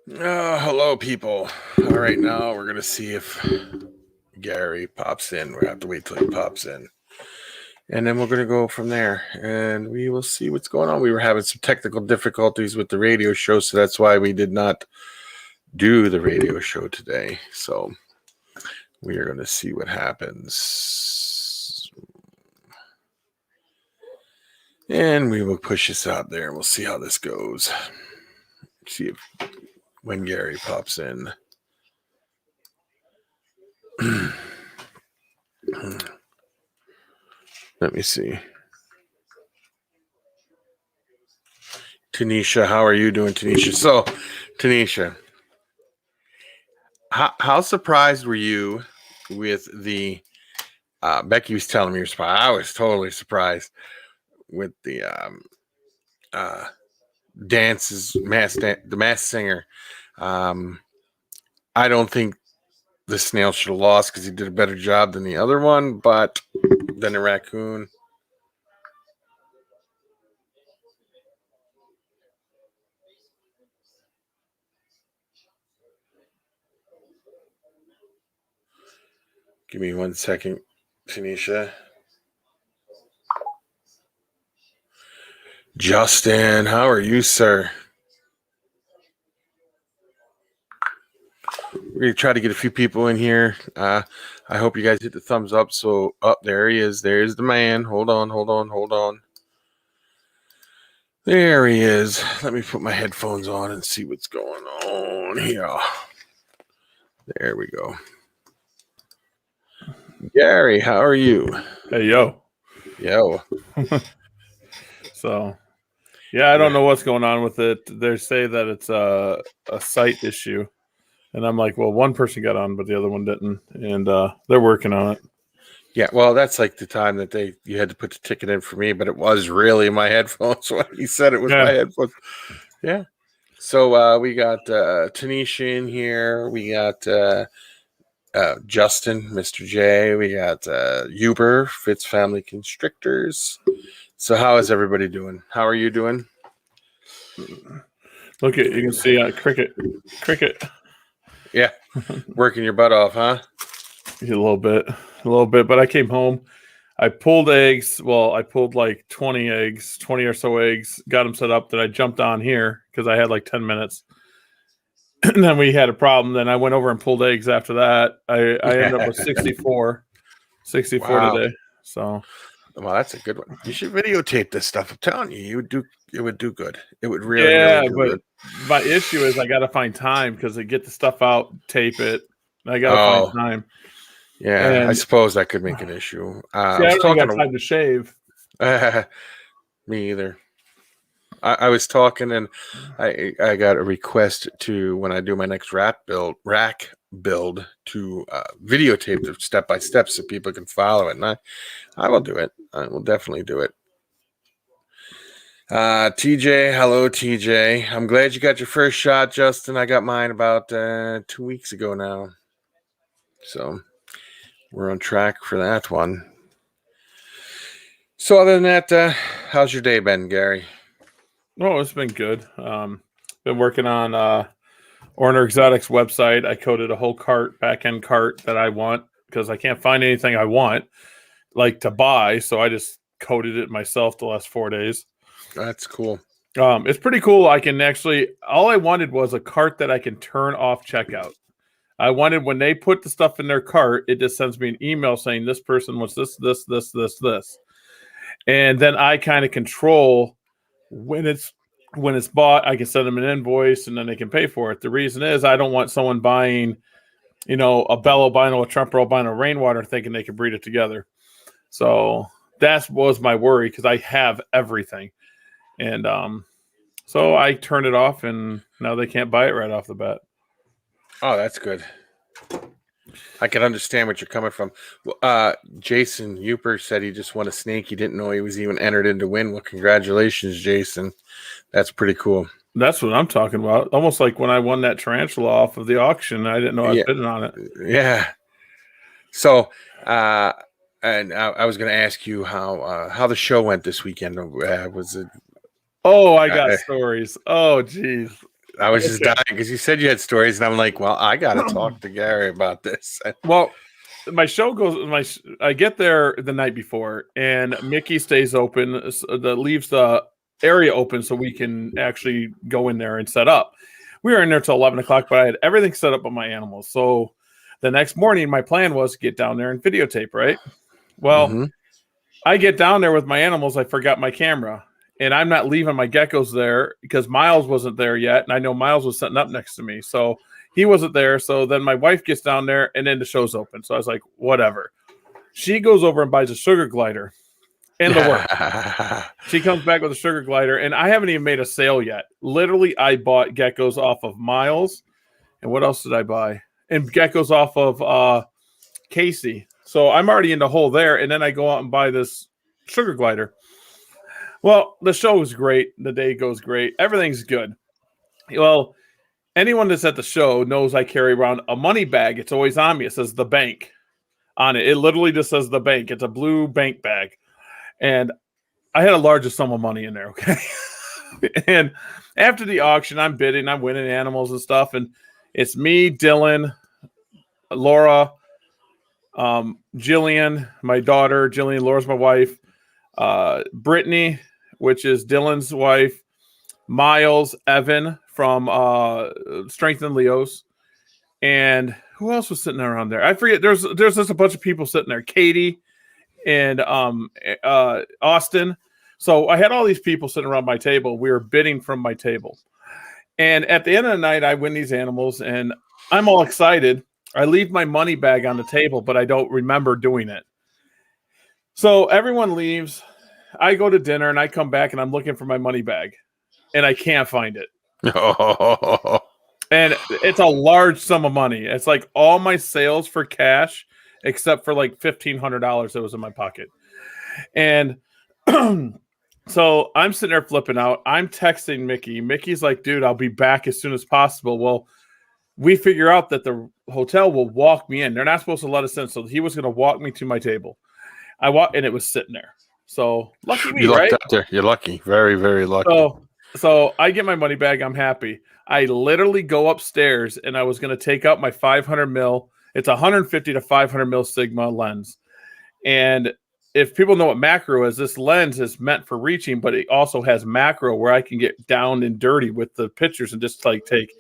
Hello, people. All right, now we're going to see if Gary pops in. We have to wait till he pops in. And then we're going to go from there and we will see what's going on. We were having some technical difficulties with the radio show, so that's why we did not do the radio show today. So we are going to see what happens. And we will push this out there and we'll see how this goes. See if when Gary pops in. Let me see. Tanisha, how are you doing, Tanisha? So, Tanisha, how surprised were you with the Becky was telling me you're surprised. I was totally surprised with the dances, the mass singer. I don't think the snail should have lost because he did a better job than the other one, but then the raccoon. Give me 1 second, Tanisha. Justin, how are you, sir? We're going to try to get a few people in here. I hope you guys hit the thumbs up. So, there he is. There's the man. Hold on. There he is. Let me put my headphones on and see what's going on here. There we go. Gary, how are you? Hey, yo. So, yeah, I don't know what's going on with it. They say that it's a site issue. And I'm like, well, one person got on, but the other one didn't. And they're working on it. Yeah, well, that's like the time that you had to put the ticket in for me, but it was really my headphones when he said it was my headphones. Yeah. So we got Tanisha in here. We got Justin, Mr. J. We got Uber, Fitz Family Constrictors. So how is everybody doing? How are you doing? Look at, you can see cricket. Yeah, working your butt off, huh? A little bit. But I came home. I pulled eggs. Well, I pulled like 20 eggs, 20 or so eggs, got them set up. Then I jumped on here because I had like 10 minutes. And then we had a problem. Then I went over and pulled eggs after that. I ended up with 64 wow. Today. So, well, that's a good one. You should videotape this stuff. I'm telling you, it would do good. It would really do good. My issue is I got to find time because I get the stuff out, tape it. I got to find time. Yeah, and I suppose that could make an issue. I don't got time to shave. Me either. I was talking and I got a request to, when I do my next rack build to videotape the step by step so people can follow it, and I will do it. I will definitely do it. TJ, hello TJ. I'm glad you got your first shot, Justin. I got mine about 2 weeks ago now, so we're on track for that one. So other than that, how's your day been, Gary? Oh, it's been good. Been working on Orner Exotics website. I coded a whole back-end cart that I want because I can't find anything I want like to buy. So I just coded it myself the last 4 days. That's cool. It's pretty cool. I can actually, all I wanted was a cart that I can turn off checkout. I wanted when they put the stuff in their cart, it just sends me an email saying this person wants this. And then I kind of control when it's bought. I can send them an invoice and then they can pay for it. The reason is I don't want someone buying, a Bell albino, a Trump albino rainwater thinking they can breed it together. So that was my worry because I have everything. And so I turned it off and now they can't buy it right off the bat. Oh, that's good. I can understand what you're coming from. Jason Uper said he just won a snake. He didn't know he was even entered in to win. Well, congratulations, Jason. That's pretty cool. That's what I'm talking about. Almost like when I won that tarantula off of the auction. I didn't know I was bidding on it. Yeah. So, and I was going to ask you how the show went this weekend. Was it? Oh, I got stories. Oh, geez. I was just Okay. dying because you said you had stories, and I'm like, well, I got to talk to Gary about this. Well, my show goes. I get there the night before, and Mickey stays open. Leaves the area open so we can actually go in there and set up. We were in there till 11 o'clock, but I had everything set up on my animals. So the next morning, my plan was to get down there and videotape. Right. Well, I get down there with my animals. I forgot my camera, and I'm not leaving my geckos there because Miles wasn't there yet, and I know Miles was sitting up next to me, so he wasn't there. So then my wife gets down there, and then the show's open. So I was like, whatever. She goes over and buys a sugar glider in the work. She comes back with a sugar glider, and I haven't even made a sale yet. Literally, I bought geckos off of Miles, and what else did I buy? And geckos off of Casey. So I'm already in the hole there, and then I go out and buy this sugar glider. Well, the show is great. The day goes great. Everything's good. Well, anyone that's at the show knows I carry around a money bag. It's always on me. It says the bank on it. It literally just says the bank. It's a blue bank bag. And I had a larger sum of money in there, okay? And after the auction, I'm bidding. I'm winning animals and stuff. And it's me, Dylan, Laura, Jillian, my daughter, Jillian, Laura's my wife, Brittany, which is Dylan's wife, Miles, Evan from Strength and Leos, and who else was sitting around there? I forget. There's just a bunch of people sitting there. Katie and Austin. So I had all these people sitting around my table. We were bidding from my table, and at the end of the night, I win these animals, and I'm all excited. I leave my money bag on the table, but I don't remember doing it. So everyone leaves. I go to dinner and I come back and I'm looking for my money bag and I can't find it. And it's a large sum of money. It's like all my sales for cash, except for like $1,500 that was in my pocket. And so I'm sitting there flipping out. I'm texting Mickey. Mickey's like, dude, I'll be back as soon as possible. Well, we figure out that the hotel will walk me in. They're not supposed to let us in. So he was going to walk me to my table. I walked and it was sitting there. So lucky me, you right? Up there. You're lucky. Very, very lucky. So I get my money back. I'm happy. I literally go upstairs and I was going to take out my 500 mil. It's 150 to 500 mil Sigma lens. And if people know what macro is, this lens is meant for reaching, but it also has macro where I can get down and dirty with the pictures and just like take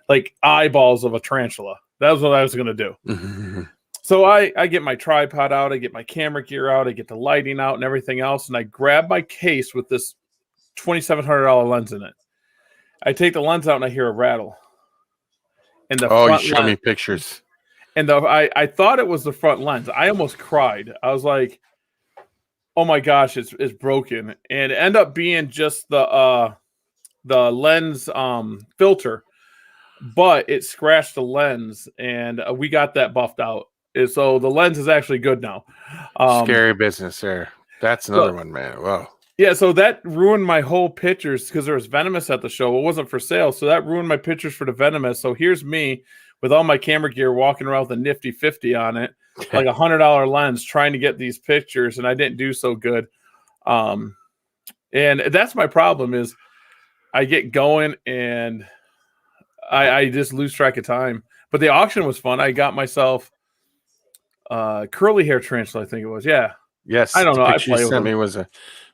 like eyeballs of a tarantula. That was what I was going to do. So I get my tripod out, I get my camera gear out, I get the lighting out and everything else, and I grab my case with this $2,700 lens in it. I take the lens out and I hear a rattle. And the you showed me pictures. And I thought it was the front lens. I almost cried. I was like, "Oh my gosh, it's broken!" And it ended up being just the lens filter, but it scratched the lens, and we got that buffed out. So the lens is actually good now. Scary business there. That's another one, man. Wow. Yeah, so that ruined my whole pictures because there was Venomous at the show. It wasn't for sale, so that ruined my pictures for the Venomous. So here's me with all my camera gear walking around with a nifty 50 on it, like $100 lens, trying to get these pictures, and I didn't do so good. And that's my problem is I get going and I just lose track of time. But the auction was fun. I got myself curly hair tarantula, I think it was. Yeah. Yes. I don't know. I play with them.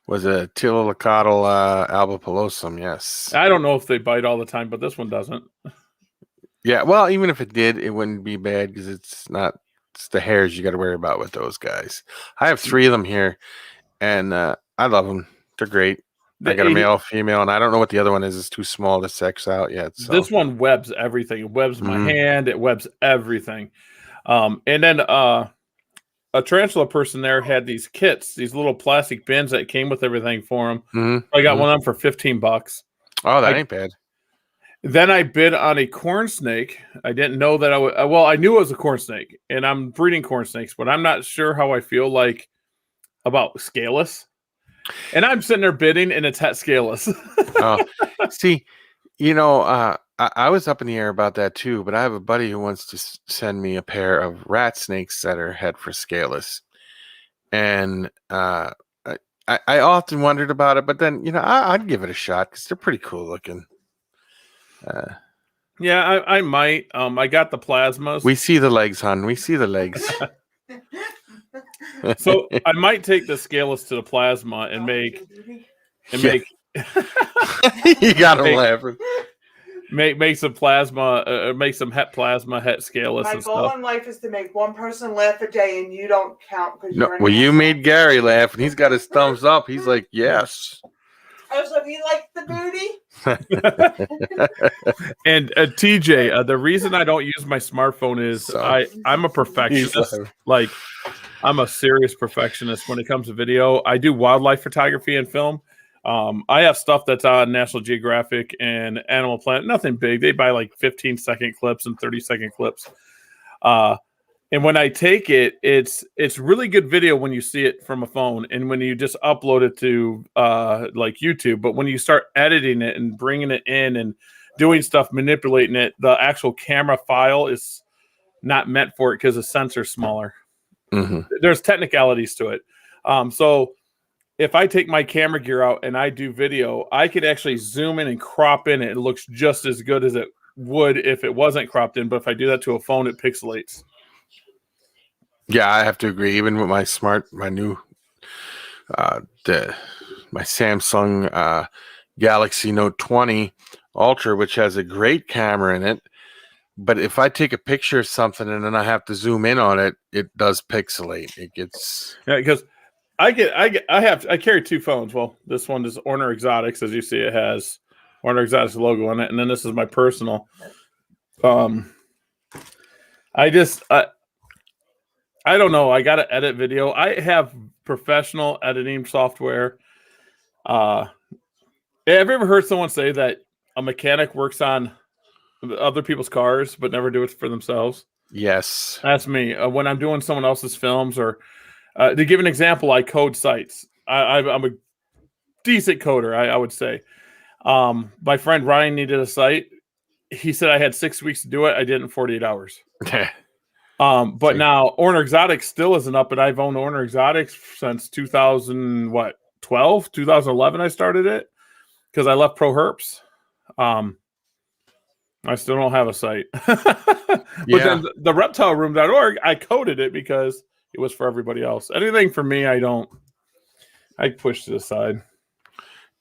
Was a Tillicatl albopilosum. Yes. I don't know if they bite all the time, but this one doesn't. Yeah. Well, even if it did, it wouldn't be bad because it's the hairs you got to worry about with those guys. I have 3 of them here, and I love them. They're great. I got a male, female, and I don't know what the other one is. It's too small to sex out yet. So. This one webs everything. It webs my hand. It webs everything. And then a tarantula person there had these kits, these little plastic bins that came with everything for them. I got one of them for $15. Oh, that ain't bad. Then I bid on a corn snake. I didn't know that I would. Well, I knew it was a corn snake, and I'm breeding corn snakes, but I'm not sure how I feel like about scaleless. And I'm sitting there bidding, and it's scaleless. See, I was up in the air about that too, but I have a buddy who wants to send me a pair of rat snakes that are head for scaleless. And I often wondered about it, but then, I'd give it a shot because they're pretty cool looking. Yeah, I might. I got the plasmas. We see the legs, hon. We see the legs. So I might take the scaleless to the plasma and make Yeah. You got him Make- laughing. make some plasma, make some het plasma, het scaleless My and goal stuff. in life is to make one person laugh a day, and you don't count because No, you're an well, you asshole. made Gary laugh, and he's got his thumbs up. He's like, yes. I was like, you like the booty? And TJ, the reason I don't use my smartphone is So, I'm a He's perfectionist. laughing. Like I'm a serious perfectionist when it comes to video. I do wildlife photography and film. I have stuff that's on National Geographic and Animal Planet. Nothing big. They buy like 15-second clips and 30-second clips. And when I take it, it's really good video when you see it from a phone and when you just upload it to like YouTube. But when you start editing it and bringing it in and doing stuff, manipulating it, the actual camera file is not meant for it because the sensor's smaller. Mm-hmm. There's technicalities to it. So if I take my camera gear out and I do video, I could actually zoom in and crop in it. It looks just as good as it would if it wasn't cropped in. But if I do that to a phone, it pixelates. Yeah, I have to agree. Even with my new, my Samsung Galaxy Note 20 Ultra, which has a great camera in it, but if I take a picture of something and then I have to zoom in on it, it does pixelate. It gets because I carry two phones. Well, this one is Orner Exotics, as you see, it has Orner Exotics logo on it, and then this is my personal. I don't know. I got to edit video. I have professional editing software. Have you ever heard someone say that a mechanic works on other people's cars but never do it for themselves? yes. That's me. When I'm doing someone else's films, or to give an example, I code sites. I'm a decent coder, I would say. My friend Ryan needed a site. He said I had 6 weeks to do it. I did it in 48 hours. But now Orner Exotics still isn't up, and I've owned Orner Exotics since 2011 I started it because I left Pro Herps. I still don't have a site. But then the reptileroom.org, I coded it because it was for everybody else. Anything for me, I push to the side.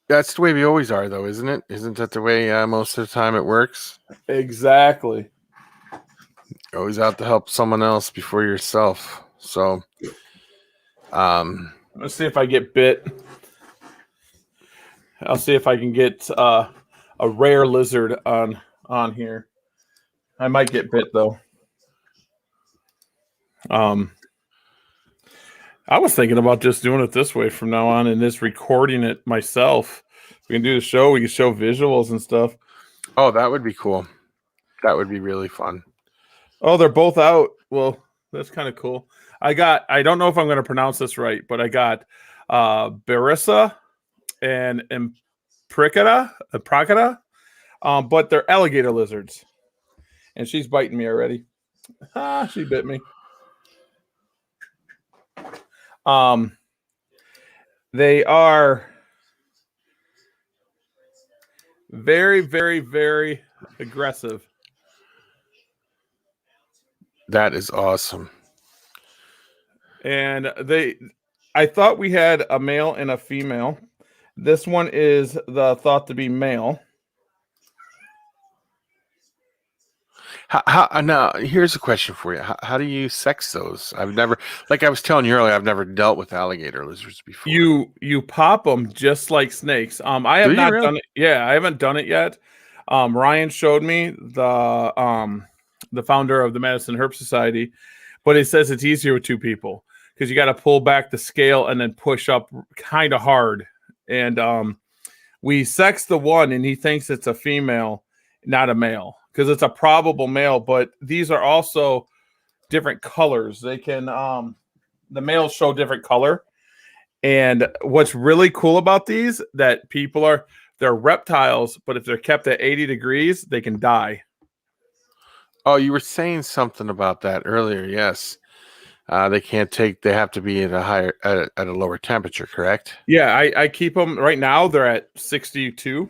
That's the way we always are, though, isn't it? Isn't that the way most of the time it works? Exactly. You're always out to help someone else before yourself. So, let's see if I get bit. I'll see if I can get a rare lizard on here. I might get bit though. I was thinking about just doing it this way from now on and just recording it myself. We can do the show. We can show visuals and stuff. oh, that would be cool. That would be really fun. Oh, they're both out. Well, that's kind of cool. I don't know if I'm going to pronounce this right, but I got Barissa and Procada, but they're alligator lizards. And she's biting me already. She bit me. They are very, very, very aggressive. That is awesome. And I thought we had a male and a female. This one is thought to be male. Now, here's a question for you. How do you sex those? I've never, like I was telling you earlier, I've never dealt with alligator lizards before. You pop them just like snakes. I have not done it. Yeah, I haven't done it yet. Ryan showed me the founder of the Madison Herp Society, but it says it's easier with two people because you got to pull back the scale and then push up kind of hard. And we sex the one, and he thinks it's a female, not a male, because it's a probable male. But these are also different colors. They can the males show different color. And what's really cool about these that they're reptiles, but if they're kept at 80 degrees, they can die. Oh, you were saying something about that earlier. Yes. They have to be at a lower temperature, correct? Yeah, I keep them right now. They're at 62.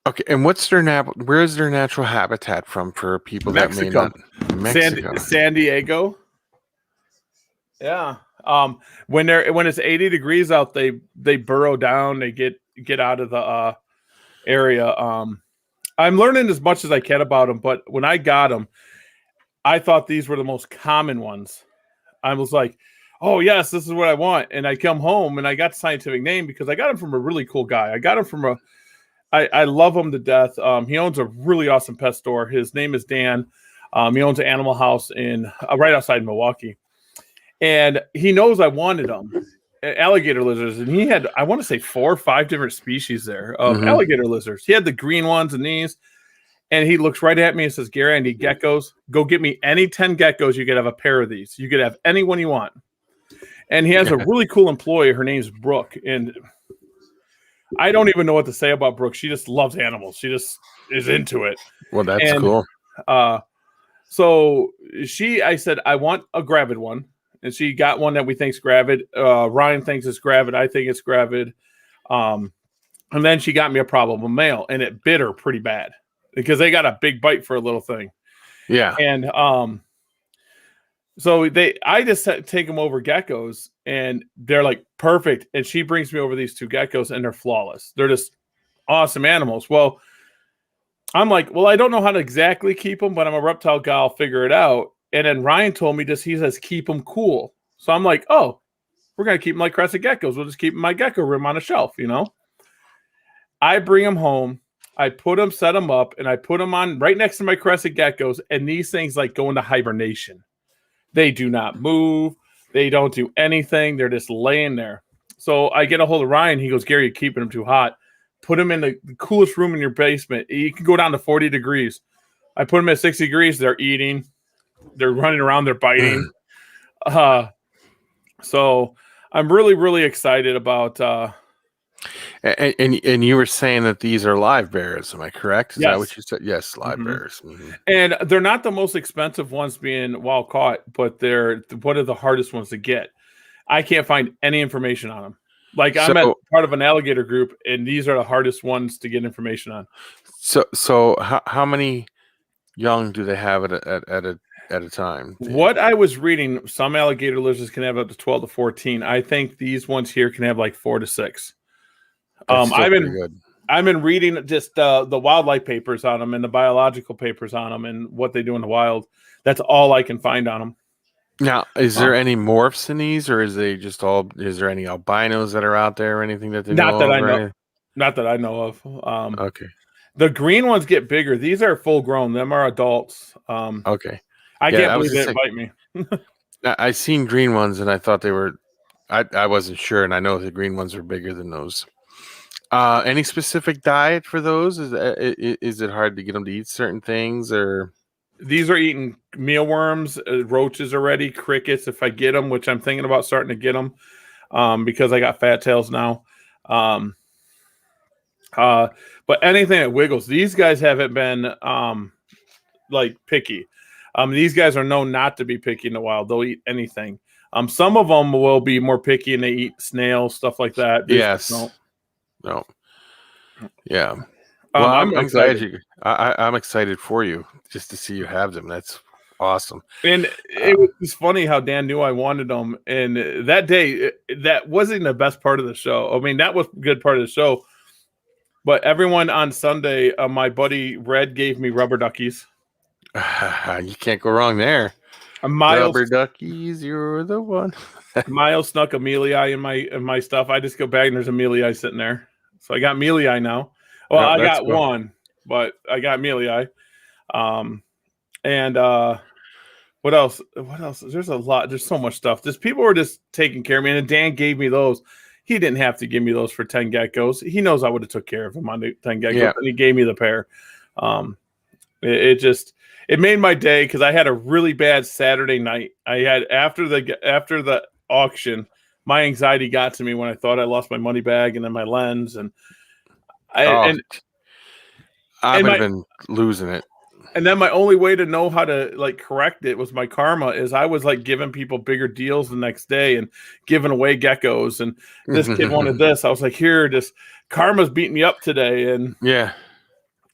Okay, and where's their natural habitat from for people that may Mexico. not? Mexico. San Diego. Yeah. When it's 80 degrees out, they burrow down. They get out of the area. I'm learning as much as I can about them, but when I got them, I thought these were the most common ones. I was like, oh yes, this is what I want. And I come home and I got the scientific name because I got them from a really cool guy. I got him from I love him to death. He owns a really awesome pet store. His name is Dan. He owns an animal house in right outside Milwaukee. And he knows I wanted them, alligator lizards. And he had, I want to say 4 or 5 different species there of alligator lizards. He had the green ones and these. And he looks right at me and says, Gary, I need geckos. Go get me any 10 geckos. You could have a pair of these. You could have any one you want. And he has a really cool employee. Her name's Brooke. And I don't even know what to say about Brooke. She just loves animals. She just is into it. Well, that's cool. So I said, I want a gravid one. And she got one that we think's gravid. Ryan thinks it's gravid. I think it's gravid. And then she got me a probable male, and it bit her pretty bad because they got a big bite for a little thing. Yeah. And so I just take them over geckos, and they're like perfect. And she brings me over these 2 geckos, and they're flawless. They're just awesome animals. Well, I'm like, well, I don't know how to exactly keep them, but I'm a reptile guy. I'll figure it out. And then Ryan told me he says, keep them cool. So I'm like, oh, we're going to keep them like crescent geckos. We'll just keep them in my gecko room on a shelf, I bring them home. I set them up, and I put them on right next to my crescent geckos. And these things like go into hibernation. They do not move. They don't do anything. They're just laying there. So I get a hold of Ryan. He goes, Gary, you're keeping them too hot. Put them in the coolest room in your basement. You can go down to 40 degrees. I put them at 60 degrees. They're eating. They're running around. They're biting. So I'm really, really excited about. And you were saying that these are live bears. Am I correct? Is that what you said? Yes, live bears. Mm-hmm. And they're not the most expensive ones being wild caught, but they're one of the hardest ones to get. I can't find any information on them. Like I'm at part of an alligator group, and these are the hardest ones to get information on. So how many young do they have at a time? What I was reading, some alligator lizards can have up to 12 to 14. I think these ones here can have like 4 to 6. I've been reading just the wildlife papers on them and the biological papers on them and what they do in the wild. That's all I can find on them. Now, is there any morphs in these, or is there any albinos that are out there or anything that they Not that I know of. Okay. The green ones get bigger. These are full grown. Them are adults. Okay. I can't believe they didn't bite me. I seen green ones and I thought they were. I wasn't sure, and I know the green ones are bigger than those. Any specific diet for those? Is it hard to get them to eat certain things, or? These are eating mealworms, roaches already, crickets. If I get them, which I'm thinking about starting to get them, because I got fat tails now. But anything that wiggles, these guys haven't been like picky. These guys are known not to be picky in the wild. They'll eat anything. Some of them will be more picky and they eat snails, stuff like that. Yes. No. Yeah. Well, I'm excited. I'm excited for you just to see you have them. That's awesome. And it was funny how Dan knew I wanted them. And that day, that wasn't the best part of the show. I mean, that was a good part of the show. But everyone on Sunday, my buddy Red gave me rubber duckies. You can't go wrong there. Rubber duckies, you're the one. Miles snuck a mealy in my stuff. I just go back and there's a mealy sitting there. So I got mealy now. Well, I got one, but I got mealy. And what else? There's a lot. There's so much stuff. People were just taking care of me. And Dan gave me those. He didn't have to give me those for 10 geckos. He knows I would have took care of him on the 10 geckos. Yeah. And he gave me the pair. It made my day because I had a really bad Saturday night. I had after the auction, my anxiety got to me when I thought I lost my money bag and then my lens I would have been losing it. And then my only way to know how to correct it was my karma is I was giving people bigger deals the next day and giving away geckos. And this kid wanted this. I was like, here, just karma's beating me up today. And yeah.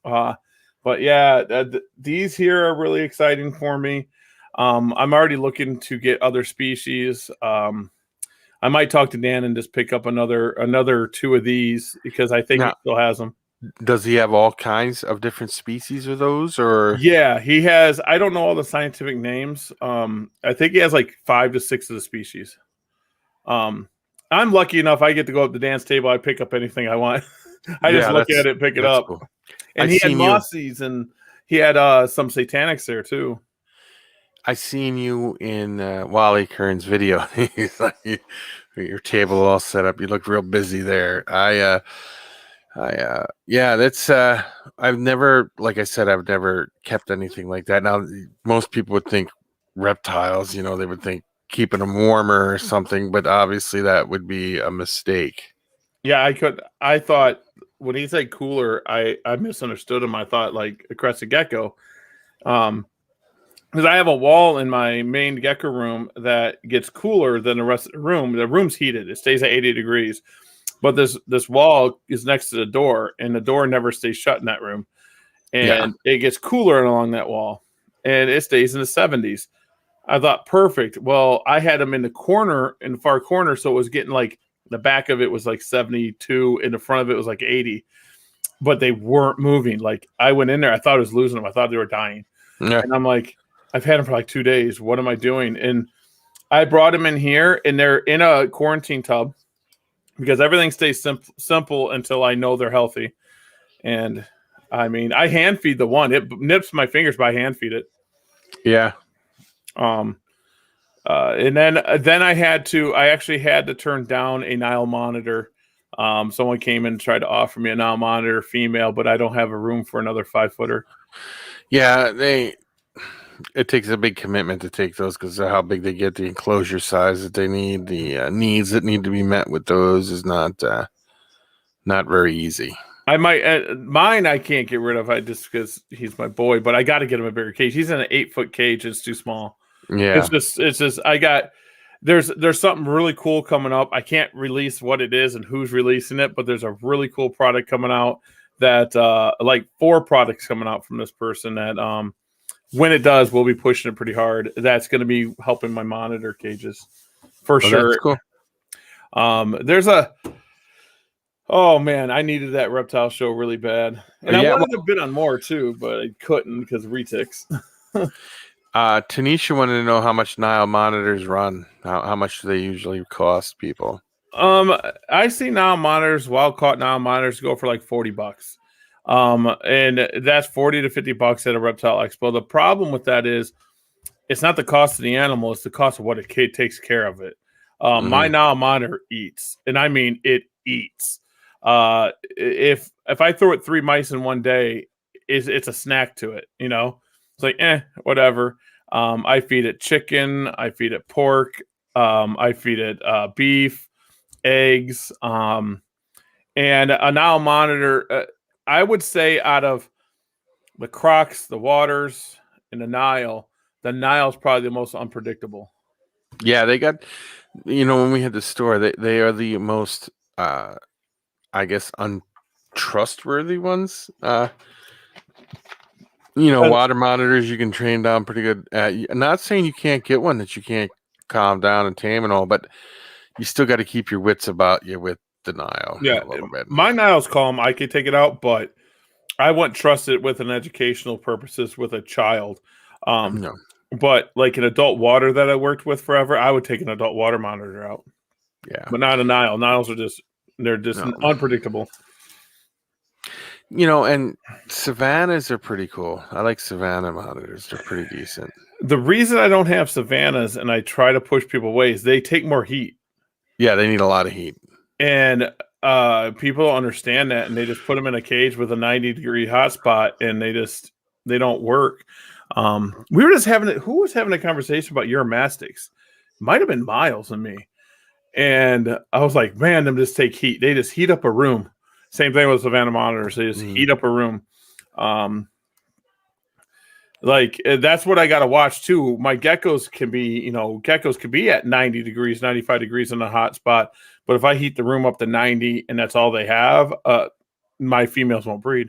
But yeah, these here are really exciting for me. I'm already looking to get other species. I might talk to Dan and just pick up another 2 of these because I think he Now, still has them. does he have all kinds of different species of those, or? Yeah, he has. I don't know all the scientific names. I think he has like 5 to 6 of the species. I'm lucky enough. I get to go up to Dan's table. I pick up anything I want. I just Yeah, look at it, pick it that's up. cool. And he had mossies, and he had some satanics there too. I seen you in Wally Kern's video. He's like, your table all set up. You look real busy there. Yeah, that's. I've never, like I said, I've never kept anything like that. Now, most people would think reptiles. You know, they would think keeping them warmer or something, but obviously that would be a mistake. Yeah, I thought when he said cooler, I misunderstood him. I thought like a crested gecko. Because I have a wall in my main gecko room that gets cooler than the rest of the room. The room's heated; it stays at 80 degrees. But this wall is next to the door, and the door never stays shut in that room, and it gets cooler along that wall, and it stays in the 70s. I thought perfect. Well, I had them in the corner, in the far corner, so it was getting like the back of it was like 72, and the front of it was like 80, but they weren't moving. Like I went in there, I thought I was losing them. I thought they were dying, and I'm like, I've had them for like 2 days. What am I doing? And I brought them in here, and they're in a quarantine tub because everything stays simple until I know they're healthy. And I mean, I hand feed the one. It nips my fingers, but I hand feed it. Yeah. And then I actually had to turn down a Nile monitor. Someone came in and tried to offer me a Nile monitor female, but I don't have a room for another 5-footer. Yeah, it takes a big commitment to take those because of how big they get, the enclosure size that they need, the needs that need to be met with those is not very easy. I might mine. I can't get rid of. I just because he's my boy, but I got to get him a bigger cage. He's in an 8-foot cage. It's too small. Yeah, it's just. I got there's something really cool coming up. I can't release what it is and who's releasing it, but there's a really cool product coming out that like 4 products coming out from this person that when it does, we'll be pushing it pretty hard. That's going to be helping my monitor cages for sure. That's cool. There's oh man, I needed that reptile show really bad, and I wanted to bid on more too, but I couldn't because of retics. Tanisha wanted to know how much Nile monitors run. How much do they usually cost people? I see Nile monitors, wild caught Nile monitors go for like $40. And that's $40 to $50 at a reptile expo. The problem with that is it's not the cost of the animal, it's the cost of what it takes care of it. My Nile monitor eats, and I mean it eats. If I throw it 3 mice in one day, it's a snack to it, you know. It's like whatever. I feed it chicken, I feed it pork, I feed it beef, eggs, and a Nile monitor. I would say out of the crocs, the waters, and the Nile's probably the most unpredictable. Yeah, they got, when we had the store, they are the most, I guess, untrustworthy ones. Water monitors you can train down pretty good. I'm not saying you can't get one that you can't calm down and tame and all, but you still got to keep your wits about you with the Nile. Yeah, a little bit. My Nile's calm. I could take it out, but I wouldn't trust it with an educational purposes with a child. No. But like an adult water that I worked with forever, I would take an adult water monitor out. Yeah, but not a Nile. Niles are just unpredictable. And Savannas are pretty cool. I like Savannah monitors. They're pretty decent. The reason I don't have Savannahs and I try to push people away is they take more heat. Yeah, they need a lot of heat. And people don't understand that, and they just put them in a cage with a 90-degree hotspot, and they don't work. We were just who was having a conversation about Uromastics? Might have been Miles and me. And I was like, man, them just take heat. They just heat up a room. Same thing with Savannah monitors. They just heat up a room. That's what I got to watch too. My geckos can be at 90 degrees, 95 degrees in a hot spot. But if I heat the room up to 90 and that's all they have, my females won't breed.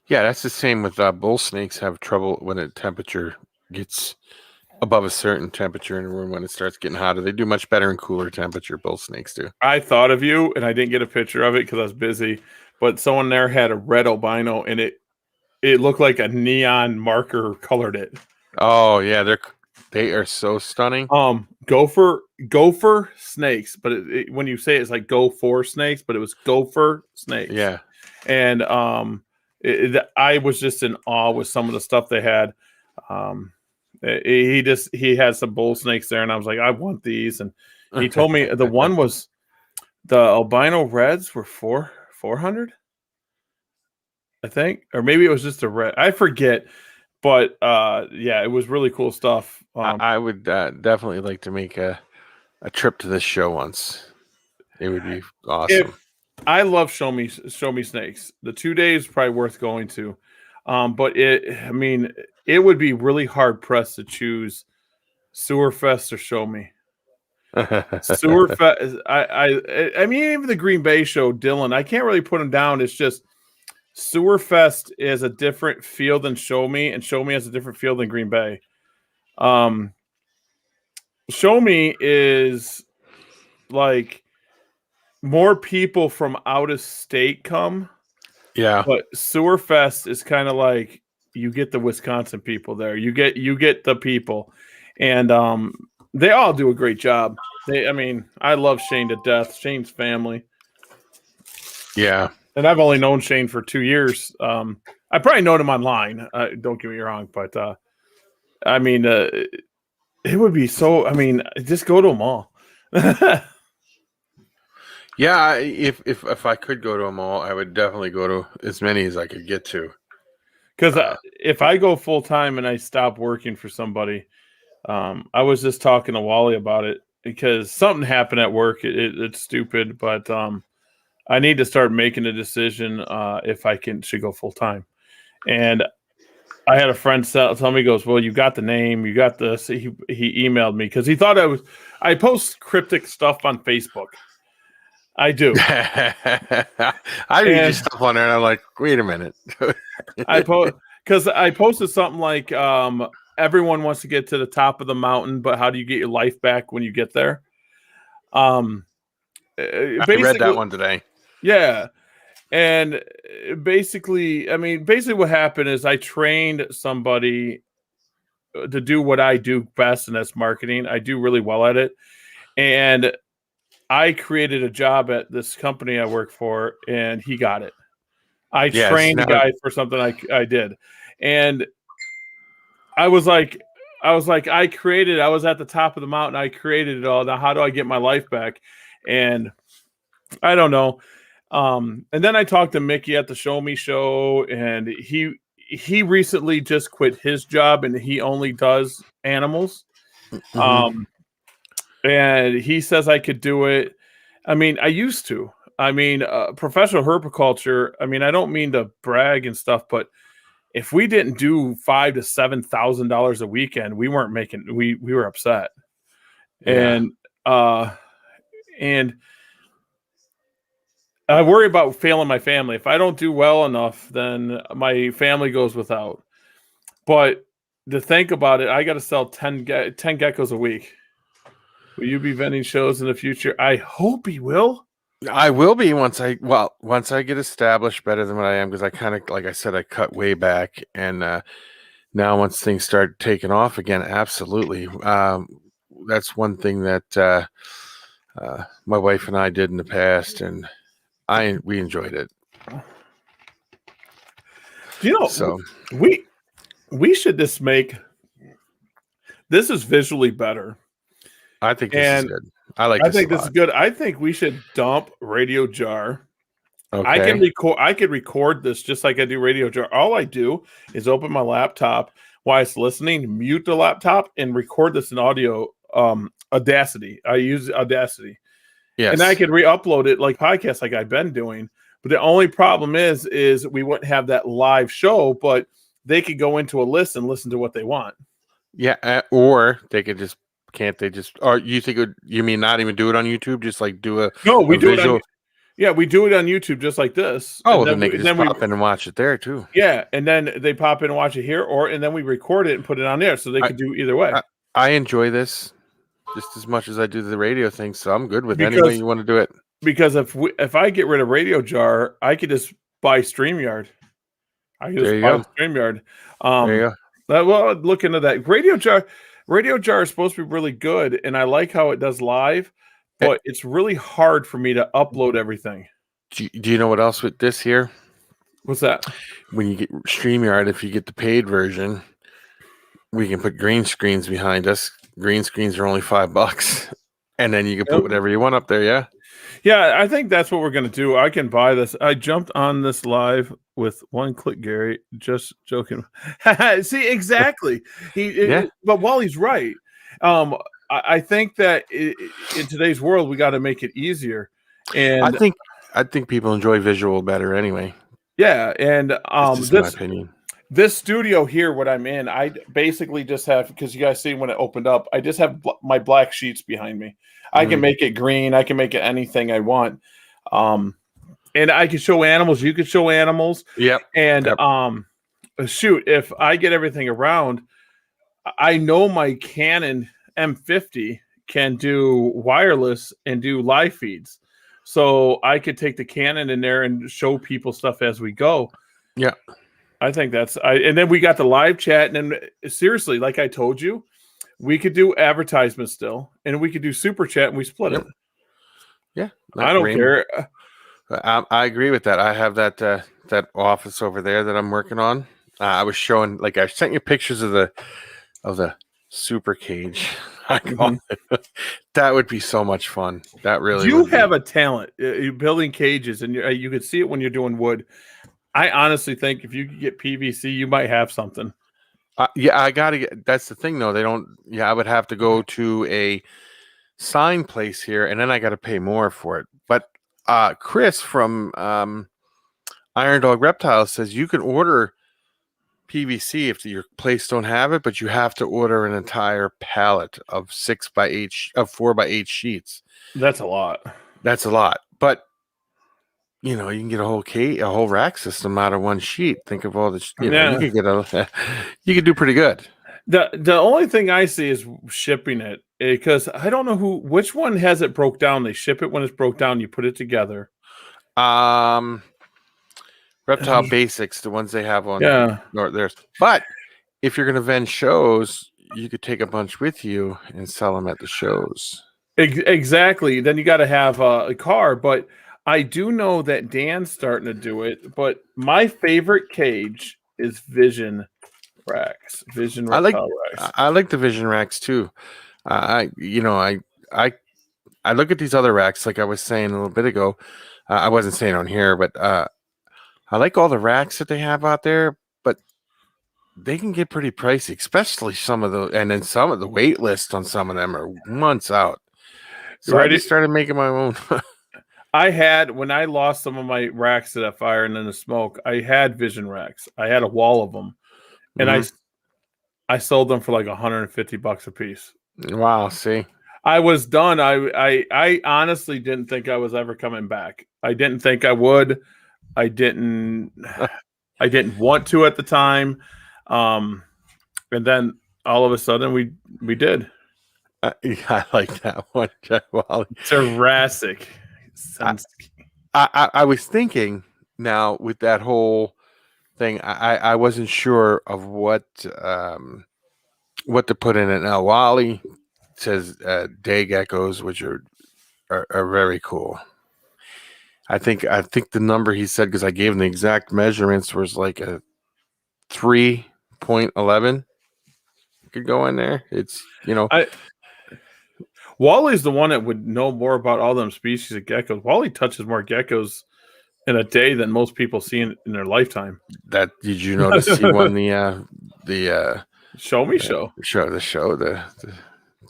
Yeah, that's the same with bull snakes. Have trouble when the temperature gets above a certain temperature in a room. When it starts getting hotter, they do much better in cooler temperature. Bull snakes do. I thought of you, and I didn't get a picture of it because I was busy. But someone there had a red albino, and it looked like a neon marker colored it. Oh yeah, they are so stunning. Gopher snakes, but when you say it's like go for snakes, but it was gopher snakes. Yeah, And I was just in awe with some of the stuff they had. He had some bull snakes there, and I was like, I want these. And he told me the one was the albino reds were 400, I think, or maybe it was just a red. I forget, but yeah, it was really cool stuff. I would definitely like to make a trip to this show once. It would be awesome. I love show me snakes. The 2 days probably worth going to, but it would be really hard pressed to choose Sewer Fest or Show Me. Sewer Fest. I mean, even the Green Bay show, Dylan. I can't really put him down. It's just Sewer Fest is a different feel than Show Me, and Show Me has a different feel than Green Bay. Show Me is like more people from out of state come. Yeah, but Sewer Fest is kind of like you get the Wisconsin people there. You get the people, and they all do a great job. I love Shane to death. Shane's family. Yeah, and I've only known Shane for 2 years. I probably known him online. Don't get me wrong, but it would be so. Just go to them all. yeah. If I could go to them all, I would definitely go to as many as I could get to. Because if I go full time and I stop working for somebody, I was just talking to Wally about it because something happened at work. It's stupid, but I need to start making a decision if I should go full time. And I had a friend tell me, he goes, well, you got the name, you got this. He emailed me because he thought I post cryptic stuff on Facebook. I do. I read your stuff on there, and I'm like, wait a minute. I posted something like, everyone wants to get to the top of the mountain, but how do you get your life back when you get there? I read that one today. Yeah. And basically what happened is I trained somebody to do what I do best, and that's marketing. I do really well at it. And I created a job at this company I work for, and he got it. I trained a guy for something I did. And I was like, I was at the top of the mountain. I created it all. Now, how do I get my life back? And I don't know. And then I talked to Mickey at the Show Me show, and he recently just quit his job, and he only does animals. Mm-hmm. And he says I could do it. I used to. Professional herpiculture. I don't mean to brag and stuff, but if we didn't do $5,000 to $7,000 a weekend, we weren't making. We were upset. Yeah. And I worry about failing my family. If I don't do well enough, then my family goes without. But to think about it, I got to sell 10 geckos a week. Will you be vending shows in the future? I hope he will. I will be once I get established better than what I am, because I kind of, like I said, I cut way back, and now once things start taking off again, absolutely. That's one thing that my wife and I did in the past, and we enjoyed it. So we should just make this is visually better. I think this is good. I think this is good. I think we should dump Radio Jar. Okay. I could record this just like I do Radio Jar. All I do is open my laptop while it's listening, mute the laptop, and record this in audio. Audacity. I use Audacity. Yes. And I could re-upload it like podcasts like I've been doing. But the only problem is we wouldn't have that live show, but they could go into a list and listen to what they want. Yeah, or they could just, can't they just, or you think you mean not even do it on YouTube? Just like do a do visual. Yeah, we do it on YouTube just like this. Oh, And well, then they we, can just then we pop in and watch it there too. yeah, and then they pop in and watch it here, and then we record it and put it on there, so they I- could do either way. I enjoy this just as much as I do the radio thing, so I'm good with any way Because you want to do it. because if I get rid of Radio Jar, I could just buy StreamYard. I can There just you buy go. the StreamYard. There you go. Well, I'd look into that. Radio Jar is supposed to be really good, and I like how it does live, but it's really hard for me to upload everything. Do you know what else with this here? What's that? When you get StreamYard, if you get the paid version, we can put green screens behind us. Green screens are only $5, and then you can put whatever you want up there. Yeah. Yeah, I think that's what we're going to do. I can buy this. I jumped on this live with one click, Gary. Just joking. See, exactly. But Wally's right. I think that in today's world, we got to make it easier. And I think people enjoy visual better anyway. Yeah, and It's just my opinion. This studio here, what I'm in, I basically just have, because you guys see when it opened up, I just have my black sheets behind me. I can make it green. I can make it anything I want. And I can show animals. You can show animals. Yep. And shoot, if I get everything around, I know my Canon M50 can do wireless and do live feeds. So I could take the Canon in there and show people stuff as we go. Yeah. I think and then we got the live chat. And then seriously, like I told you, we could do advertisements still, and we could do super chat, and we split it. Yeah. I don't care. I agree with that. I have that office over there that I'm working on. I was showing, like, I sent you pictures of the super cage. I call it. That would be so much fun. That really you would have be. a talent building cages, and you could see it when you're doing wood. I honestly think if you could get PVC, you might have something. Yeah, I gotta get. That's the thing, though. They don't. Yeah, I would have to go to a sign place here, and then I got to pay more for it. But Chris from Iron Dog Reptiles says you can order PVC if your place don't have it, but you have to order an entire pallet of 4x8 sheets. That's a lot. That's a lot, but you can get a whole rack system out of one sheet. Think of all the, you could get you could do pretty good. The only thing I see is shipping it, because I don't know which one has it broke down. They ship it when it's broke down. You put it together. Reptile Basics, the ones they have on theirs. But if you're going to vend shows, you could take a bunch with you and sell them at the shows. Exactly. Then you got to have a car. But I do know that Dan's starting to do it. But my favorite cage is Vision racks. Vision reptile racks. I like the Vision racks too. I look at these other racks, like I was saying a little bit ago. I wasn't saying on here, but I like all the racks that they have out there, but they can get pretty pricey, especially some of the wait lists on some of them are months out. So I just started making my own. When I lost some of my racks to that fire and then the smoke, I had Vision racks. I had a wall of them, and I sold them for like $150 a piece. Wow! See, I was done. I honestly didn't think I was ever coming back. I didn't think I would. I didn't want to at the time. And then all of a sudden we did. I like that one, Wally. Jurassic. I was thinking now with that whole thing, I wasn't sure of what to put in it. Now Wally says day geckos, which are very cool. I think the number he said, because I gave him the exact measurements, was like a 3.11 could go in there. It's Wally's the one that would know more about all them species of geckos. Wally touches more geckos in a day than most people see in their lifetime. Did you notice he won the show the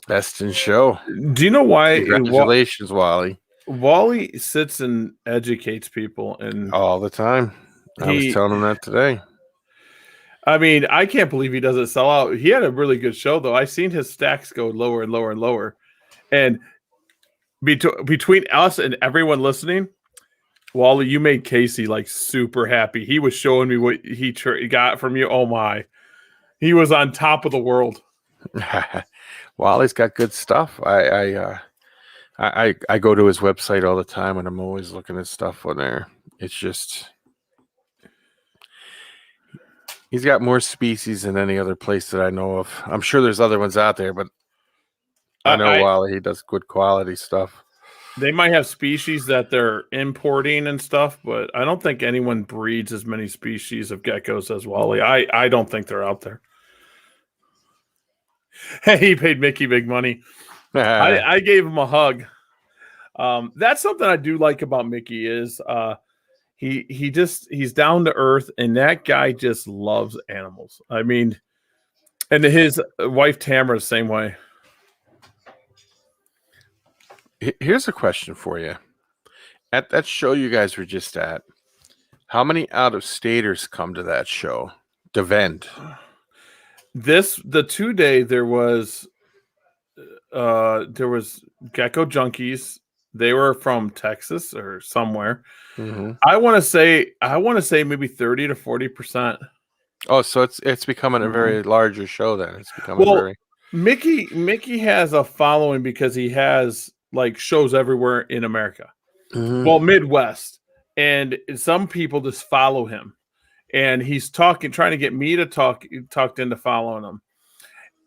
best in show? Do you know why? Congratulations, Wally. Wally sits and educates people and all the time. I was telling him that today. I mean, I can't believe he doesn't sell out. He had a really good show, though. I've seen his stacks go lower and lower and lower. And between us and everyone listening, Wally, you made Casey like super happy. He was showing me what he got from you. Oh my, he was on top of the world. Wally's got good stuff. I go to his website all the time, and I'm always looking at stuff on there. It's just he's got more species than any other place that I know of. I'm sure there's other ones out there, but I know Wally, he does good quality stuff. They might have species that they're importing and stuff, but I don't think anyone breeds as many species of geckos as Wally. I don't think they're out there. He paid Mickey big money. I gave him a hug. That's something I do like about Mickey is he's down to earth, and that guy just loves animals. I mean, and his wife Tamara the same way. Here's a question for you. At that show you guys were just at, how many out-of-staters come to that show to vend? The 2-day there was Gecko Junkies. They were from Texas or somewhere. Mm-hmm. I want to say maybe 30 to 40%. Oh, so it's becoming a very larger show then. It's becoming Mickey has a following because he has like shows everywhere in America. Mm-hmm. Well, Midwest. And some people just follow him. And he's trying to get me to talked into following him.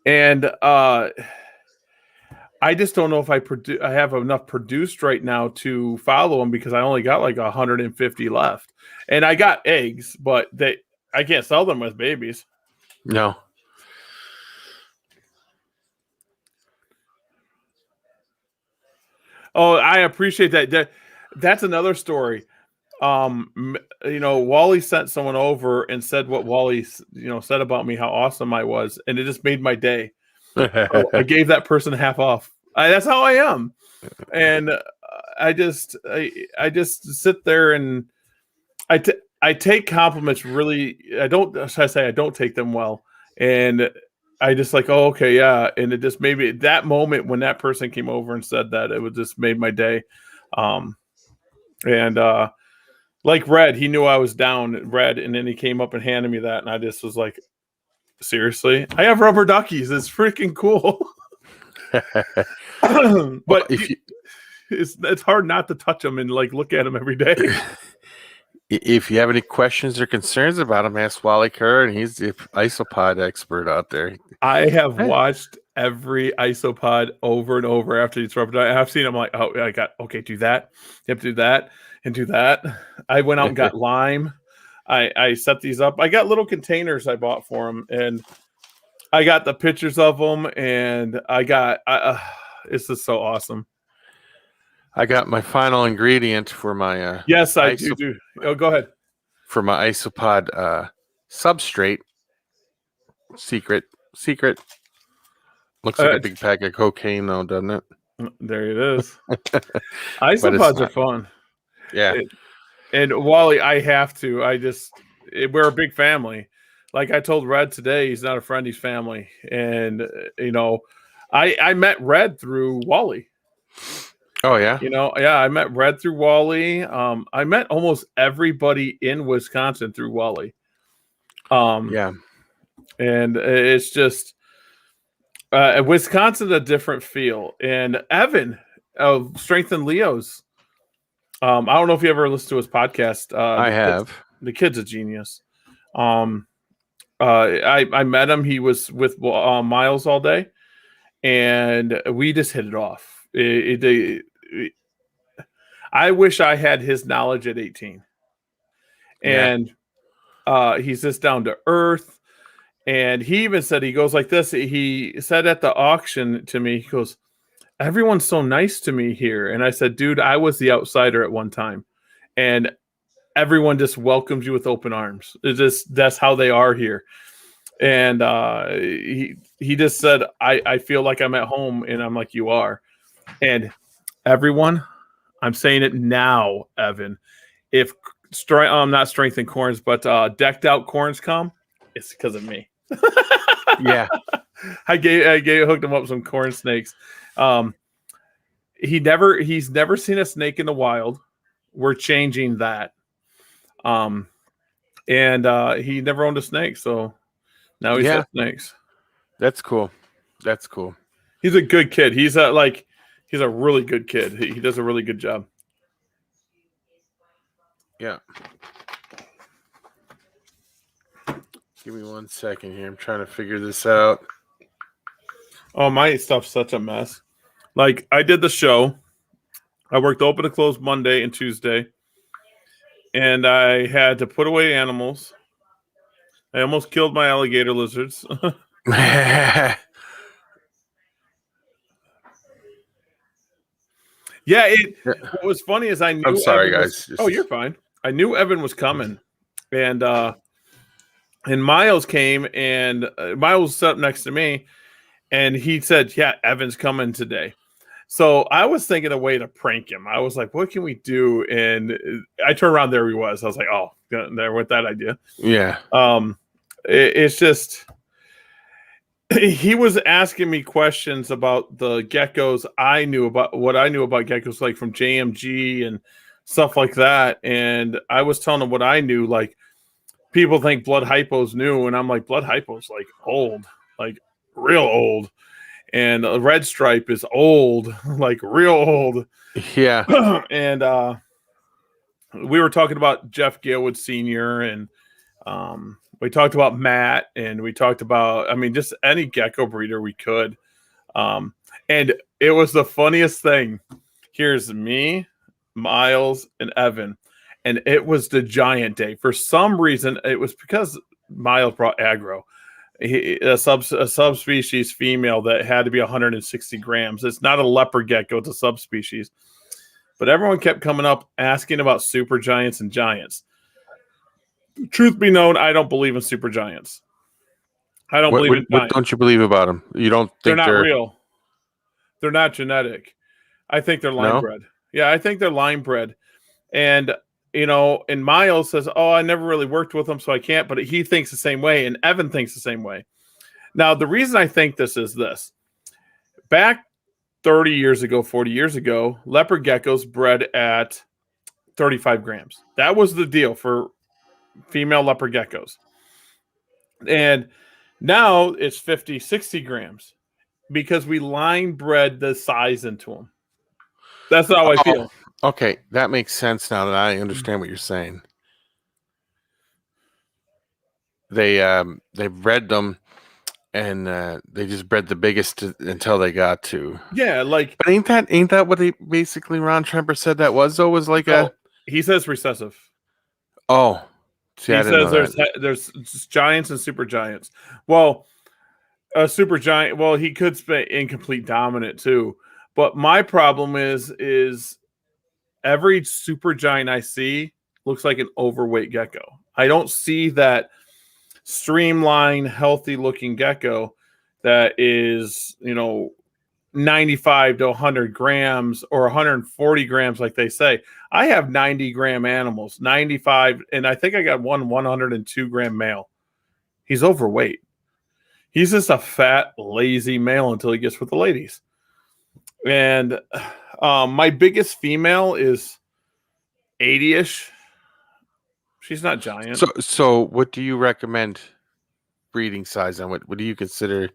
And I just don't know if I have enough produced right now to follow him because I only got like 150 left. And I got eggs, but I can't sell them with babies. No. Oh, I appreciate that. That's another story. Wally sent someone over and said what Wally, said about me, how awesome I was, and it just made my day. So I gave that person half off. That's how I am, and I just sit there and I take compliments really. I don't take them well, and I just like, oh, okay, yeah. And it just maybe that moment when that person came over and said that, it would just made my day. Like Red, he knew I was down, Red, and then he came up and handed me that, and I just was like, seriously? I have rubber duckies. It's freaking cool. But it's hard not to touch them and like look at them every day. If you have any questions or concerns about him, ask Wally Kerr, and he's the isopod expert out there. I have watched every isopod over and over after these rubber duckies. I've seen them like, oh, okay, do that. You have to do that and do that. I went out and got lime. I set these up. I got little containers I bought for them, and I got the pictures of them, and it's just so awesome. I got my final ingredient for my yes, I do. Oh, go ahead. For my isopod substrate. Secret. Looks like a big pack of cocaine, though, doesn't it? There it is. Isopods are fun. Yeah. And Wally, I have to. We're a big family. Like I told Red today, he's not a friend, he's family. And, I met Red through Wally. Oh, yeah? I met Red through Wally. I met almost everybody in Wisconsin through Wally. Yeah. And it's just, Wisconsin's a different feel. And Evan of Strength and Leo's, I don't know if you ever listened to his podcast. I have. The kid's a genius. I met him. He was with Miles all day, and we just hit it off. I wish I had his knowledge at 18. And he's just down to earth. And he even said, he goes like this. He said at the auction to me, he goes, everyone's so nice to me here. And I said, dude, I was the outsider at one time. And everyone just welcomes you with open arms. That's how they are here. And he just said, I feel like I'm at home. And I'm like, you are. And everyone, I'm saying it now, Evan, if not strength and corns, but decked out corns come, it's because of me. Yeah. I hooked him up some corn snakes. He's never seen a snake in the wild. we're changing that. And he never owned a snake, so now he's got snakes. That's cool. That's cool. He's a good kid. He's a really good kid. He does a really good job. Yeah. Give me 1 second here. I'm trying to figure this out. Oh, my stuff's such a mess. Like, I did the show. I worked open to close Monday and Tuesday. And I had to put away animals. I almost killed my alligator lizards. Yeah, what was funny is I knew I'm sorry, Evan guys. Oh, you're fine. I knew Evan was coming. And Miles came, and Miles sat up next to me, and he said, yeah, Evan's coming today. So I was thinking a way to prank him. I was like, what can we do? And I turned around, there he was. I was like, oh, there with that idea. Yeah. It's just, he was asking me questions about the geckos. I knew about what I knew about geckos, like from JMG and stuff like that. And I was telling him what I knew, like, people think blood hypo's new, and I'm like, blood hypo's like old, like real old, and a red stripe is old, like real old. Yeah. And we were talking about Jeff Gilwood Sr. and we talked about Matt, and we talked about, I mean, just any gecko breeder we could. And it was the funniest thing. Here's me, Miles, and Evan. And it was the giant day. For some reason, it was because Miles brought aggro. A subspecies female that had to be 160 grams. It's not a leopard gecko, it's a subspecies. But everyone kept coming up asking about super giants and giants. Truth be known, I don't believe in super giants. I don't believe in giants. What don't you believe about them? You don't think they're not real? They're not genetic. I think they're line bred. Yeah, I think they're line bred. And you know, and Miles says, oh, I never really worked with him, so I can't. But he thinks the same way, and Evan thinks the same way. Now, the reason I think this is this. Back 30 years ago, 40 years ago, leopard geckos bred at 35 grams. That was the deal for female leopard geckos. And now it's 50, 60 grams because we line bred the size into them. That's how I feel. Okay, that makes sense now that I understand what you're saying. They bred them, and they just bred the biggest until they got to. Yeah, like. But ain't that what they basically Ron Tremper said that was though? Was like he says recessive. Oh, see, he says there's giants and super giants. Well, a super giant. Well, he could spit incomplete dominant too. But my problem is every super giant I see looks like an overweight gecko. I don't see that streamlined, healthy looking gecko that is, 95 to 100 grams or 140 grams, like they say. I have 90-gram animals, 95, and I think I got one 102-gram male. He's overweight. He's just a fat, lazy male until he gets with the ladies. And my biggest female is 80-ish. She's not giant. So what do you recommend breeding size on? What do you consider?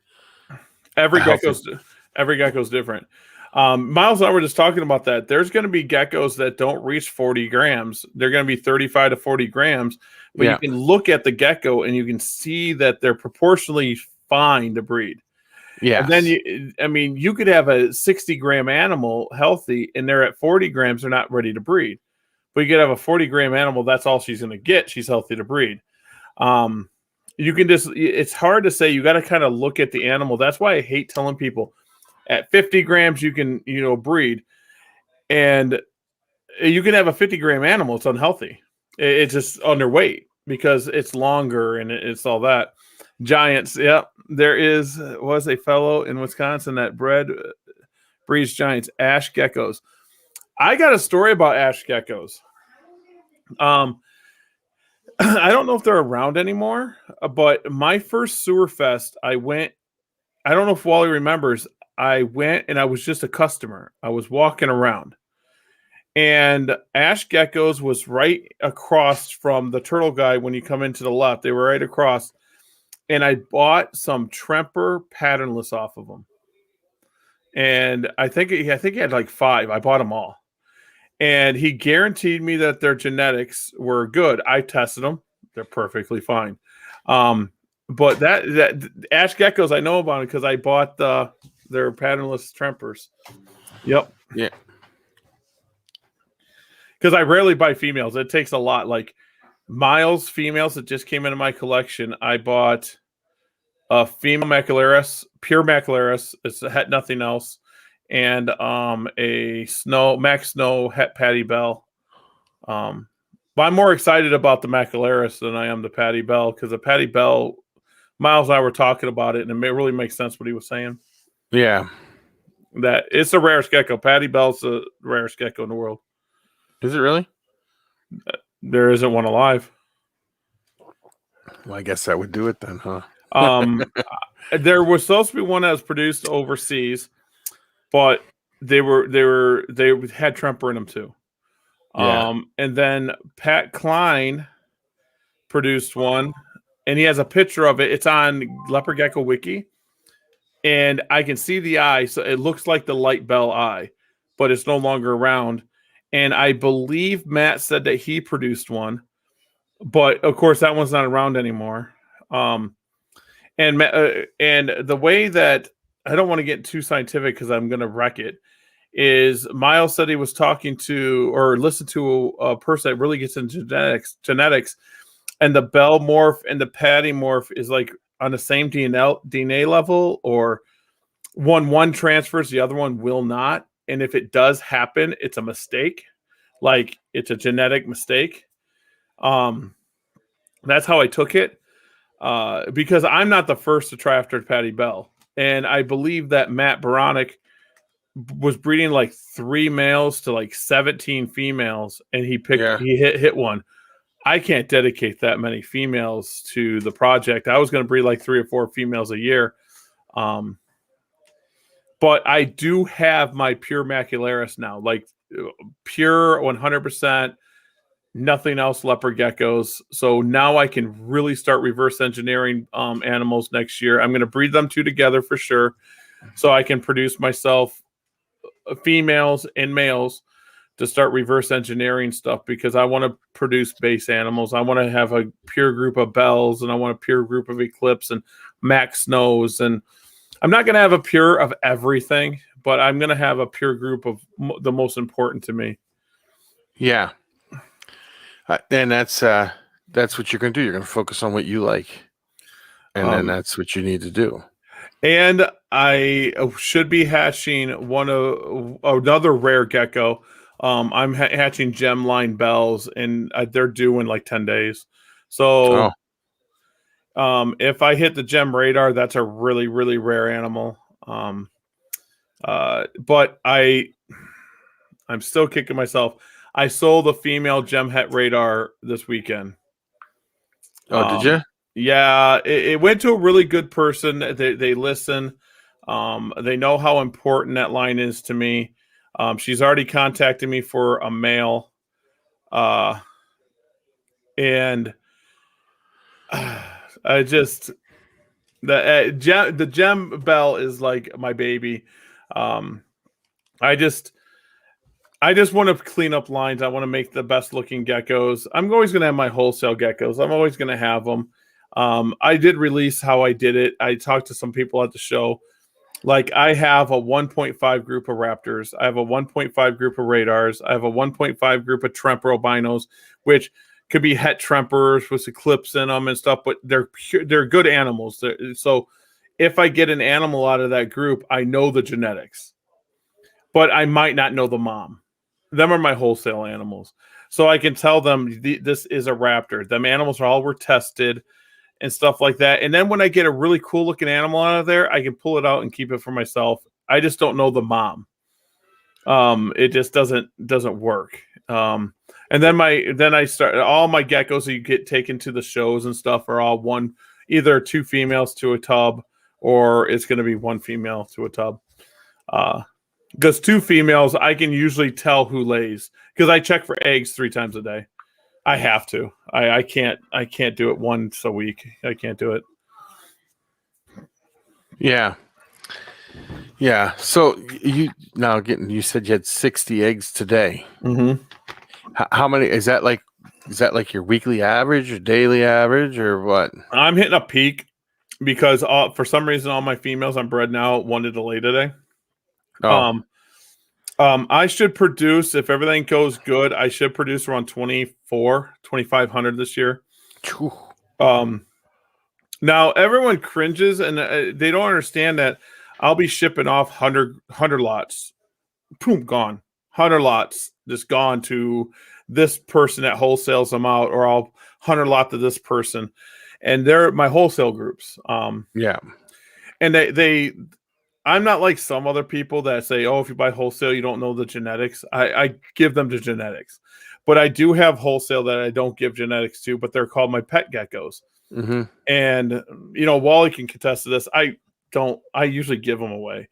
Every gecko's different. Miles and I were just talking about that. There's going to be geckos that don't reach 40 grams. They're going to be 35 to 40 grams. But you can look at the gecko and you can see that they're proportionally fine to breed. Yeah. And then you could have a 60-gram animal healthy, and they're at 40 grams. They're not ready to breed. But you could have a 40-gram animal. That's all she's going to get. She's healthy to breed. You can it's hard to say. You got to kind of look at the animal. That's why I hate telling people at 50 grams, you can, breed, and you can have a 50-gram animal. It's unhealthy. It's just underweight because it's longer and it's all that. Giants. Yeah. There was a fellow in Wisconsin that breeds giants, ash geckos. I got a story about ash geckos. I don't know if they're around anymore, but my first sewer fest, I went. I don't know if Wally remembers. I went and I was just a customer. I was walking around, And Ash Geckos was right across from the turtle guy when you come into the left. They were right across. And I bought some Tremper patternless off of them. And I think he had like 5. I bought them all. And he guaranteed me that their genetics were good. I tested them. They're perfectly fine. But that Ash Geckos, I know about it because I bought their patternless Trempers. Yep. Yeah. Because I rarely buy females. It takes a lot. Like Miles females that just came into my collection. I bought a female Macularis, pure Macularis. It's had nothing else. And a Max Snow Het Patty Bell. But I'm more excited about the Macularis than I am the Patty Bell because the Patty Bell, Miles and I were talking about it, and it really makes sense what he was saying. Yeah. That it's the rarest gecko. Patty Bell's the rarest gecko in the world. Is it really? There isn't one alive. Well, I guess that would do it then, huh? There was supposed to be one that was produced overseas, but they had Tremper in them too. Yeah. And then Pat Klein produced one, and he has a picture of it. It's on Leopard Gecko Wiki, and I can see the eye, so it looks like the light bell eye, but it's no longer around. And I believe Matt said that he produced one, but of course that one's not around anymore. And the way that I don't want to get too scientific because I'm going to wreck it. Is Miles said he was talking to or listened to a person that really gets into genetics, and the Bell morph and the Patty morph is like on the same DNA level, or one transfers, the other one will not. And if it does happen, it's a mistake, like it's a genetic mistake. That's how I took it, because I'm not the first to try after Patty Bell, and I believe that Matt Baronic was breeding like 3 males to like 17 females, and he hit one. I can't dedicate that many females to the project. I was going to breed like 3 or 4 females a year. But I do have my pure Macularis now, like pure 100%, nothing else leopard geckos. So now I can really start reverse engineering animals next year. I'm going to breed them 2 together for sure, so I can produce myself females and males to start reverse engineering stuff, because I want to produce base animals. I want to have a pure group of Bells, and I want a pure group of Eclipse and Max Snows. And I'm not going to have a pure of everything, but I'm going to have a pure group of the most important to me. Yeah. And that's what you're going to do. You're going to focus on what you like. And then that's what you need to do. And I should be hatching another rare gecko. I'm hatching Gemline Bells, and they're due in like 10 days. So if I hit the Gem radar, that's a really, really rare animal. But I'm still kicking myself. I sold a female Gem Het radar this weekend. Oh, did you? Yeah, it went to a really good person. They listen. They know how important that line is to me. She's already contacted me for a male. And I just the Gem Bell is like my baby. I just want to clean up lines. I want to make the best looking geckos. I'm always going to have my wholesale geckos. I'm always going to have them. I did release how I did it. I talked to some people at the show. Like, I have a 1.5 group of Raptors. I have a 1.5 group of Radars. I have a 1.5 group of Tremper albinos, which could be Het Trempers with Eclipse in them and stuff, but they're good animals. So if I get an animal out of that group, I know the genetics, but I might not know the mom. Them are my wholesale animals. So I can tell them this is a Raptor. Them animals were tested and stuff like that. And then when I get a really cool looking animal out of there, I can pull it out and keep it for myself. I just don't know the mom. It just doesn't work. And then I start all my geckos that you get taken to the shows and stuff are all either 2 females to a tub, or it's going to be 1 female to a tub. Because 2 females, I can usually tell who lays because I check for eggs 3 times a day. I have to. I can't do it once a week. I can't do it. Yeah. Yeah. So you said you had 60 eggs today. Mm-hmm. How many is that like your weekly average or daily average or what? I'm hitting a peak because for some reason all my females I'm bred now wanted to lay today. Oh, I should produce, if everything goes good, I should produce around 2,500 this year. phew. Now everyone cringes and they don't understand that I'll be shipping off 100 lots. Boom, gone. 100 lots just gone to this person that wholesales them out, or I'll 100 lot to this person. And they're my wholesale groups. Yeah. And I'm not like some other people that say, oh, if you buy wholesale, you don't know the genetics. I give them the genetics. But I do have wholesale that I don't give genetics to, but they're called my pet geckos. Mm-hmm. And, Wally can contest to this. I usually give them away.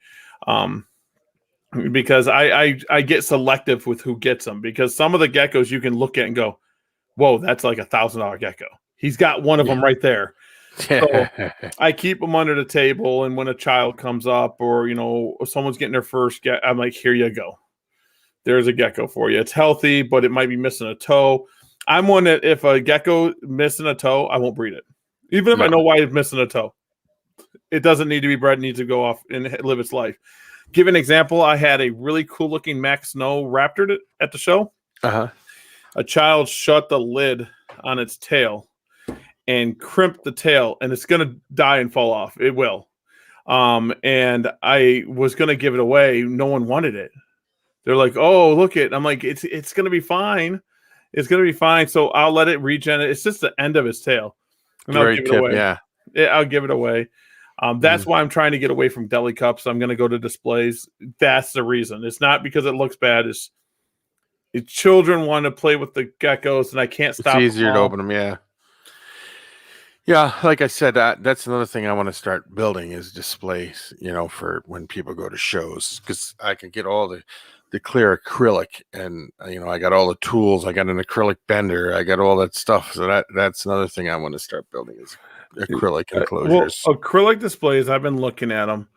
Because I get selective with who gets them, because some of the geckos you can look at and go, whoa, that's like $1,000 gecko. He's got one of them right there. So I keep them under the table, and when a child comes up or someone's getting their first gecko, I'm like, here you go. There's a gecko for you. It's healthy, but it might be missing a toe. I'm one that if a gecko missing a toe, I won't breed it, even if I know why it's missing a toe. It doesn't need to be bred; it needs to go off and live its life. Give an example. I had a really cool looking Max Snow raptor at the show. Uh-huh. A child shut the lid on its tail and crimped the tail, and it's going to die and fall off. It will. And I was going to give it away. No one wanted it. They're like, oh, look it. I'm like, it's going to be fine. It's going to be fine. So I'll let it regenerate. It's just the end of its tail. And I'll give it away. Yeah. I'll give it away. That's why I'm trying to get away from deli cups. I'm going to go to displays. That's the reason. It's not because it looks bad. It's children want to play with the geckos, and I can't stop. It's easier to open them. Yeah. Yeah, like I said, that's another thing I want to start building is displays, for when people go to shows, because I can get all the clear acrylic, and I got all the tools. I got an acrylic bender. I got all that stuff. So that's another thing I want to start building is acrylic enclosures. Well, acrylic displays, I've been looking at them.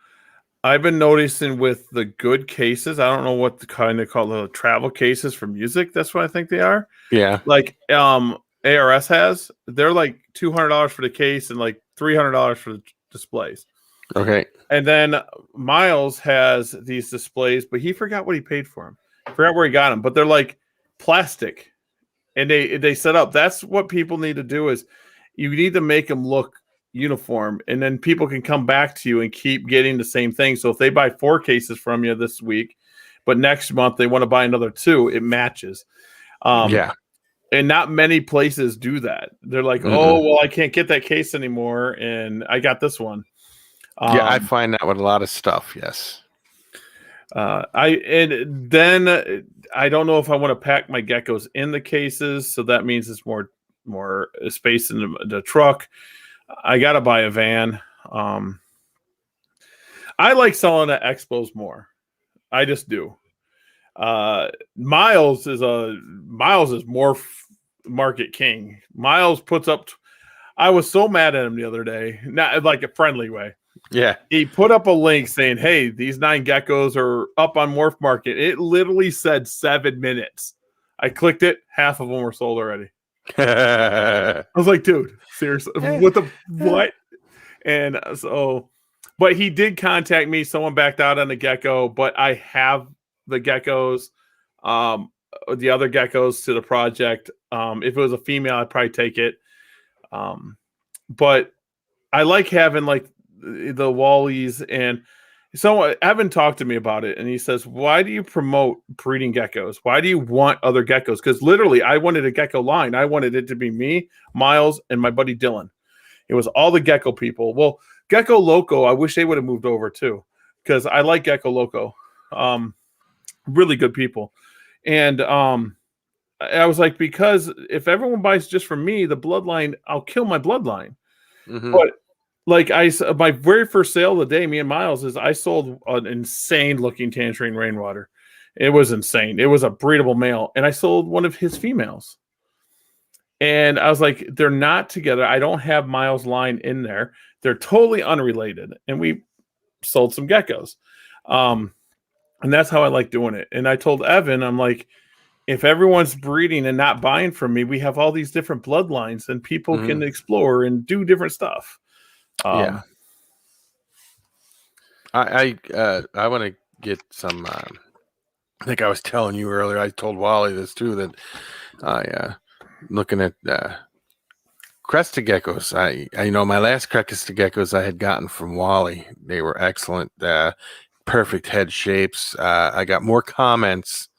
I've been noticing with the good cases. I don't know what the kind of call the travel cases for music. That's what I think they are. Yeah. Like ARS has, they're like $200 for the case and like $300 for the displays. Okay. And then Miles has these displays, but he forgot what he paid for them. Forgot where he got them, but they're like plastic, and they set up. That's what people need to do is you need to make them look uniform, and then people can come back to you and keep getting the same thing. So if they buy 4 cases from you this week, but next month they want to buy another 2, it matches. Yeah. And not many places do that. They're like, oh, well, I can't get that case anymore, and I got this one. Yeah, I find that with a lot of stuff. Yes. And then I don't know if I want to pack my geckos in the cases, so that means it's more space in the truck. I gotta buy a van. I like selling at expos more. I just do. Miles is more market king. Miles puts up. I was so mad at him the other day, not like a friendly way. Yeah. He put up a link saying, "Hey, these 9 geckos are up on Morph Market." It literally said 7 minutes. I clicked it. Half of them were sold already. I was like, dude, seriously, what? And so, but he did contact me. Someone backed out on the gecko, but I have the geckos, the other geckos to the project. If it was a female, I'd probably take it. But I like having like the Wallies, and so Evan talked to me about it, and he says, why do you promote breeding geckos? Why do you want other geckos? Because literally I wanted a gecko line. I wanted it to be me, Miles, and my buddy Dylan. It was all the gecko people. Well, Gecko Loco, I wish they would have moved over too, because I like Gecko Loco. Really good people. And I was like, because if everyone buys just from me, the bloodline, I'll kill my bloodline. Mm-hmm. But like my very first sale of the day, me and Miles, is I sold an insane looking tangerine rainwater. It was insane. It was a breedable male, and I sold one of his females. And I was like, they're not together. I don't have Miles' line in there. They're totally unrelated. And we sold some geckos. And that's how I like doing it. And I told Evan, I'm like, if everyone's breeding and not buying from me, we have all these different bloodlines and people can explore and do different stuff. Yeah. I want to get some. I think I was telling you earlier. I told Wally this too, that I looking at crested geckos. I know my last crested geckos I had gotten from Wally. They were excellent, perfect head shapes. I got more comments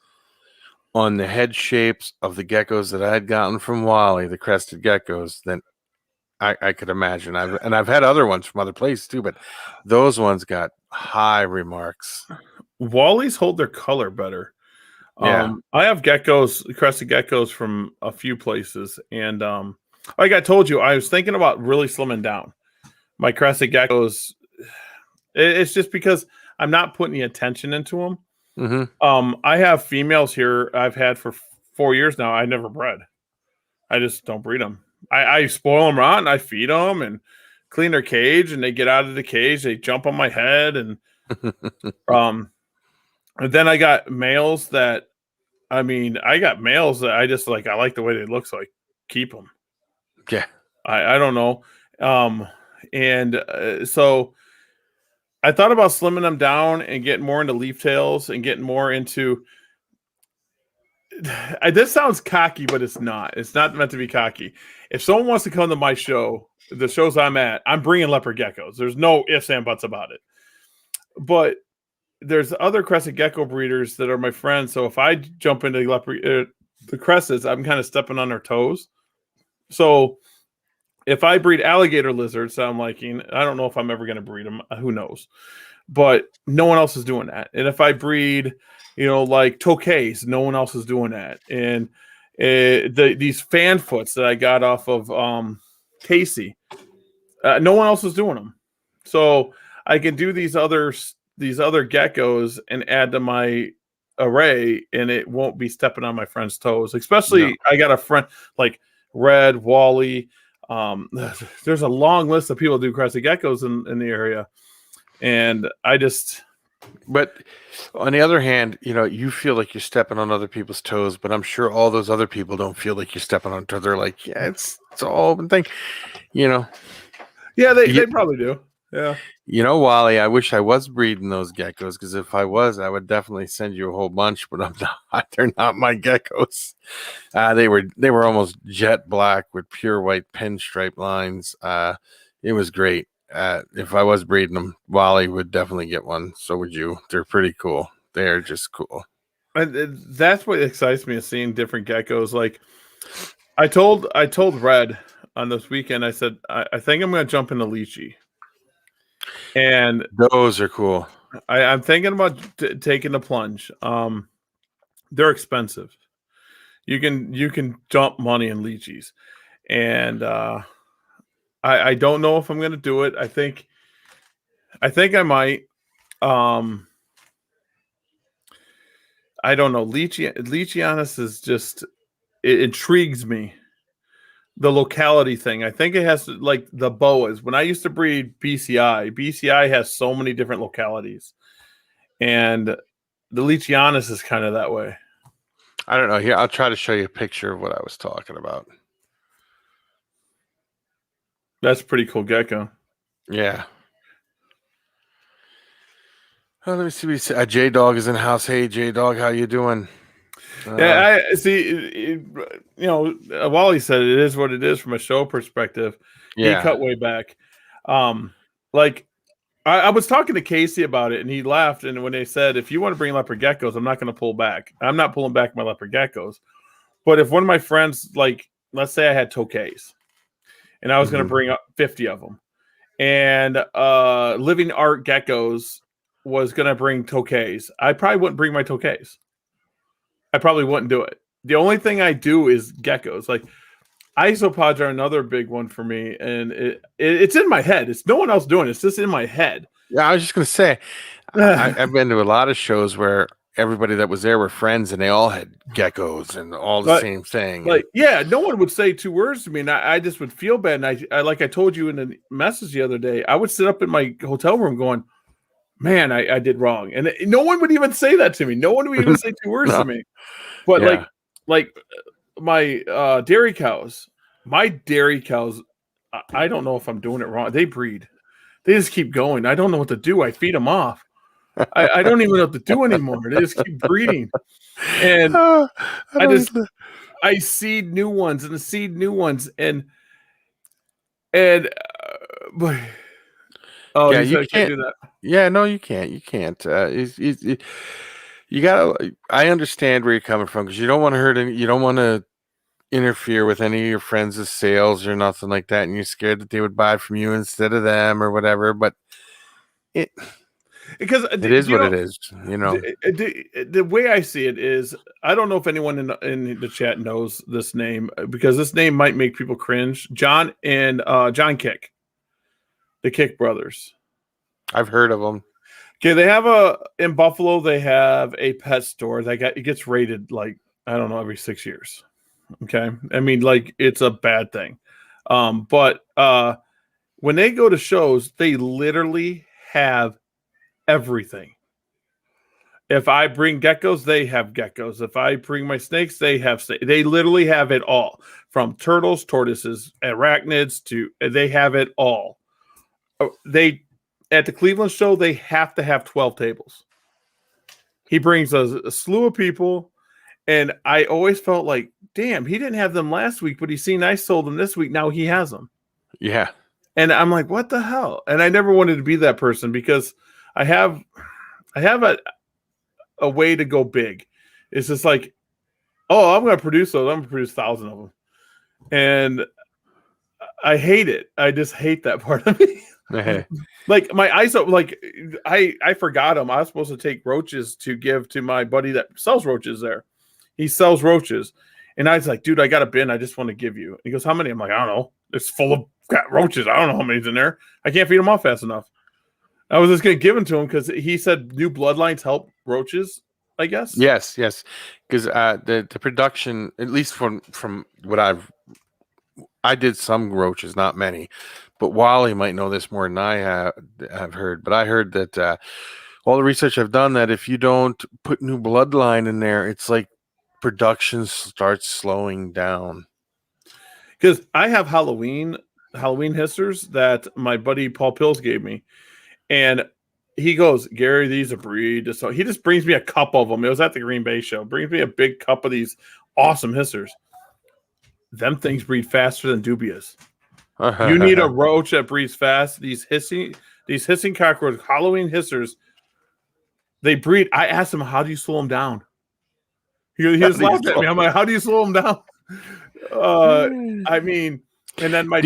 on the head shapes of the geckos that I had gotten from Wally, the crested geckos, than I could imagine. I've had other ones from other places too, but those ones got high remarks. Wallies hold their color better. Yeah. I have geckos, crested geckos from a few places, and like I told you, I was thinking about really slimming down my crested geckos. It's just because I'm not putting the attention into them. I have females here I've had for 4 years now. I never bred. I just don't breed them. I spoil them rotten. I feed them and clean their cage, and they get out of the cage. They jump on my head, and and then I got males that, I got males that I just like. I like the way they look, so I keep them. Yeah. I don't know. So I thought about slimming them down and getting more into leaf tails and getting more into. This sounds cocky, but it's not. It's not meant to be cocky. If someone wants to come to my show, the shows I'm at, I'm bringing leopard geckos. There's no ifs and buts about it. But there's other crested gecko breeders that are my friends. So if I jump into the cressets, I'm kind of stepping on their toes. So if I breed alligator lizards that I'm liking, I don't know if I'm ever going to breed them. Who knows? But no one else is doing that. And if I breed, like tokays, no one else is doing that. And these fan foots that I got off of Casey, no one else is doing them. So I can do these other geckos and add to my array, and it won't be stepping on my friend's toes. Especially, I got a friend like Red, Wally. There's a long list of people who do crested geckos in the area, and I just. But on the other hand, you feel like you're stepping on other people's toes, but I'm sure all those other people don't feel like you're stepping on toes. They're like, yeah, it's all open thing, Yeah, they probably do. Yeah. Wally, I wish I was breeding those geckos, because if I was, I would definitely send you a whole bunch, but I'm not. They're not my geckos. They were almost jet black with pure white pinstripe lines. It was great. If I was breeding them, Wally would definitely get one. So would you. They're pretty cool. They're just cool. And that's what excites me, is seeing different geckos. Like I told Red on this weekend, I said, I think I'm going to jump into lychee. And those are cool. I'm thinking about taking the plunge. They're expensive. You can dump money in lychees, and I don't know if I'm going to do it. I think I might. I don't know. Lycheanus is just, it intrigues me. The locality thing. I think it has to, like the boas. When I used to breed BCI has so many different localities, and the Lycheanus is kind of that way. I don't know. Here, I'll try to show you a picture of what I was talking about. That's a pretty cool gecko. Yeah. Oh, let me see what he said. J Dog is in the house. Hey, J Dog, how you doing? Yeah, I see. Wally said it is what it is from a show perspective. Yeah. He cut way back. Like I was talking to Casey about it, and he laughed. And when they said, if you want to bring leopard geckos, I'm not going to pull back. I'm not pulling back my leopard geckos. But if one of my friends, like, let's say I had tokays, and I was going to bring up 50 of them, and Living Art Geckos was going to bring tokays, I probably wouldn't bring my tokays. I probably wouldn't do it. The only thing I do is geckos. Like isopods are another big one for me, and it's in my head. It's no one else doing it. It's just in my head. Yeah, I was just gonna say, I've been to a lot of shows where everybody that was there were friends, and they all had geckos and all the But, same thing. like, yeah, no one would say 2 words to me, and I just would feel bad. And I like I told you in the message the other day, I would sit up in my hotel room going, "Man, I did wrong," and no one would even say that to me. No one would even say 2 words No. to me. But Yeah. like my dairy cows, I don't know if I'm doing it wrong. They breed. They just keep going. I don't know what to do. I feed them off. I don't even know what to do anymore. They just keep breeding. And I seed new ones and seed new ones and but oh, Yeah, you you said I can't do that. Yeah, no, you can't. You can't. You gotta. I understand where you're coming from because you don't want to hurt any. You don't want to interfere with any of your friends' sales or nothing like that, and you're scared that they would buy from you instead of them or whatever. But it Because it is what it is. You know. the way I see it is, I don't know if anyone in the chat knows this name because this name might make people cringe. John and John Kick, the Kick brothers. I've heard of them. Okay, they have in Buffalo. They have a pet store it gets rated like I don't know every 6 years. Okay, I mean like it's a bad thing, but when they go to shows, they literally have everything. If I bring geckos, they have geckos. If I bring my snakes, they have snakes. They literally have it all, from turtles, tortoises, arachnids to they have it all. They at the Cleveland show, they have to have 12 tables. He brings a slew of people, and I always felt like, damn, he didn't have them last week, but he seen I sold them this week. Now he has them. Yeah. And I'm like, what the hell? And I never wanted to be that person because I have a way to go big. It's just like, oh, I'm going to produce those. I'm going to produce 1,000 of them. And I hate it. I just hate that part of me. Like my ISO, like I forgot them. I was supposed to take roaches to give to my buddy that sells roaches there. He sells roaches. And I was like, dude, I got a bin. I just want to give you. And he goes, how many? I'm like, I don't know. It's full of roaches. I don't know how many's in there. I can't feed them off fast enough. I was just going to give them to him because he said new bloodlines help roaches, I guess. Yes, because the production, at least from what I did some roaches, not many, but Wally might know this more than I have heard. But I heard that all the research I've done that if you don't put new bloodline in there, it's like production starts slowing down. Because I have Halloween hissers that my buddy Paul Pills gave me, and he goes, Gary, these are breed. So he just brings me a cup of them. It was at the Green Bay show. Brings me a big cup of these awesome hissers. Them things breed faster than dubious. You need a roach that breeds fast. These hissing cockroach Halloween hissers, they breed. I asked him, how do you slow them down? He just laughed at me. I'm like, how do you slow them down? I mean, and then my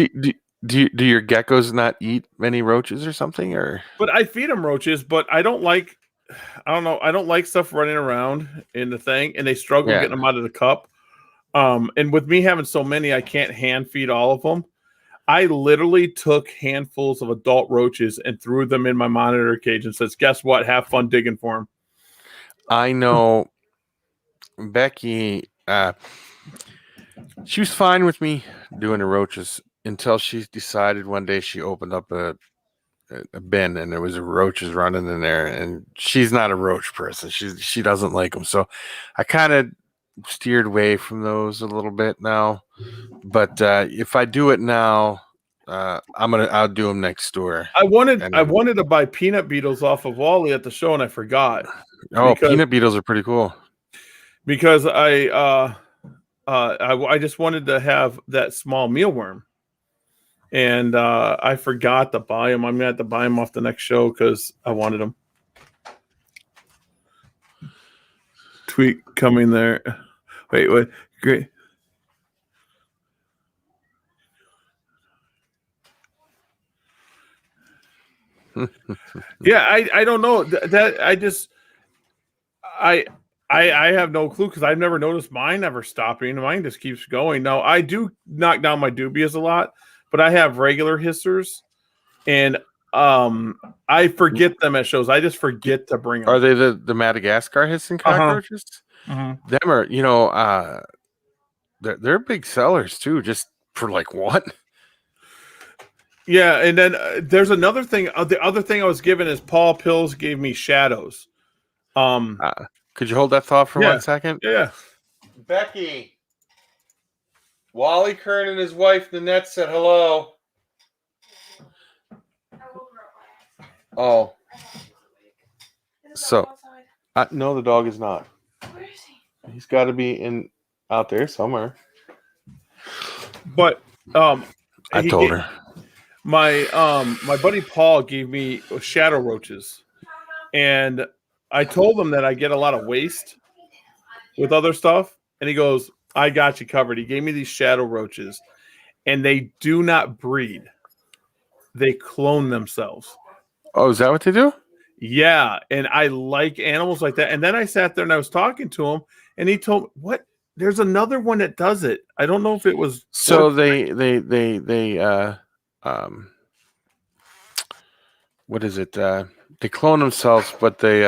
do your geckos not eat many roaches or something? Or but I feed them roaches, but I don't like stuff running around in the thing, and they struggle getting them out of the cup. And with me having so many, I can't hand feed all of them. I literally took handfuls of adult roaches and threw them in my monitor cage and says, guess what? Have fun digging for them. I know Becky, she was fine with me doing the roaches until she decided one day she opened up a bin and there was roaches running in there, and she's not a roach person. She doesn't like them. So I kind of steered away from those a little bit now. But if I do it now, I'll do them next door. I wanted to buy peanut beetles off of Wally at the show, and I forgot. Oh, peanut beetles are pretty cool. Because I just wanted to have that small mealworm, and I forgot to buy them. I'm gonna have to buy them off the next show because I wanted them. Tweet coming there. Wait, great. Yeah, I don't know that I I have no clue because I've never noticed mine ever stopping. Mine just keeps going. Now I do knock down my dubias a lot, but I have regular hissers, and I forget them at shows. I just forget to bring them. Are they the Madagascar hissing cockroaches? Them are, they're big sellers too, just for like what? Yeah, and then there's another thing. The other thing I was given is Paul Pills gave me shadows. Could you hold that thought for 1 second? Yeah. Becky, Wally Kern and his wife Nanette said hello. Oh, so no, the dog is not. Where is he? He's got to be out there somewhere. But I told her. My buddy Paul gave me shadow roaches, and I told him that I get a lot of waste with other stuff, and he goes, "I got you covered." He gave me these shadow roaches, and they do not breed; they clone themselves. Oh, is that what they do? Yeah, and I like animals like that. And then I sat there and I was talking to him, and he told me, "What? There's another one that does it. I don't know if it was." So they what is it? They clone themselves, but they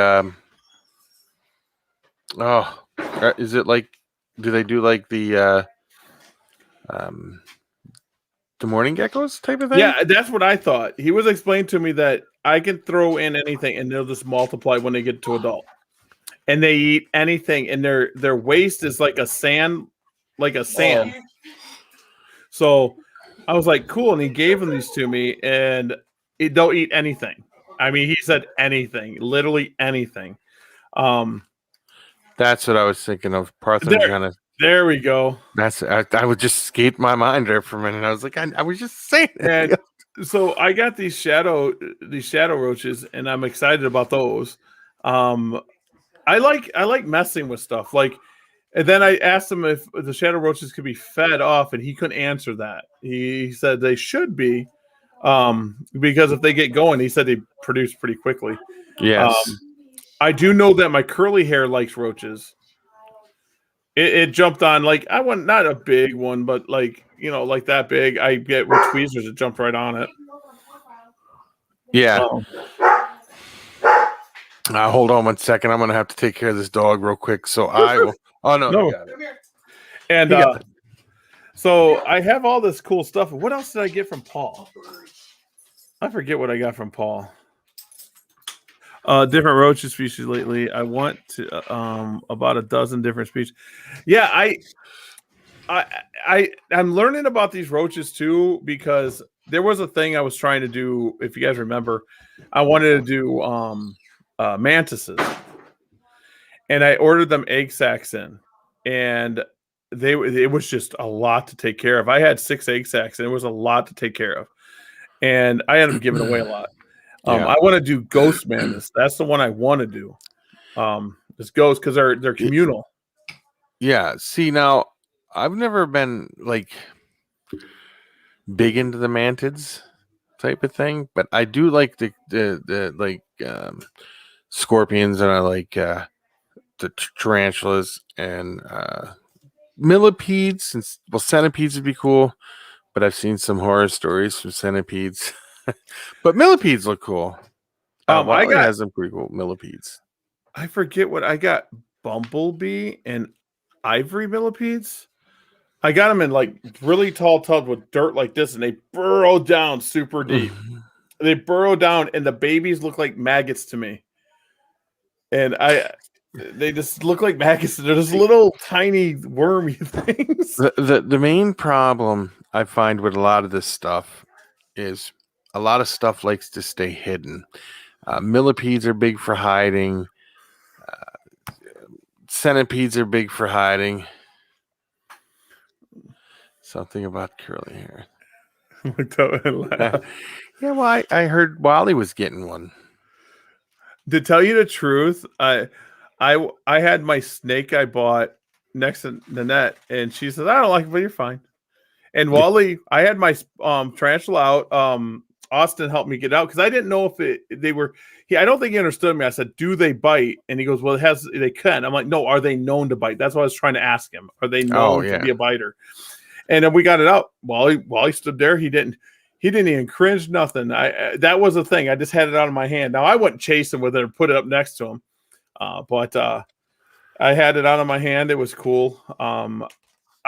is it like? Do they do like the morning geckos type of thing? Yeah, that's what I thought. He was explaining to me that I can throw in anything and they'll just multiply when they get to adult. And they eat anything, and their waste is like a sand. Oh. So I was like, cool. And he gave them these to me, and they'll eat anything. I mean, he said anything, literally anything. That's what I was thinking of. Parthenogenesis. There we go. I would just skate my mind there for a minute. I was like, I was just saying it. And so I got these shadow roaches, and I'm excited about those. I like messing with stuff. And then I asked him if the shadow roaches could be fed off, and he couldn't answer that. He said they should be, because if they get going, he said they produce pretty quickly. Yes. I do know that my curly hair likes roaches. It jumped on, like, I want not a big one, but like that big. I get with tweezers, it jumped right on it. Yeah. Hold on 1 second. I'm gonna have to take care of this dog real quick. So I will. Oh no. No. Got it. And so I have all this cool stuff. What else did I get from Paul? I forget what I got from Paul. Different roaches species lately. I want to about a dozen different species. Yeah, I'm learning about these roaches too, because there was a thing I was trying to do. If you guys remember, I wanted to do mantises, and I ordered them egg sacs in, and it was just a lot to take care of. I had 6 egg sacs, and it was a lot to take care of, and I ended up giving away a lot. I want to do ghost mantis. That's the one I want to do. It's ghost because they're communal. Yeah. See, now I've never been like big into the mantids type of thing, but I do like the scorpions, and I like the tarantulas and millipedes. And centipedes would be cool, but I've seen some horror stories from centipedes. But millipedes look cool. I got some pretty cool millipedes. I forget what I got. Bumblebee and ivory millipedes. I got them in like really tall tubs with dirt like this, and they burrow down super deep. They burrow down, and the babies look like maggots to me. And they just look like maggots. They're just little tiny wormy things. The main problem I find with a lot of this stuff is a lot of stuff likes to stay hidden. Millipedes are big for hiding. Centipedes are big for hiding. Something about curly hair. Yeah, well, I heard Wally was getting one. To tell you the truth, I had my snake I bought next to Nanette, and she says, "I don't like it, but you're fine." And Wally, I had my tarantula out. Austin helped me get out because I didn't know if they were. I don't think he understood me. I said, "Do they bite?" And he goes, "Well, they can." I'm like, "No, are they known to bite?" That's what I was trying to ask him. Are they Oh known to be yeah. a biter? And then we got it out. While he stood there, he didn't even cringe, nothing. That was the thing. I just had it out of my hand. Now I wouldn't chase him with it or put it up next to him, but I had it out of my hand. It was cool.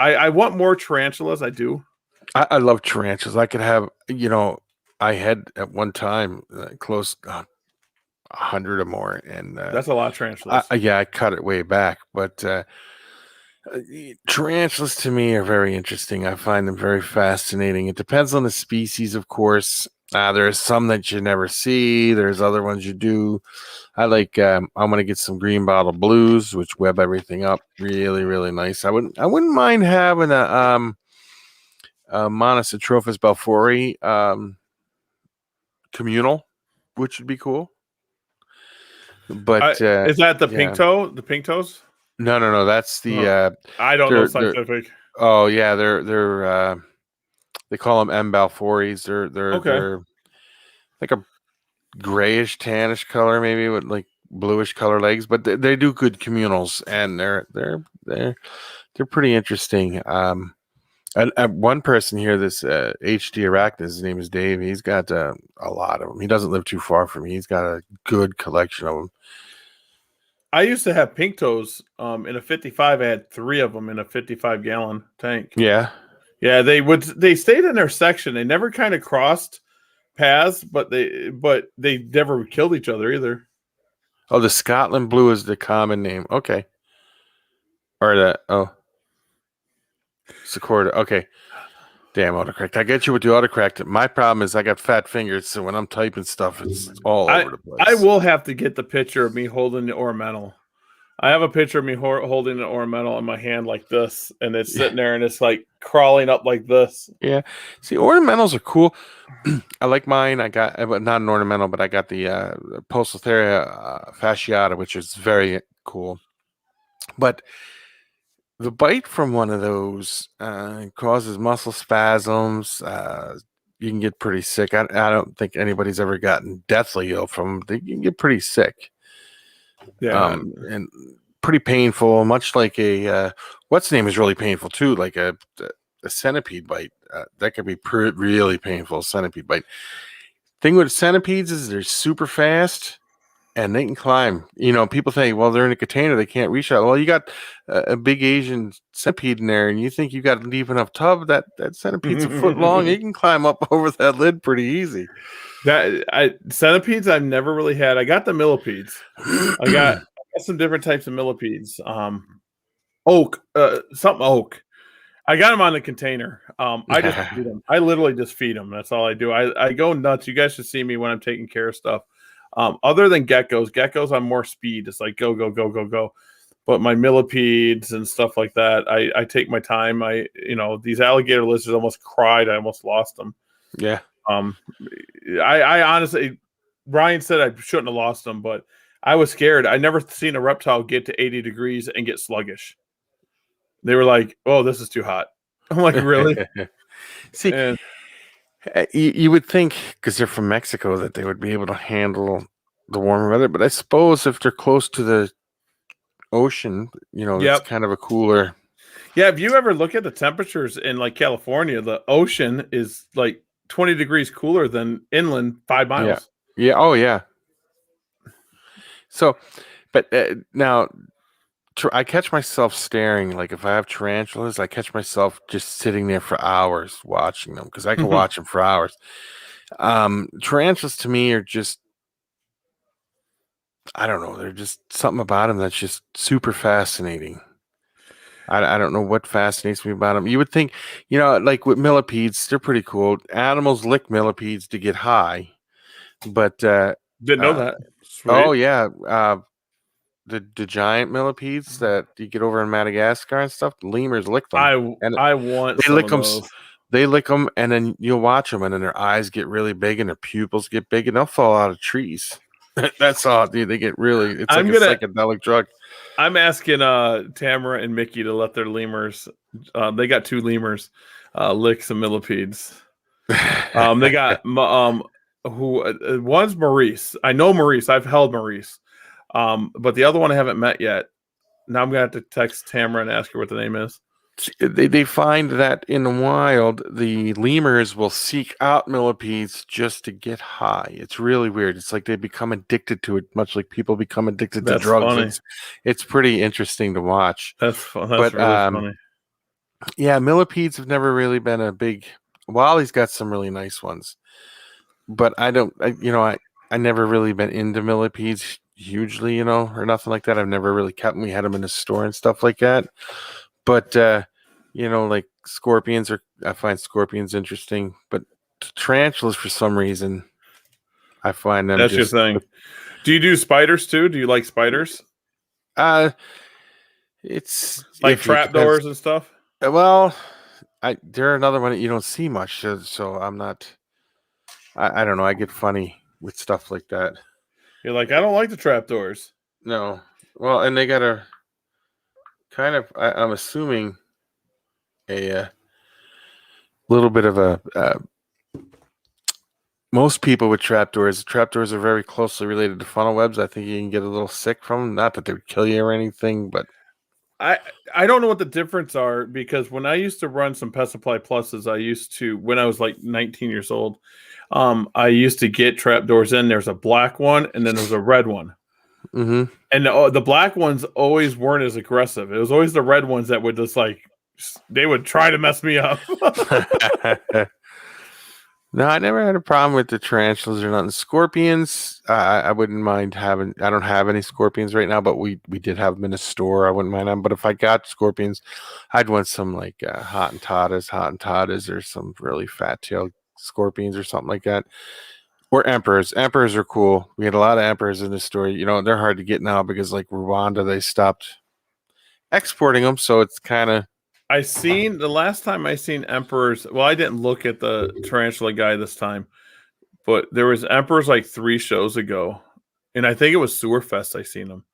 I want more tarantulas. I do. I love tarantulas. I could have, I had at one time close 100 or more, and That's a lot of tarantulas. I cut it way back. But tarantulas to me are very interesting. I find them very fascinating. It depends on the species, of course. There are some that you never see. There's other ones you do. I like. I'm gonna get some green bottle blues, which web everything up really, really nice. I wouldn't mind having a Monocytrophus balfouri communal, which would be cool. But Is that the pink yeah. toe? The pink toes? No. That's the. I don't know they're scientific. oh yeah, they're they call them M. balfouris. They're Okay. they're like a grayish tannish color, maybe with like bluish color legs, but they do good communals, and they're pretty interesting. And one person here, this HD Arachnid, his name is Dave. He's got a lot of them. He doesn't live too far from me. He's got a good collection of them. I used to have pink toes in a 55. I had 3 of them in a 55-gallon tank. Yeah. Yeah, they stayed in their section. They never kind of crossed paths, but they never killed each other either. Oh, the Scotland blue is the common name. Okay. Or Secorda. Okay. Damn, autocorrect. I get you with the autocorrect. My problem is I got fat fingers, so when I'm typing stuff, it's all over the place. I will have to get the picture of me holding the ornamental. I have a picture of me holding an ornamental in my hand like this, and it's sitting there, and it's like crawling up like this. Yeah. See, ornamentals are cool. I like mine. I got not an ornamental, but I got the Pulsatharia fasciata, which is very cool. But the bite from one of those causes muscle spasms. You can get pretty sick. I don't think anybody's ever gotten deathly ill from them. They can get pretty sick. Yeah. And pretty painful, much like a what's the name is really painful too, like a centipede bite. That could be really painful. Centipede bite. Thing with centipedes is they're super fast and they can climb. People think, well, they're in a container, they can't reach out. Well, you got a big Asian centipede in there, and you think you got a deep enough tub that centipede's a foot long. It can climb up over that lid pretty easy. Centipedes I've never really had. I got the millipedes. I got some different types of millipedes. Oak. I got them on the container. I just feed them. I literally just feed them. That's all I do. I go nuts. You guys should see me when I'm taking care of stuff. Other than geckos, I'm more speed. It's like go, go, go, go, go. But my millipedes and stuff like that, I take my time. These alligator lizards almost cried. I almost lost them. Yeah. I honestly, Ryan said I shouldn't have lost them, but I was scared. I never seen a reptile get to 80 degrees and get sluggish. They were like, "Oh, this is too hot." I'm like, "Really?" See, you would think because they're from Mexico that they would be able to handle the warmer weather, but I suppose if they're close to the ocean, it's kind of a cooler. Yeah, if you ever look at the temperatures in like California, the ocean is like 20 degrees cooler than inland 5 miles. Yeah. Oh, yeah. So, but now I catch myself staring. Like if I have tarantulas, I catch myself just sitting there for hours watching them because I can watch them for hours. Tarantulas to me are just, I don't know. They're just something about them that's just super fascinating. I don't know what fascinates me about them. You would think, like with millipedes, they're pretty cool. Animals lick millipedes to get high, but didn't know that. Sweet. Oh yeah, the giant millipedes that you get over in Madagascar and stuff. The lemurs lick them. I want. They lick them. They lick them, and then you'll watch them, and then their eyes get really big, and their pupils get big, and they'll fall out of trees. That's all, dude. They get really. It's like a psychedelic drug. I'm asking Tamara and Mickey to let their lemurs. They got 2 lemurs lick some millipedes. They got one's Maurice. I know Maurice. I've held Maurice. But the other one I haven't met yet. Now I'm gonna have to text Tamara and ask her what the name is. They find that in the wild, the lemurs will seek out millipedes just to get high. It's really weird. It's like they become addicted to it, much like people become addicted to That's drugs. funny. It's pretty interesting to watch. That's fun. That's But, really funny. Yeah, millipedes have never really been a big. Wally's got some really nice ones, but I don't. I never really been into millipedes hugely, or nothing like that. I've never really kept them. We had them in the store and stuff like that. But like scorpions I find scorpions interesting, but tarantulas for some reason I find them That's just your thing. Do you do spiders too? Do you like spiders? It's Like iffy. It trapdoors depends. and stuff? Well, they're another one that you don't see much, so I'm not. I don't know. I get funny with stuff like that. You're like, I don't like the trapdoors. No, well, and they got a kind of. I'm assuming a little bit of a. Most people with trapdoors are very closely related to funnel webs. I think you can get a little sick from them. Not that they would kill you or anything, but I don't know what the difference are, because when I used to run some Pest Supply Pluses, when I was like 19 years old, I used to get trapdoors in. There's a black one and then there's a red one. mm-hmm. And the black ones always weren't as aggressive. It was always the red ones that would they would try to mess me up. No, I never had a problem with the tarantulas or nothing. Scorpions, I wouldn't mind having. I don't have any scorpions right now, but we did have them in a store. I wouldn't mind them. But if I got scorpions, I'd want some like Hottentotas, or some really fat-tailed scorpions or something like that. Or emperors. Emperors are cool. We had a lot of emperors in the store. They're hard to get now because like Rwanda, they stopped exporting them, so it's kind of. The last time I seen emperors. Well, I didn't look at the tarantula guy this time, but there was emperors like 3 shows ago, and I think it was Sewerfest. I seen him.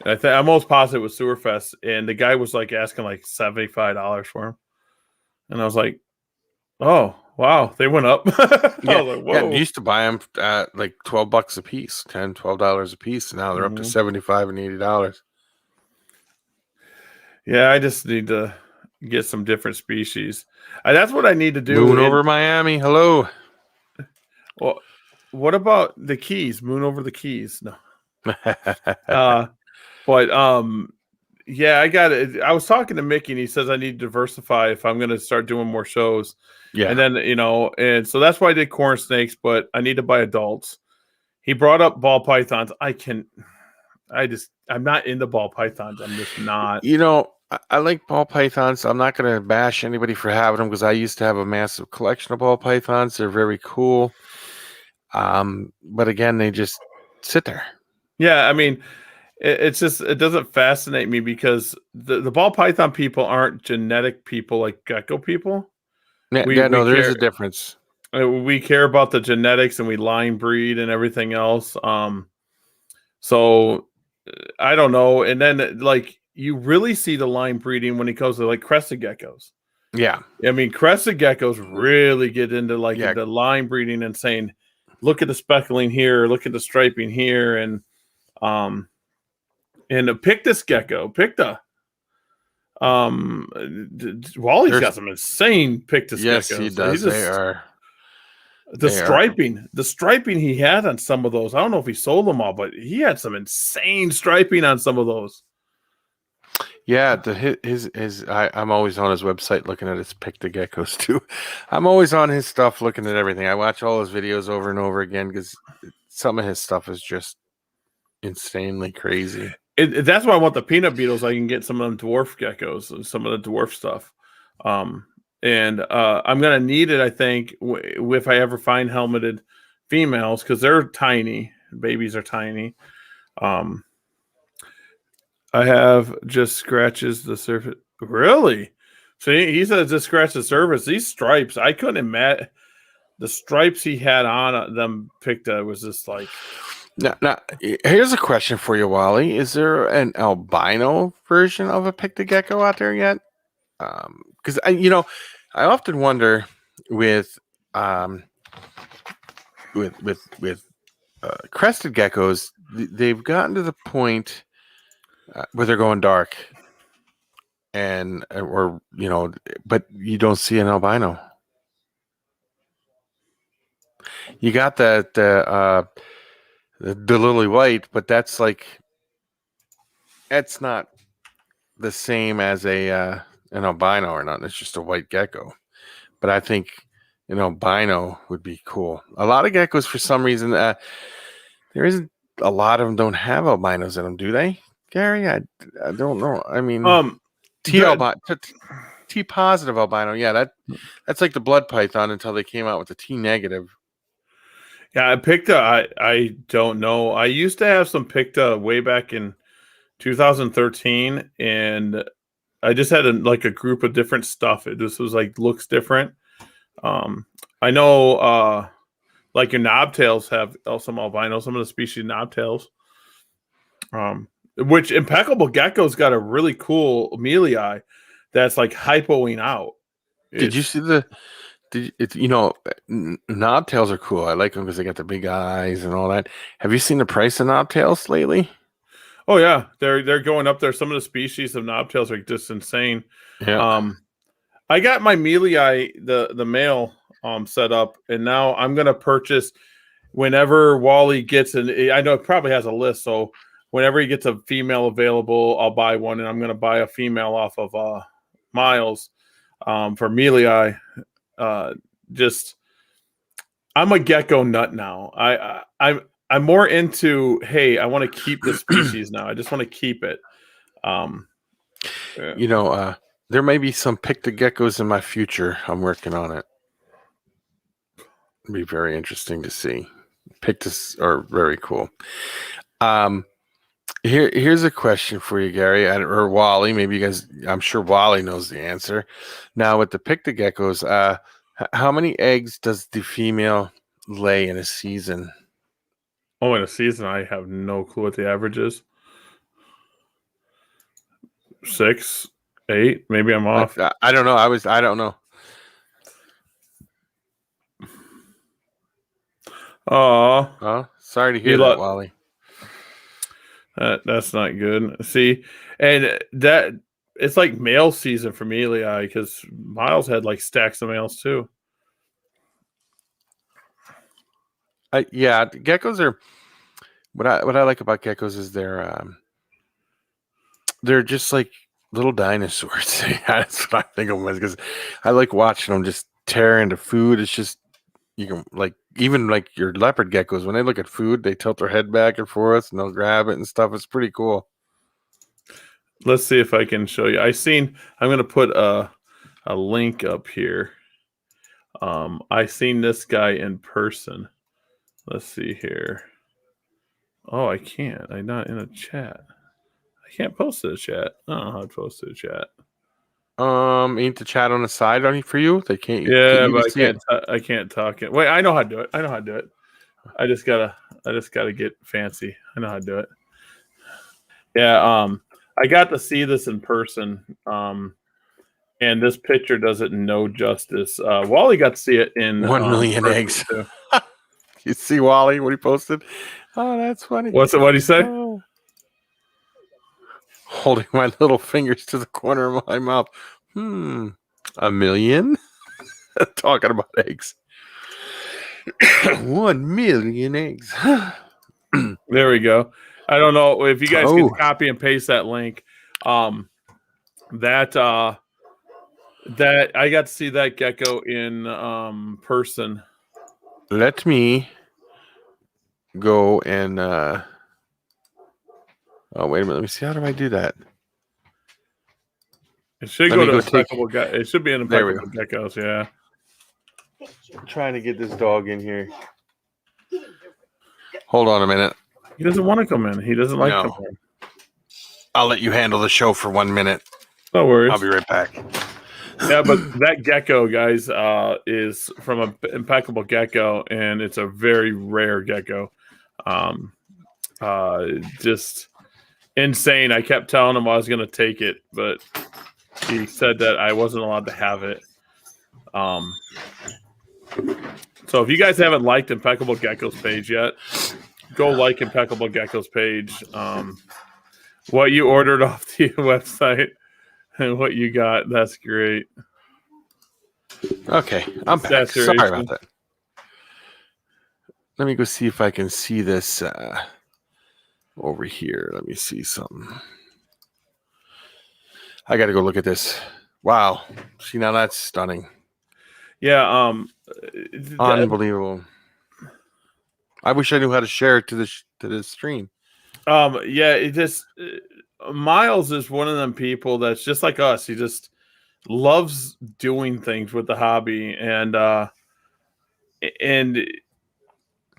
I'm most positive it was Sewerfest, and the guy was like asking like $75 for him, and I was like, "Oh wow, they went up." Yeah, I was like, "Whoa!" we used to buy them at like $12 a piece, $10, $12 a piece. Now they're up to $75 and $80. Yeah, I just need to get some different species. That's what I need to do. Moon over Miami. Hello. Well, what about the Keys? Moon over the Keys? No. But yeah, I got it. I was talking to Mickey, and he says I need to diversify if I'm going to start doing more shows. Yeah. And then and so that's why I did corn snakes, but I need to buy adults. He brought up ball pythons. I'm not into ball pythons. I'm just not. I like ball pythons. I'm not going to bash anybody for having them because I used to have a massive collection of ball pythons. They're very cool. But again, they just sit there. Yeah, I mean, it doesn't fascinate me because the ball python people aren't genetic people like gecko people. There's a difference. We care about the genetics and we line breed and everything else. So I don't know. And then like you really see the line breeding when it comes to like crested geckos. Yeah. I mean, crested geckos really get into like the line breeding and saying, look at the speckling here, look at the striping here, and a Pictus gecko, Wally's got some insane Pictus geckos. Yes, he does. They are. The striping he had on some of those. I don't know if he sold them all, but he had some insane striping on some of those. Yeah, I'm always on his website looking at his Picta geckos too. I'm always on his stuff looking at everything. I watch all his videos over and over again because some of his stuff is just insanely crazy. That's why I want the peanut beetles. I can get some of them dwarf geckos and some of the dwarf stuff. And I'm gonna need it, I think, if I ever find helmeted females because they're tiny. Babies are tiny. I have just scratches the surface. Really? So he says just scratch the surface. These stripes, I couldn't imagine the stripes he had on them. Picta was just like. Now, here's a question for you, Wally. Is there an albino version of a Picta gecko out there yet? Because I often wonder with with crested geckos, they've gotten to the point where they're going dark, or but you don't see an albino. You got the lily white, but that's not the same as an albino or not. It's just a white gecko. But I think an albino would be cool. A lot of geckos, for some reason, there isn't a lot of them don't have albinos in them, do they, Gary? I don't know. I mean, T positive albino, yeah, that's like the blood python until they came out with the T negative. Yeah, I don't know. I used to have some Picta way back in 2013, and I just had a group of different stuff. It just was looks different. I know like your knobtails have some albino, some of the species knobtails. Which Impeccable Gecko's got a really cool amelie that's hypoing out. Did you see knobtails are cool. I like them because they got the big eyes and all that. Have you seen the price of knobtails lately? Oh yeah, they're going up there. Some of the species of knobtails are just insane. Yeah. I got my mealy the male set up, and now I'm gonna purchase whenever Wally gets I know it probably has a list, so whenever he gets a female available, I'll buy one, and I'm gonna buy a female off of Miles for mealy. Just I'm a gecko nut now. I'm more into, hey, I want to keep the species now. I just want to keep it. Yeah. There may be some Picta geckos in my future. I'm working on it. It'd be very interesting to see. Pictas are very cool. Here's a question for you, Gary, or Wally. Maybe you guys. I'm sure Wally knows the answer. Now, with the Picta geckos, how many eggs does the female lay in a season? Oh, in a season, I have no clue what the average is. 6, 8, maybe I'm off. I don't know. I don't know. Oh, sorry to hear that, Wally. That's not good. See, and that it's like male season for me, because Miles had stacks of males too. Yeah, geckos are what I like about geckos is they're just like little dinosaurs. That's what I think of them as, because I like watching them just tear into food. It's just, you can even your leopard geckos, when they look at food, they tilt their head back and forth and they'll grab it and stuff. It's pretty cool. Let's see if I can show you. I'm going to put a link up here. I seen this guy in person. Let's see here. Oh, I can't. I'm not in a chat. I can't post to the chat. I don't know how to post to the chat. Ain't the chat on the side for you? They can't. Yeah, but I can't talk it. Wait, I know how to do it. I just gotta get fancy. I know how to do it. Yeah. I got to see this in person. And this picture does it no justice. Wally got to see it in 1 million eggs. You see Wally, what he posted? Oh, that's funny. What'd he say? Oh. Holding my little fingers to the corner of my mouth. 1 million? Talking about eggs. 1 million eggs. There we go. I don't know if you guys can copy and paste that link. That I got to see that gecko in person. Let me go and oh, wait a minute. Let me see. How do I do that? It should go to Impeccable Geckos. It should be in Impeccable Geckos, yeah. I'm trying to get this dog in here. Hold on a minute. He doesn't want to come in. He doesn't like coming in. I'll let you handle the show for 1 minute. No worries. I'll be right back. Yeah, but that gecko, guys, is from an Impeccable Gecko, and it's a very rare gecko. Just insane. I kept telling him I was going to take it, but he said that I wasn't allowed to have it. So if you guys haven't liked Impeccable Gecko's page yet, go like Impeccable Gecko's page. What you ordered off the website and what you got, that's great. Okay, I'm back. Sorry Saturation. about that. Let me go see if I can see this over here. Let me see something. I got to go look at this. Wow. See, now that's stunning. Yeah. Unbelievable. I wish I knew how to share it to the stream. Yeah, it just Miles is one of them people that's just like us. He just loves doing things with the hobby, and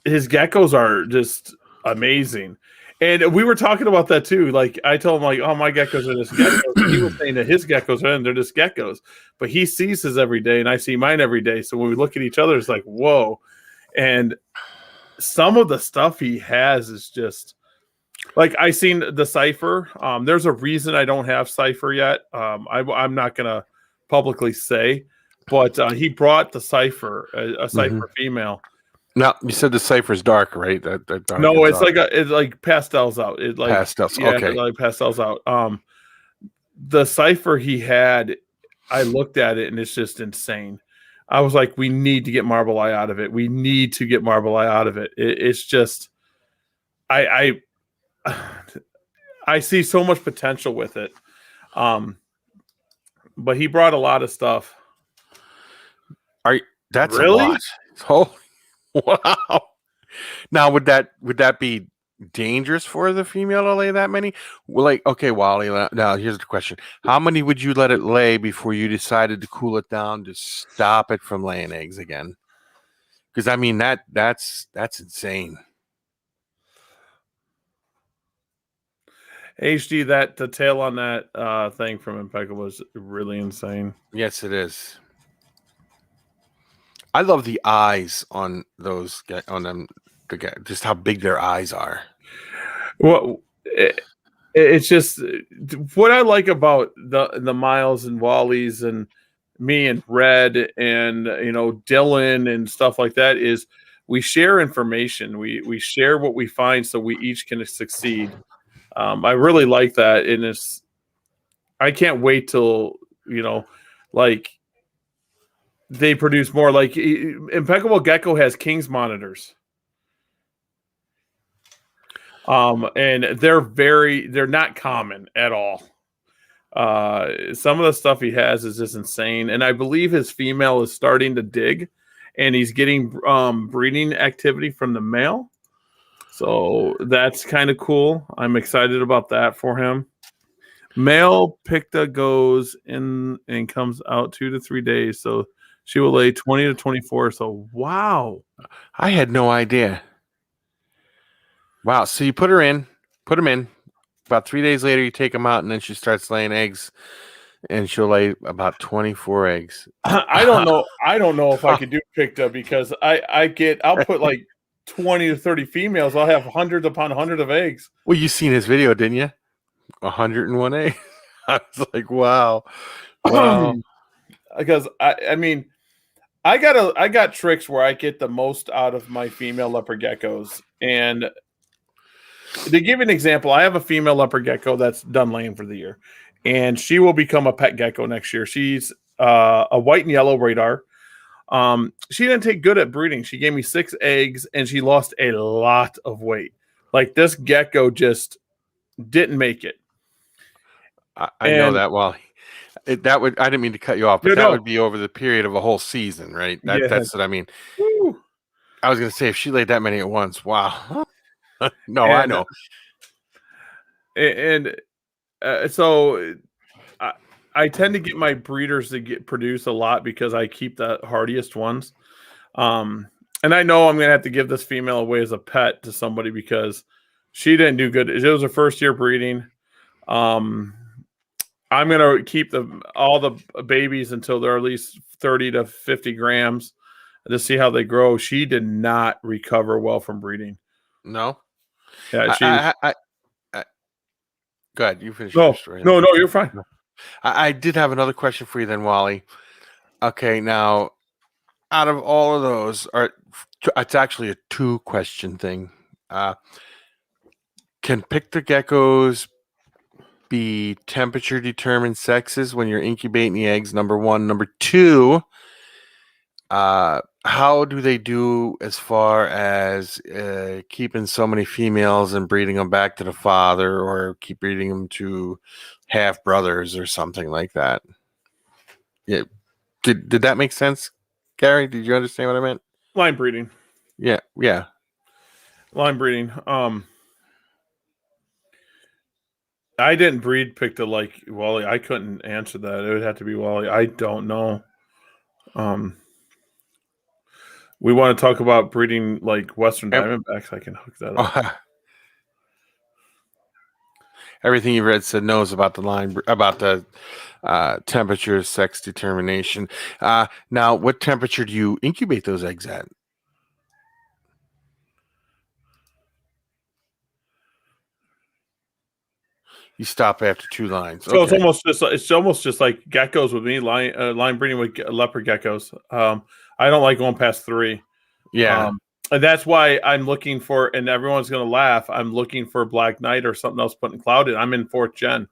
his geckos are just amazing. And we were talking about that too. Like I told him, like, oh, my geckos are just geckos. And he was saying that his geckos are, and they're just geckos. But he sees his every day, and I see mine every day. So when we look at each other, it's like, whoa. And some of the stuff he has is just like I seen the Cypher. There's a reason I don't have Cypher yet. I'm not gonna publicly say, but he brought the Cypher, a Cypher female. Now you said the cipher's dark, right? That dark No, it's dark. It's like pastels out. It like pastels. Yeah, Okay, like pastels out. The Cypher he had, I looked at it and it's just insane. I was like, we need to get Marble Eye out of it. We need to get Marble Eye out of it. It's just, I see so much potential with it. But he brought a lot of stuff. That's really? a lot. Oh, wow. Now would that be dangerous for the female to lay that many? Well, like, okay, Wally. Now here's the question: how many would you let it lay before you decided to cool it down to stop it from laying eggs again? Because I mean that's insane. HD, that the tail on that thing from Impeccable was really insane. Yes, it is. I love the eyes on those on them. Just how big their eyes are. Well, it's just what I like about the Miles and Wallies and me and Red and Dylan and stuff like that is we share information. We share what we find so we each can succeed. I really like that, and I can't wait till like they produce more. Like Impeccable Gecko has King's monitors. And they're not common at all. Some of the stuff he has is just insane. And I believe his female is starting to dig and he's getting breeding activity from the male. So that's kind of cool. I'm excited about that for him. Male Picta goes in and comes out 2 to 3 days. So she will lay 20 to 24. So wow. I had no idea. Wow. So you put them in. About 3 days later, you take them out, and then she starts laying eggs, and she'll lay about 24 eggs. I don't know. I don't know if I could do Picta because I'll put like 20 to 30 females. I'll have hundreds upon hundreds of eggs. Well, you seen his video, didn't you? 101 eggs. I was like, wow. Because I mean, I got tricks where I get the most out of my female leopard geckos. And to give you an example, I have a female leopard gecko that's done laying for the year, and she will become a pet gecko next year. She's a white and yellow radar. She didn't take good at breeding. She gave me 6 eggs, and she lost a lot of weight. Like this gecko just didn't make it. I know that. Well, I didn't mean to cut you off, but that would be over the period of a whole season, right? That's what I mean. Woo. I was going to say, if she laid that many at once, wow. No, I know. So I tend to get my breeders to produce a lot because I keep the hardiest ones. And I know I'm going to have to give this female away as a pet to somebody because she didn't do good. It was her first year breeding. I'm going to keep all the babies until they're at least 30 to 50 grams to see how they grow. She did not recover well from breeding. No. Yeah, go ahead. You finish your story. No, you're fine. I did have another question for you then, Wally. Okay, now out of all of those, it's actually a 2-question thing. Can picture geckos be temperature determined sexes when you're incubating the eggs? Number one. Number two, how do they do as far as keeping so many females and breeding them back to the father, or keep breeding them to half brothers or something like that? Yeah. Did that make sense, Gary? Did you understand what I meant? Line breeding. Yeah. Line breeding. I didn't breed Picta like Wally. I couldn't answer that. It would have to be Wally. I don't know. We want to talk about breeding like Western Diamondbacks. I can hook that up. Everything you read said knows about the temperature, sex determination. Now, what temperature do you incubate those eggs at? You stop after 2 lines. So okay. it's almost just like geckos with me. Line breeding with leopard geckos. I don't like going past 3. Yeah. And that's why I'm looking for, and everyone's going to laugh, I'm looking for Black Knight or something else put in clouded. I'm in 4th gen.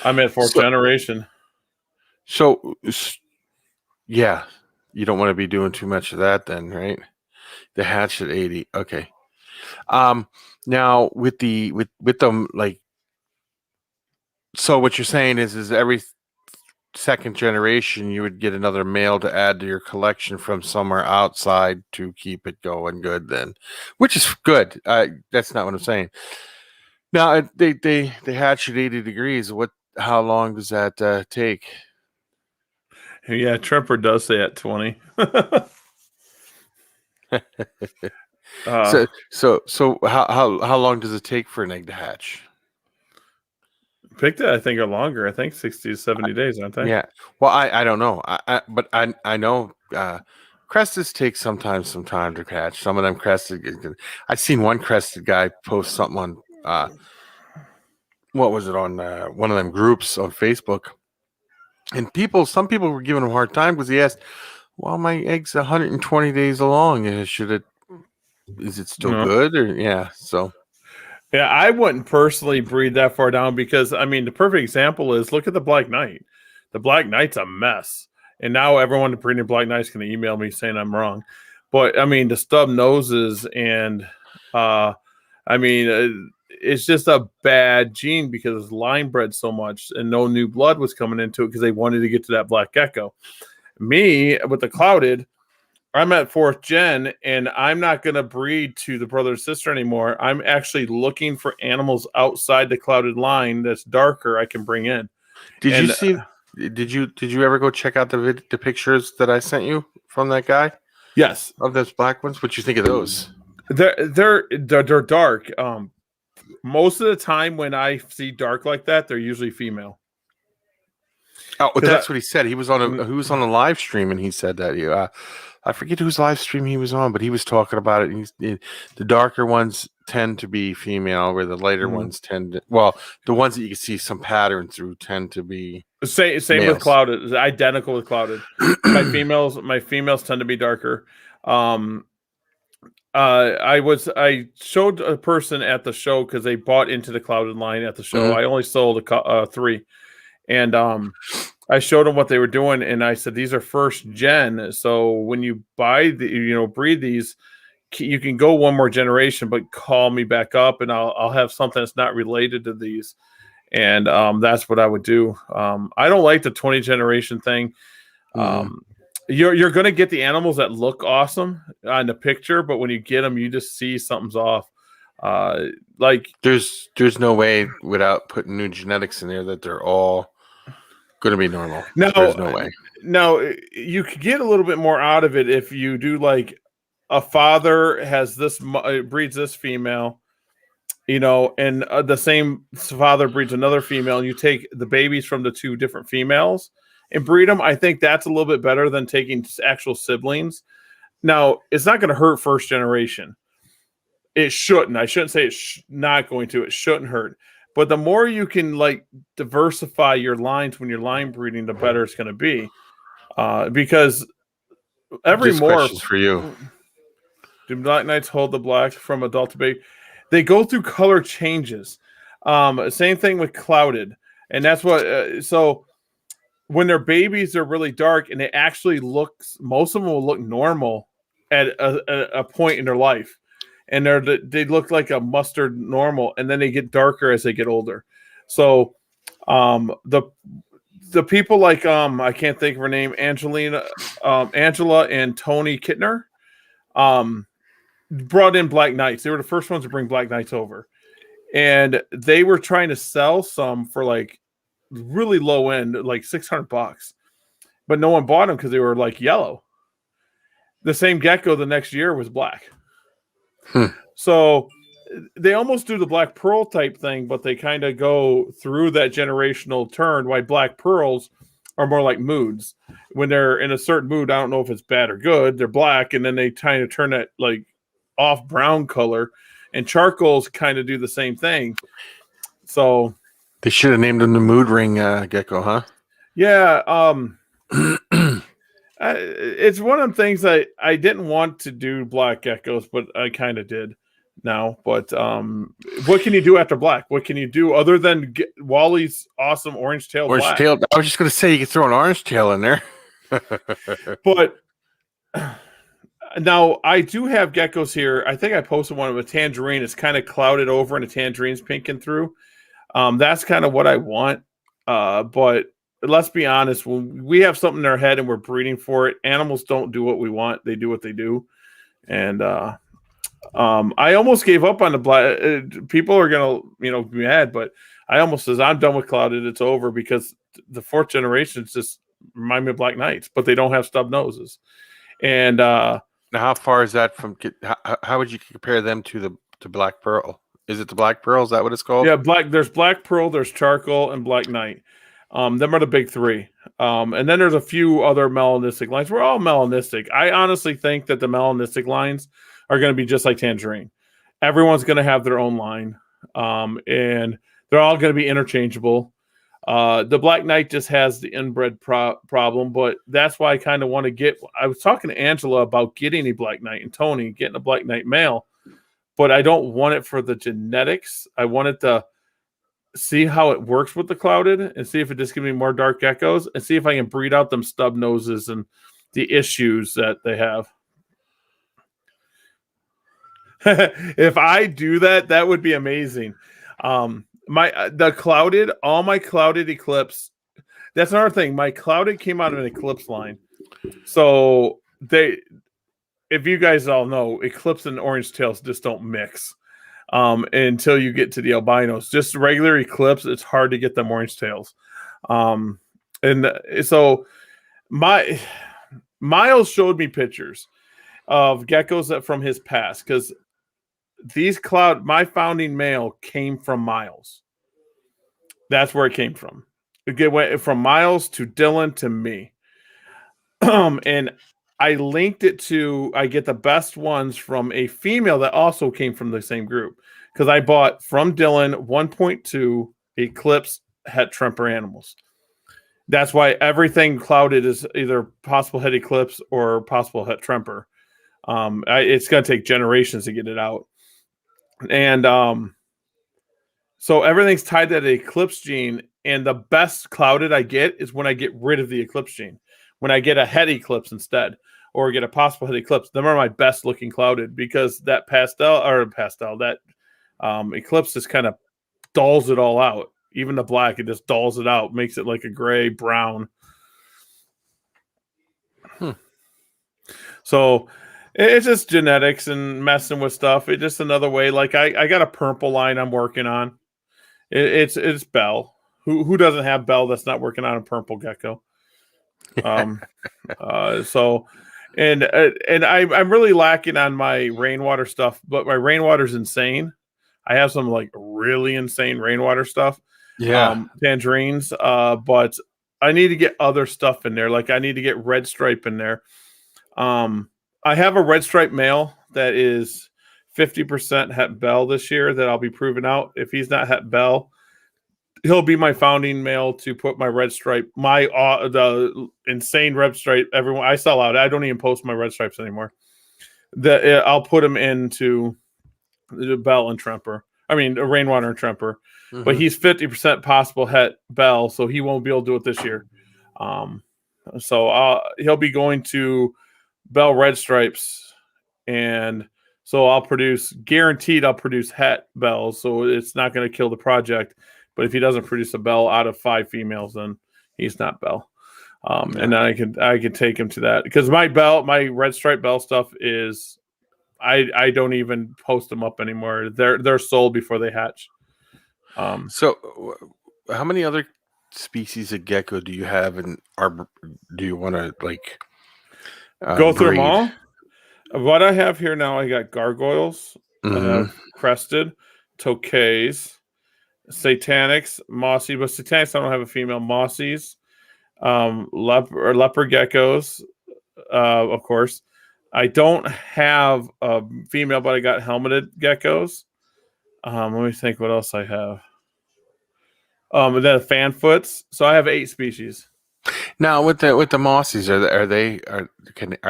I'm at 4th generation. So, yeah, you don't want to be doing too much of that then, right? The hatch at 80. Okay. Now with them, like, so what you're saying is every 2nd generation you would get another male to add to your collection from somewhere outside to keep it going good then, which is good. That's not what I'm saying. Now they hatch at 80 degrees. How long does that take? Yeah, Tremper does say at 20. So how long does it take for an egg to hatch? Picta, I think, are longer. I think 60 to 70 days, aren't they? Yeah. Well, I don't know. But I know crested take sometimes some time to catch. Some of them crested. I've seen one crested guy post something on what was it, on one of them groups on Facebook, and some people were giving him a hard time because he asked, "Well, my egg's 120 days along. Is it still good?" Or so. Yeah, I wouldn't personally breed that far down because, I mean, the perfect example is look at the Black Knight. The Black Knight's a mess. And now everyone breeding Black Knight's going to email me saying I'm wrong. But, I mean, the stub noses and, it's just a bad gene because it's line bred so much and no new blood was coming into it because they wanted to get to that black gecko. Me, with the clouded, I'm at 4th gen, and I'm not going to breed to the brother or sister anymore. I'm actually looking for animals outside the clouded line that's darker I can bring in. Did you ever go check out the pictures that I sent you from that guy? Yes, of those black ones. What you think of those? They're dark. Most of the time when I see dark like that, they're usually female. Oh, that's what he said. He was on a live stream and he said that. I forget whose live stream he was on, but he was talking about it. The darker ones tend to be female, where the lighter ones the ones that you can see some pattern through tend to be same males. with clouded. It's identical with clouded. my females tend to be darker. I showed a person at the show because they bought into the clouded line at the show. I only sold 3, and I showed them what they were doing, and I said, these are 1st gen. So when you buy breed these, you can go one more generation, but call me back up and I'll have something that's not related to these. And that's what I would do. I don't like the 20 generation thing. You're going to get the animals that look awesome on the picture, but when you get them, you just see something's off. There's no way without putting new genetics in there that they're all going to be normal. No, there's no way. No, you could get a little bit more out of it if you do like a father has breeds this female, and the same father breeds another female, and you take the babies from the 2 different females and breed them. I think that's a little bit better than taking actual siblings. Now, it's not going to hurt 1st generation. It shouldn't. I shouldn't say it's not going to. It shouldn't hurt. But the more you can diversify your lines when you're line breeding, the better it's going to be. Because every This morph. question's for you. Do black knights hold the black from adult to baby? They go through color changes. Same thing with clouded, and that's what. So when they're babies, they're really dark, and it actually looks. Most of them will look normal at a point in their life, and they look like a mustard normal, and then they get darker as they get older. So the people like I can't think of her name, Angela and Tony Kittner, brought in Black Knights. They were the first ones to bring Black Knights over, and they were trying to sell some for like really low end, like $600, but no one bought them because they were like yellow. The same gecko the next year was black. So they almost do the black pearl type thing, but they kind of go through that generational turn. Why black pearls are more like moods. When they're in a certain mood, I don't know if it's bad or good, they're black, and then they kind of turn that like off brown color, and charcoals kind of do the same thing. So they should have named him the mood ring gecko, huh? Yeah, it's one of them things that I didn't want to do black geckos, but I kind of did now. But what can you do after black? What can you do other than Wally's awesome orange tail black? Tail. I was just going to say you could throw an orange tail in there. But now I do have geckos here. I think I posted one of a tangerine. It's kind of clouded over and the tangerine's pinking through. That's kind of what I want. But let's be honest, when we have something in our head and we're breeding for it, animals don't do what we want. They do what they do. And I almost gave up on the black. People are going to, be mad, but I almost says I'm done with clouded. It's over because the fourth generations just remind me of Black Knights, but they don't have stub noses. And now, how far is that from? How would you compare them to Black Pearl? Is it the Black Pearl? Is that what it's called? Yeah, there's Black Pearl, there's Charcoal, and Black Knight. Them are the big three. And then there's a few other melanistic lines. We're all melanistic. I honestly think that the melanistic lines are going to be just like Tangerine. Everyone's going to have their own line. And they're all going to be interchangeable. The Black Knight just has the inbred problem, but that's why I kind of want to get. I was talking to Angela about getting a Black Knight and Tony getting a Black Knight male, but I don't want it for the genetics. I want it to see how it works with the clouded and see if it just gives me more dark geckos and see if I can breed out them stub noses and the issues that they have. If I do that, that would be amazing. All my clouded Eclipse. That's another thing. My clouded came out of an Eclipse line. So if you guys all know, Eclipse and orange tails just don't mix until you get to the albinos. Just regular Eclipse, it's hard to get them orange tails. And so Miles showed me pictures of geckos that from his past, because my founding male came from Miles. That's where it came from. It went from Miles to Dylan to me. And I linked it to, I get the best ones from a female that also came from the same group. Because I bought from Dylan 1.2 Eclipse het tremper animals. That's why everything clouded is either possible het Eclipse or possible het tremper. It's going to take generations to get it out. And so everything's tied to the Eclipse gene. And the best clouded I get is when I get rid of the Eclipse gene. When I get a het Eclipse instead, or get a possible het Eclipse, them are my best looking clouded, because that Eclipse just kind of dulls it all out. Even the black, it just dulls it out, makes it like a gray brown. So it's just genetics and messing with stuff. It's just another way. Like I got a purple line I'm working on. It's Bell. Who doesn't have Bell that's not working on a purple gecko? I'm really lacking on my rainwater stuff, but my rainwater's insane. I have some like really insane rainwater stuff. Yeah. Tangerines. But I need to get other stuff in there. Like I need to get red stripe in there. I have a red stripe male that is 50% het Bell this year that I'll be proving out. If he's not het Bell, he'll be my founding male to put my red stripe, my the insane red stripe. Everyone, I sell out. I don't even post my red stripes anymore. I'll put him into the Bell and Tremper. I mean, Rainwater and Tremper. But he's 50% possible het Bell, so he won't be able to do it this year. So he'll be going to Bell red stripes, and so I'll produce het bells, so it's not going to kill the project. But if he doesn't produce a bell out of 5 females, then he's not Bell. And I can take him to that, because my red stripe bell stuff is I don't even post them up anymore. They're sold before they hatch. So, how many other species of gecko do you have, and do you want to like go through breed? them all? What I have here now, I got gargoyles, I have crested, tokays, satanics, mossy, but satanics I don't have a female. Mossies, leopard geckos, of course. I don't have a female, but I got helmeted geckos. Let me think what else I have. And then fanfoots. So I have 8 species. Now with the mossies, are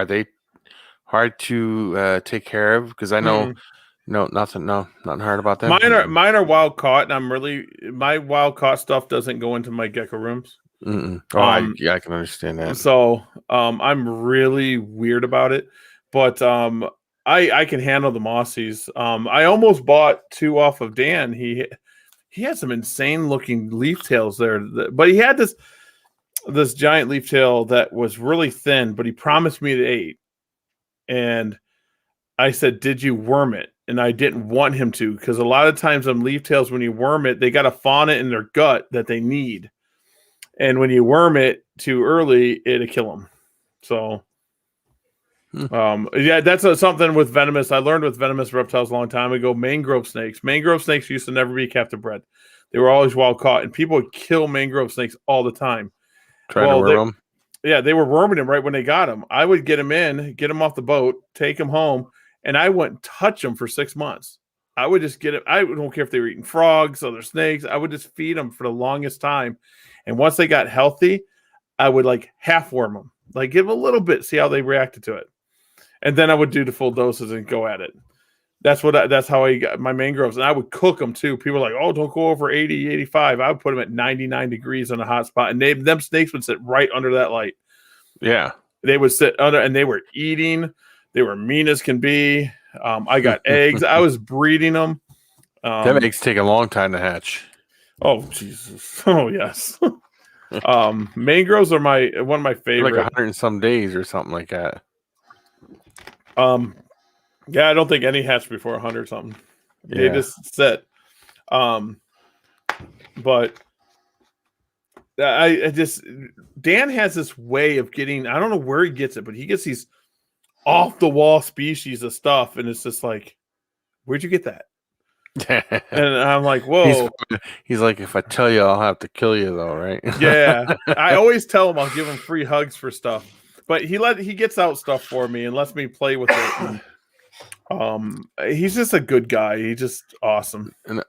they hard to take care of? Because I know nothing hard about them. Mine are wild caught, and my wild caught stuff doesn't go into my gecko rooms. Oh, I can understand that. So I'm really weird about it, but I can handle the mossies. I almost bought 2 off of Dan. He had some insane looking leaf tails there, but he had this giant leaf tail that was really thin, but he promised me the 8. And I said, "Did you worm it?" And I didn't want him to, because a lot of times on leaf tails, when you worm it, they got a fauna in their gut that they need. And when you worm it too early, it'll kill them. So, that's something with venomous. I learned with venomous reptiles a long time ago. Mangrove snakes used to never be captive bred. They were always wild caught, and people would kill mangrove snakes all the time. Trying to worm them? Yeah, they were worming them right when they got them. I would get them off the boat, take them home, and I wouldn't touch them for 6 months. I would just get it. I don't care if they were eating frogs, other snakes. I would just feed them for the longest time. And once they got healthy, I would like half worm them, like give them a little bit, see how they reacted to it. And then I would do the full doses and go at it. That's how I got my mangroves. And I would cook them too. People were like, "Oh, don't go over 80, 85. I would put them at 99 degrees on a hot spot. And them snakes would sit right under that light. Yeah. They would sit under, and they were eating. They were mean as can be. I got eggs. I was breeding them. Them eggs take a long time to hatch. Oh, Jesus. Oh, yes. Mangroves are one of my favorite. Like 100 and some days or something like that. Yeah, I don't think any hatch before 100 something. They just sit. But Dan has this way of getting, I don't know where he gets it, but he gets these off the wall species of stuff, and it's just like, where'd you get that? And I'm like, whoa. He's like, if I tell you, I'll have to kill you, though, right? Yeah, I always tell him I'll give him free hugs for stuff, but he gets out stuff for me and lets me play with it. And, he's just a good guy. He's just awesome. And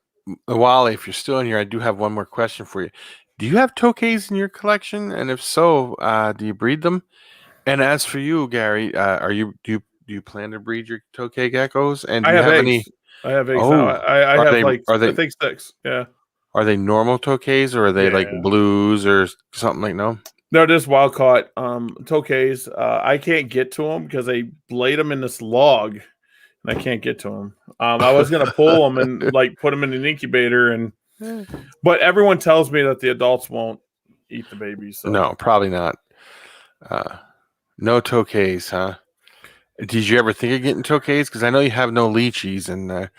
Wally, if you're still in here, I do have one more question for you. Do you have tokays in your collection? And if so, do you breed them? And as for you, Gary, do you plan to breed your tokay geckos? And do you have any? I have eggs now. I have 6. Yeah. Are they normal tokays, or are they like blues or something like no? No, just wild caught tokays. I can't get to them because they laid them in this log, and I can't get to them. I was gonna pull them and like put them in an incubator, but everyone tells me that the adults won't eat the babies. So. No, probably not. No tokays, huh? Did you ever think of getting tokays? Because I know you have no lychees, and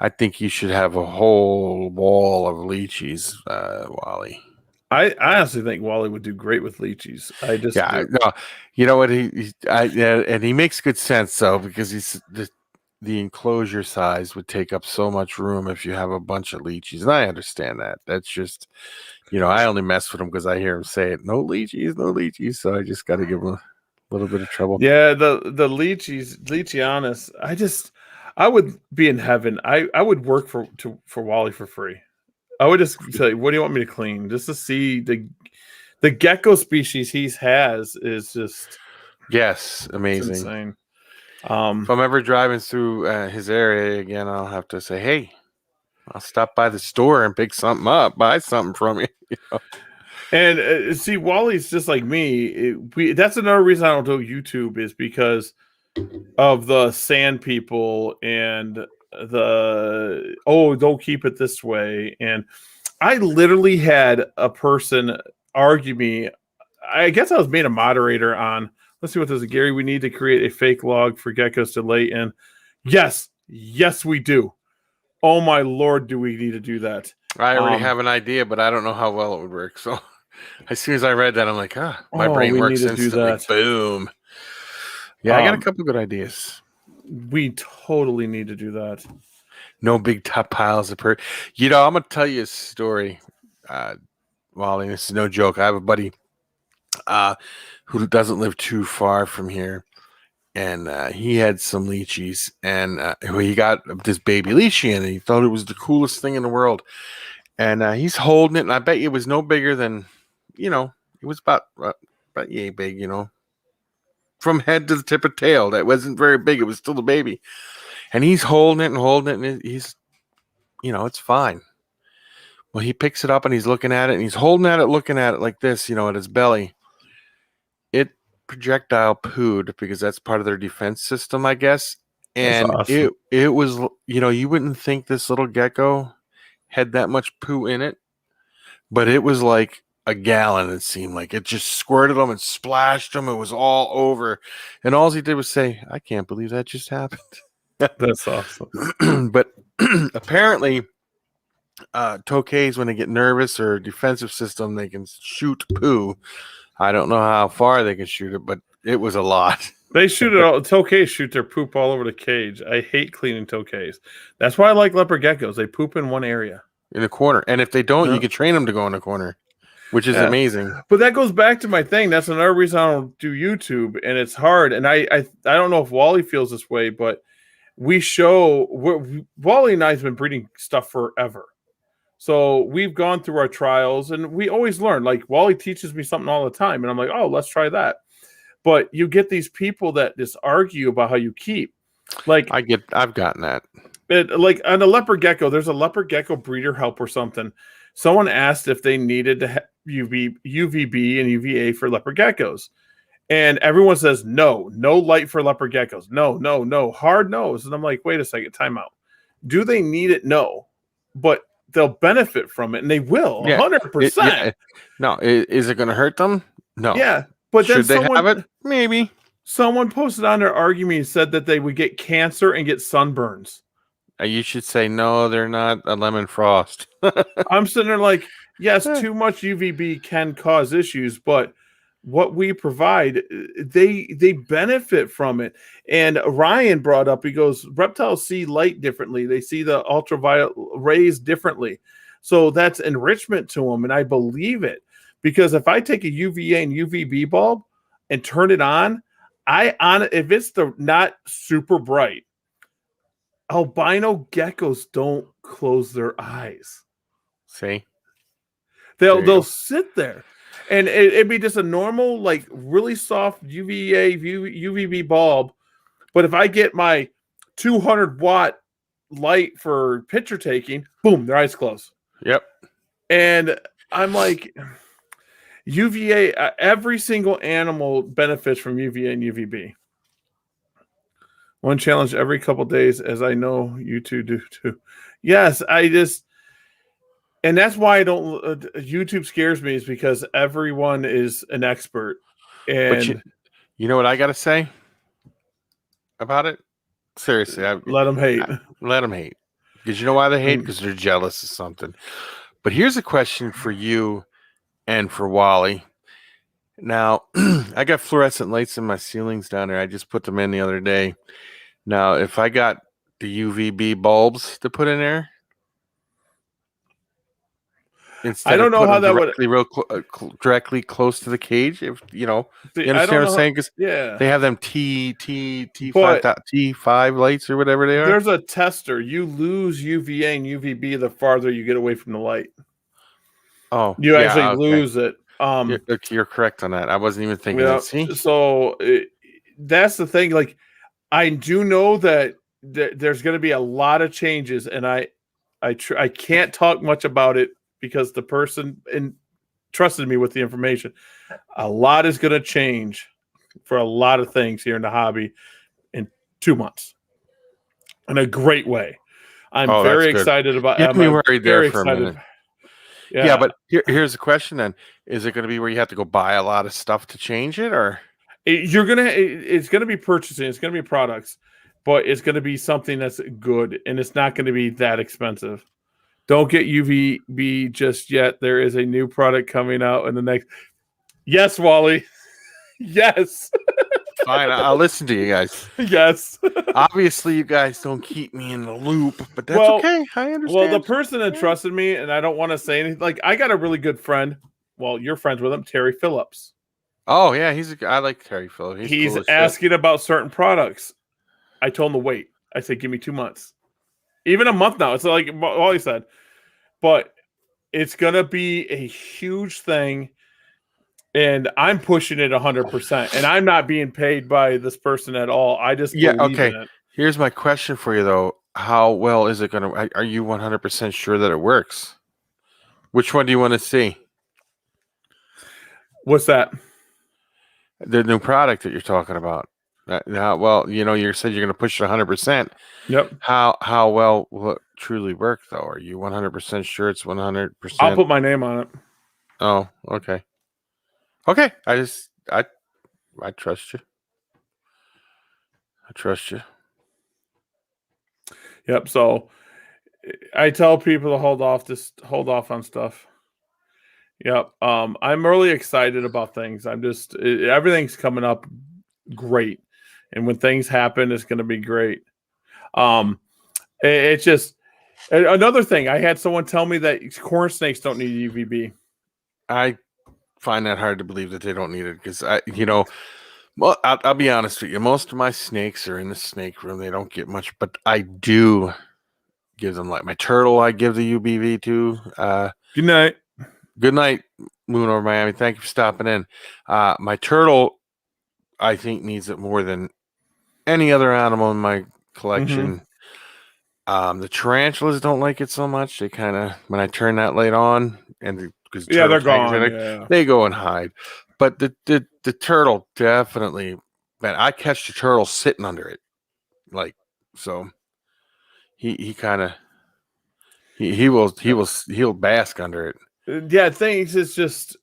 I think you should have a whole wall of lychees, Wally. I honestly think Wally would do great with lychees. No, you know what and he makes good sense though, because the enclosure size would take up so much room if you have a bunch of lychees, and I understand that. That's just, I only mess with him because I hear him say it. No lychees, so I just got to give him a little bit of trouble. Yeah, the Lycheanus. I would be in heaven. I would work for Wally for free. I would just say, what do you want me to clean? Just to see the gecko species he has is just Yes, it's amazing. insane. If I'm ever driving through his area again, I'll have to say, hey, I'll stop by the store and pick something up, buy something from you. And see, Wally's just like me. That's another reason I don't do YouTube is because of the sand people and don't keep it this way. And I literally had a person argue me. I guess I was being a moderator on. Let's see what this is. Gary, we need to create a fake log for geckos to lay in. Yes, we do. Oh my Lord, do we need to do that? I already have an idea, but I don't know how well it would work. So as soon as I read that, I'm like, my brain we works need to do instantly. that. Boom. Yeah, I got a couple good ideas. We totally need to do that. No big top piles of I'm going to tell you a story, Wally. This is no joke. I have a buddy who doesn't live too far from here. And he had some lychees, and he got this baby lychee, and he thought it was the coolest thing in the world. And he's holding it, and I bet it was no bigger than, it was about yay big, from head to the tip of tail. That wasn't very big. It was still a baby. And he's holding it, and he's, it's fine. Well, he picks it up, and he's looking at it, and he's holding at it, looking at it like this, at his belly. It projectile pooed because that's part of their defense system, I guess. And awesome. it was, you wouldn't think this little gecko had that much poo in it, but it was like a gallon. It seemed like it just squirted them and splashed them. It was all over, and all he did was say, "I can't believe that just happened." That's awesome. But apparently, tokays, when they get nervous or defensive system, they can shoot poo. I don't know how far they can shoot it, but it was a lot. They shoot it all. Tokays shoot their poop all over the cage. I hate cleaning tokays. That's why I like leopard geckos. They poop in one area. In a corner. And if they don't, you can train them to go in a corner, which is amazing. But that goes back to my thing. That's another reason I don't do YouTube, and it's hard. And I don't know if Wally feels this way, but Wally and I have been breeding stuff forever. So we've gone through our trials, and we always learn. Like Wally teaches me something all the time, and I'm like, oh, let's try that. But you get these people that just argue about how you keep. Like I've gotten that. Like on a leopard gecko, there's a leopard gecko breeder help or something. Someone asked if they needed to have UVB and UVA for leopard geckos. And everyone says, no light for leopard geckos. No, hard no's. And I'm like, wait a second, time out. Do they need it? No. But they'll benefit from it, and they will, 100%. Yeah. No, is it going to hurt them? No. Yeah, but should they have it? Maybe. Someone posted on their argument and said that they would get cancer and get sunburns. You should say, no, they're not a lemon frost. I'm sitting there like, yes, too much UVB can cause issues, but what we provide, they benefit from it. And Ryan brought up, he goes, reptiles see light differently. They see the ultraviolet rays differently. So that's enrichment to them. And I believe it, because if I take a UVA and UVB bulb and turn it on, if it's not super bright, albino geckos don't close their eyes. See? They'll sit there. And it'd be just a normal, like really soft UVA, UVB bulb. But if I get my 200-watt light for picture taking, boom, their eyes close. Yep. And I'm like, UVA, every single animal benefits from UVA and UVB. One challenge every couple days, as I know you two do too. Yes, and that's why I don't. YouTube scares me, is because everyone is an expert. And but you know what I got to say about it? Seriously, let them hate. Let them hate, because you know why they hate? Because they're jealous of something. But here's a question for you and for Wally. Now, I got fluorescent lights in my ceilings down there. I just put them in the other day. Now, if I got the UVB bulbs to put in there, instead I don't of know putting how them that would. directly close to the cage. If you See, I understand don't what I'm know. saying, because Yeah, they have them T5 but T5 lights or whatever they are. there's a tester. You lose UVA and UVB the farther you get away from the light. Oh, You actually yeah, okay. lose it. You're correct on that. I wasn't even thinking Yeah. that. See, So that's the thing. Like, I do know that there's going to be a lot of changes, and I can't talk much about it because the person trusted me with the information. A lot is going to change for a lot of things here in the hobby in 2 months in a great way. I'm oh, that's very good. excited about. You had me worried there very for a excited. minute. Yeah, Yeah, but here's the question then: is it going to be where you have to go buy a lot of stuff to change it, or? it's gonna be purchasing. It's gonna be products, but it's gonna be something that's good, and it's not gonna be that expensive. Don't get UVB just yet. There is a new product coming out in the next. Yes, Wally. Yes. Fine, I'll listen to you guys. Yes. Obviously, you guys don't keep me in the loop, but that's Well, okay. I the understand. person that trusted me, and I don't want to say anything. Like, I got a really good friend. Well, you're friends with him, Terry Phillips. Oh yeah, I like Terry Phillips. He's He's cool as shit. asking about certain products. I told him to wait. I said, give me 2 months. Even a month now. It's like Wally said. But it's going to be a huge thing. And I'm pushing it 100%. And I'm not being paid by this person at all. I just Yeah, believe okay. in it. Here's my question for you though: how well is it gonna? Are you 100% sure that it works? Which one do you want to see? What's that? The new product that you're talking about. Now, well, you said you're going to push it 100%. Yep. How well will it truly work though? Are you 100% sure it's 100%? I'll put my name on it. Oh, okay. Okay, I trust you. I trust you. Yep. So I tell people to hold off on stuff. Yep. I'm really excited about things. Everything's coming up great. And when things happen, it's going to be great. It's just another thing. I had someone tell me that corn snakes don't need UVB. I find that hard to believe that they don't need it because well, I'll be honest with you. Most of my snakes are in the snake room. They don't get much, but I do give them, like my turtle. I give the UVB to. Good night. Good night, Moon over Miami. Thank you for stopping in. My turtle, I think, needs it more than any other animal in my collection. The tarantulas don't like it so much. They kind of, when I turn that light on, and because They're gone. Yeah. they go and hide. But the turtle definitely, man, I catch the turtle sitting under it, like so. He kind of he'll bask under it. Yeah, things is just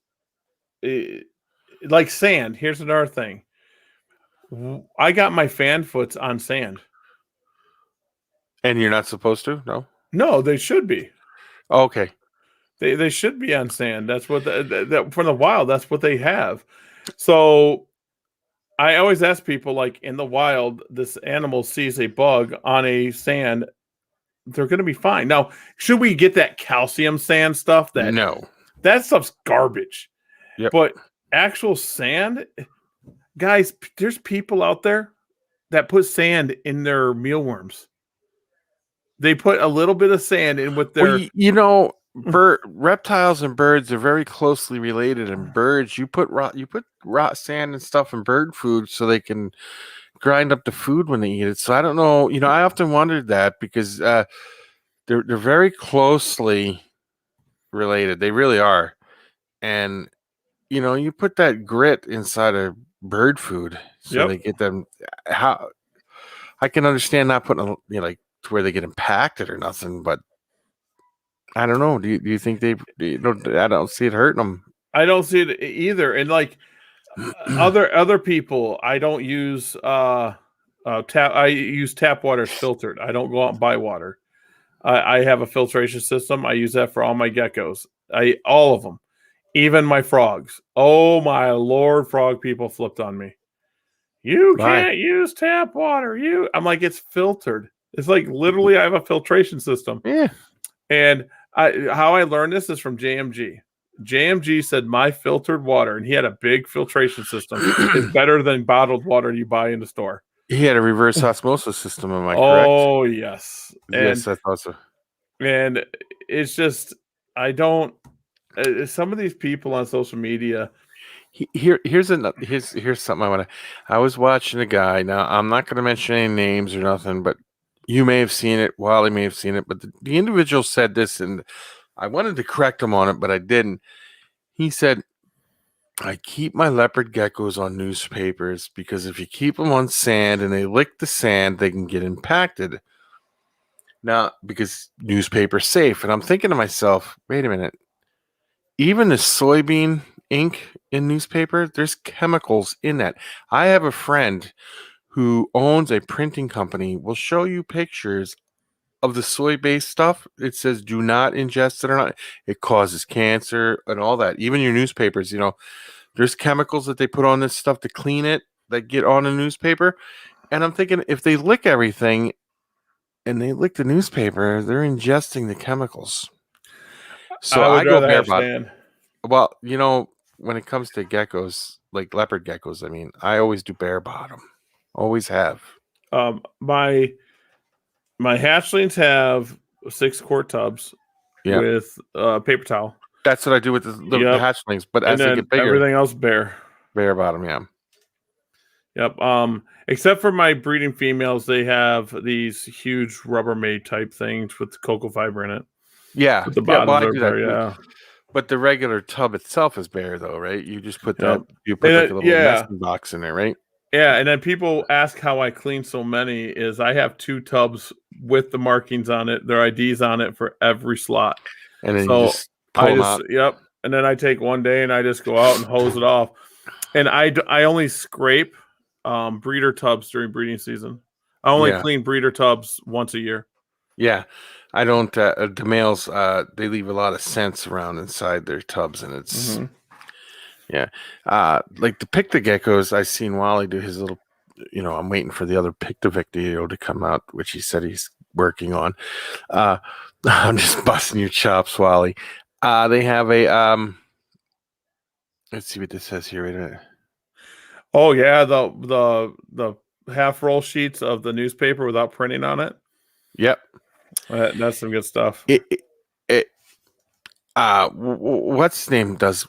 like sand. Here's another thing. I got my fan foots on sand. And you're not supposed to, no? No, they should be. Okay. They should be on sand. That's what that from the wild. That's what they have. So I always ask people, like, in the wild, this animal sees a bug on a sand, they're going to be fine. Now, should we get that calcium sand stuff? No. That stuff's garbage. Yep. But actual sand, guys, there's people out there that put sand in their mealworms. They put a little bit of sand in with their. Reptiles and birds are very closely related. And birds, you put rot sand and stuff in bird food so they can grind up the food when they eat it. So I don't know. I often wondered that because they're very closely related. They really are. And you put that grit inside of bird food so they get them. How I can understand not putting like to where they get impacted or nothing, but I don't know. Do you think I don't see it hurting them. I don't see it either. And like other people, I don't use tap. I use tap water as filtered. I don't go out and buy water. I have a filtration system. I use that for all my geckos. All of them, even my frogs. Oh my Lord, frog people flipped on me. You can't use tap water. I'm like, it's filtered. It's like literally I have a filtration system. Yeah. And How I learned this is from JMG. JMG said my filtered water, and he had a big filtration system, is better than bottled water you buy in the store. He had a reverse osmosis system. Am I correct? Oh yes, Yes, that's awesome. and it's just I don't. Some of these people on social media. Here's something I want to. I was watching a guy. Now I'm not going to mention any names or nothing, but you may have seen it. Wally may have seen it, but the individual said this, and I wanted to correct him on it, but I didn't. He said, "I keep my leopard geckos on newspapers because if you keep them on sand and they lick the sand, they can get impacted." Now, because newspaper's safe, and I'm thinking to myself, wait a minute. Even the soybean ink in newspaper, there's chemicals in that. I have a friend who owns a printing company, will show you pictures of the soy-based stuff. It says do not ingest it or not. It causes cancer and all that. Even your newspapers, there's chemicals that they put on this stuff to clean it that get on a newspaper. And I'm thinking if they lick everything and they lick the newspaper, they're ingesting the chemicals. So I go bare bottom. Well, when it comes to geckos, like leopard geckos, I mean, I always do bare bottom. Always have. My hatchlings have 6-quart tubs with paper towel. That's what I do with the hatchlings, but as they get bigger, everything else bare bottom. Yeah. Yep. Except for my breeding females, they have these huge Rubbermaid type things with cocoa fiber in it. Yeah. The bottoms are bare, yeah. But the regular tub itself is bare, though, right? You just put that. You put like a little nesting box in there, right? Yeah, and then people ask how I clean so many. Is I have 2 tubs with the markings on it, their IDs on it for every slot. And then you just pull them out. Yep. And then I take one day and I just go out and hose it off. And I only scrape breeder tubs during breeding season. I only clean breeder tubs once a year. Yeah. I don't. The males, they leave a lot of scents around inside their tubs, and it's like the Picta geckos. I seen Wally do his little. I'm waiting for the other Picta video to come out, which he said he's working on. I'm just busting your chops, Wally. They have a. Let's see what this says here. Wait a minute. Oh yeah, the half roll sheets of the newspaper without printing on it. Yep. That's some good stuff. What's his name does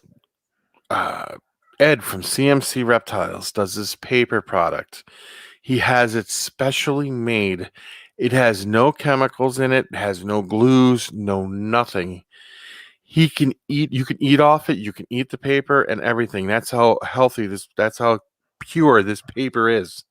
Ed from CMC Reptiles does this paper product. He has it specially made. It has no chemicals in it, has no glues, no nothing. You can eat off it, you can eat the paper and everything. That's how healthy that's how pure this paper is.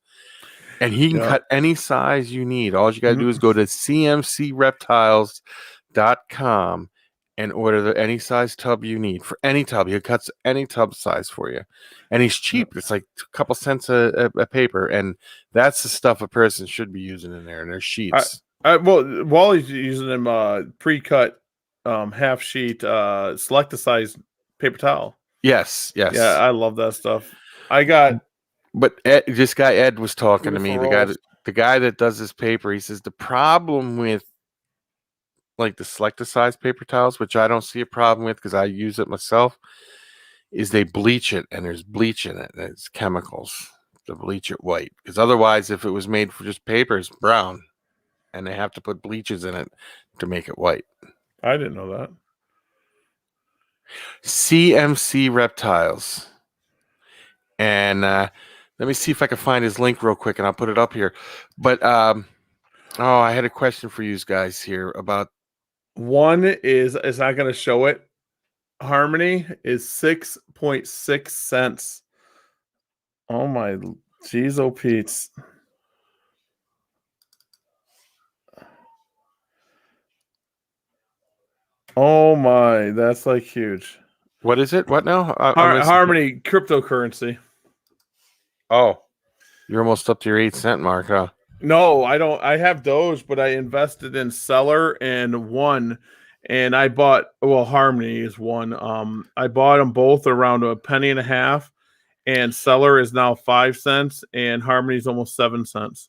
And he can cut any size you need. All you got to do is go to cmcreptiles.com and order any size tub you need for any tub. He cuts any tub size for you. And he's cheap. It's like a couple cents a paper. And that's the stuff a person should be using in there. And there's sheets. Well, Wally's using them pre-cut half sheet select size paper towel. Yes. Yeah, I love that stuff. But this guy Ed was talking to me. The guy that does this paper, he says the problem with like the selected size paper towels, which I don't see a problem with because I use it myself, is they bleach it and there's bleach in it. And it's chemicals to bleach it white. Because otherwise, if it was made for just paper, it's brown, and they have to put bleaches in it to make it white. I didn't know that. CMC Reptiles, and let me see if I can find his link real quick, and I'll put it up here. But I had a question for you guys here about one is not going to show it. Harmony is 6.6 cents. Oh my geez, oh Pete's. Oh my, that's like huge. What is it? What now? Harmony cryptocurrency. Oh, you're almost up to your 8-cent mark, huh? No, I don't. I have Doge, but I invested in Seller and One, and I bought. Well, Harmony is one. I bought them both around $0.015, and Seller is now 5 cents, and Harmony is almost 7 cents.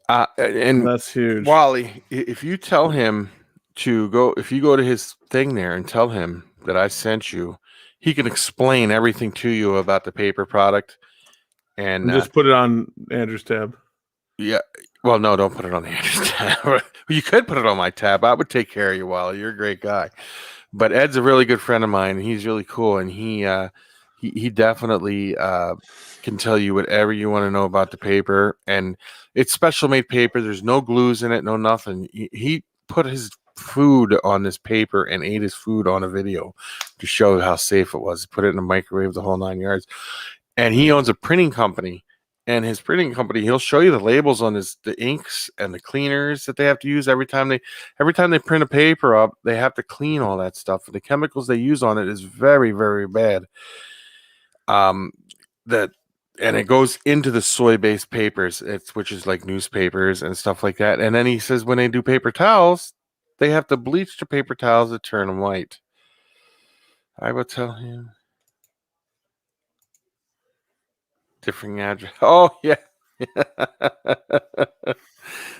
And that's huge. Wally, if you tell him to go, if you go to his thing there and tell him that I sent you, he can explain everything to you about the paper product. And just put it on Andrew's tab. yeah, well, no, don't put it on the Andrew's tab. You could put it on my tab. I would take care of you, Wally. You're a great guy. But Ed's a really good friend of mine. And he's really cool, and he definitely can tell you whatever you want to know about the paper. And it's special made paper. There's no glues in it, no nothing. He put his food on this paper and ate his food on a video to show how safe it was. Put it in the microwave, the whole 9 yards. And he owns a printing company. And his printing company, he'll show you the labels on the inks and the cleaners that they have to use every time they print a paper up. They have to clean all that stuff. The chemicals they use on it is very, very bad. And it goes into the soy-based papers, which is like newspapers and stuff like that. And then he says when they do paper towels, they have to bleach the paper towels to turn them white. I will tell him. Different address. Oh yeah.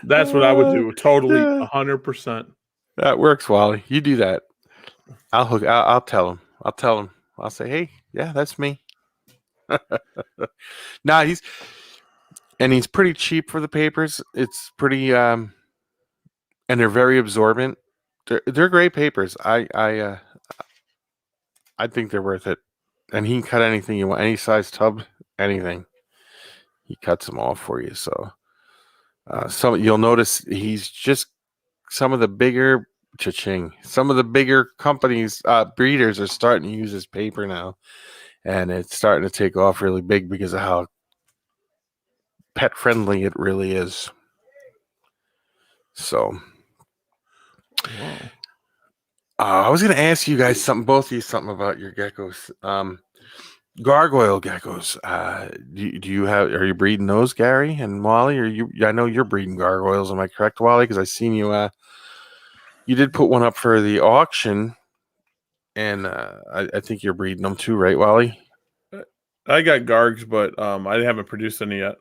That's what I would do. Totally, 100%. That works, Wally. You do that. I'll tell him. I'll say, hey, yeah, that's me. Nah, he's pretty cheap for the papers. It's pretty and they're very absorbent. They're great papers. I think they're worth it. And he can cut anything you want, any size tub, anything. He cuts them all for you. So you'll notice he's just some of the bigger companies, breeders are starting to use his paper now. And it's starting to take off really big because of how pet friendly it really is. So I was going to ask you guys both of you something about your geckos. Gargoyle geckos. Are you breeding those, Gary and Wally? I know you're breeding gargoyles. Am I correct, Wally? Because I seen you. You did put one up for the auction, and I think you're breeding them too, right, Wally? I got gargs, but I haven't produced any yet.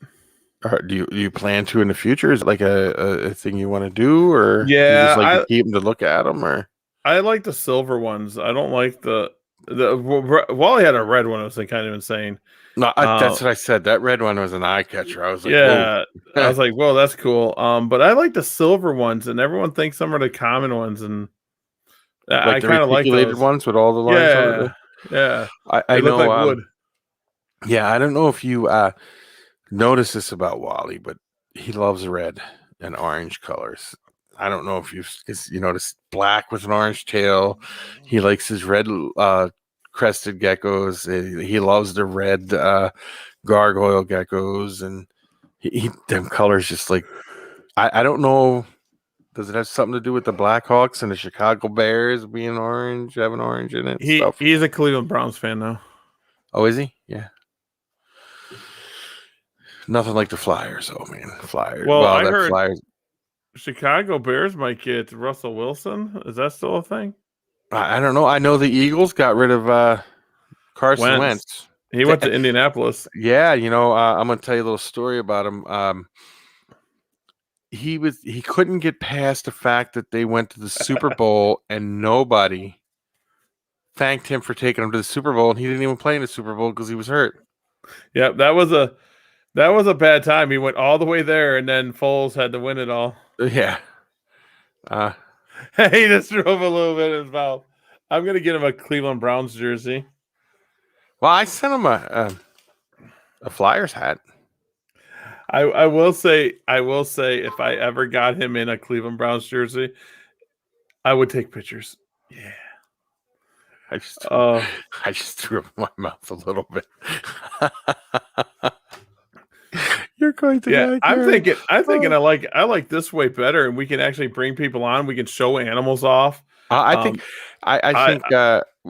Do you plan to in the future? Is it like a thing you want to do, or yeah, you just like to keep them to look at them? Or I like the silver ones. I don't like the Wally had a red one. I was kind of insane. No, that's what I said. That red one was an eye catcher. I was like, yeah, I was like, whoa, that's cool. But I like the silver ones, and everyone thinks some are the common ones, and I kind of like those ones with all the lines on it. Yeah, I know. Look like wood. Yeah, I don't know if you notice this about Wally, but he loves red and orange colors. I don't know if you notice black with an orange tail. He likes his red crested geckos. He loves the red gargoyle geckos, and them colors just like I don't know. Does it have something to do with the Blackhawks and the Chicago Bears being orange, having orange in it? He's a Cleveland Browns fan now. Oh, is he? Yeah. Nothing like the Flyers, man. Flyers. Well, I heard Flyers. Chicago Bears might get Russell Wilson. Is that still a thing? I don't know. I know the Eagles got rid of Carson Wentz. He went to Indianapolis. Yeah, I'm going to tell you a little story about him. He couldn't get past the fact that they went to the Super Bowl and nobody thanked him for taking him to the Super Bowl, and he didn't even play in the Super Bowl because he was hurt. Yeah, that was a bad time. He went all the way there, and then Foles had to win it all. Yeah. He just drove a little bit in his mouth. I'm gonna get him a Cleveland Browns jersey. Well, I sent him a Flyers hat. I will say, if I ever got him in a Cleveland Browns jersey, I would take pictures. Yeah. I just threw up in my mouth a little bit. You're going to. Yeah, I'm thinking. I like this way better, and we can actually bring people on. We can show animals off. I think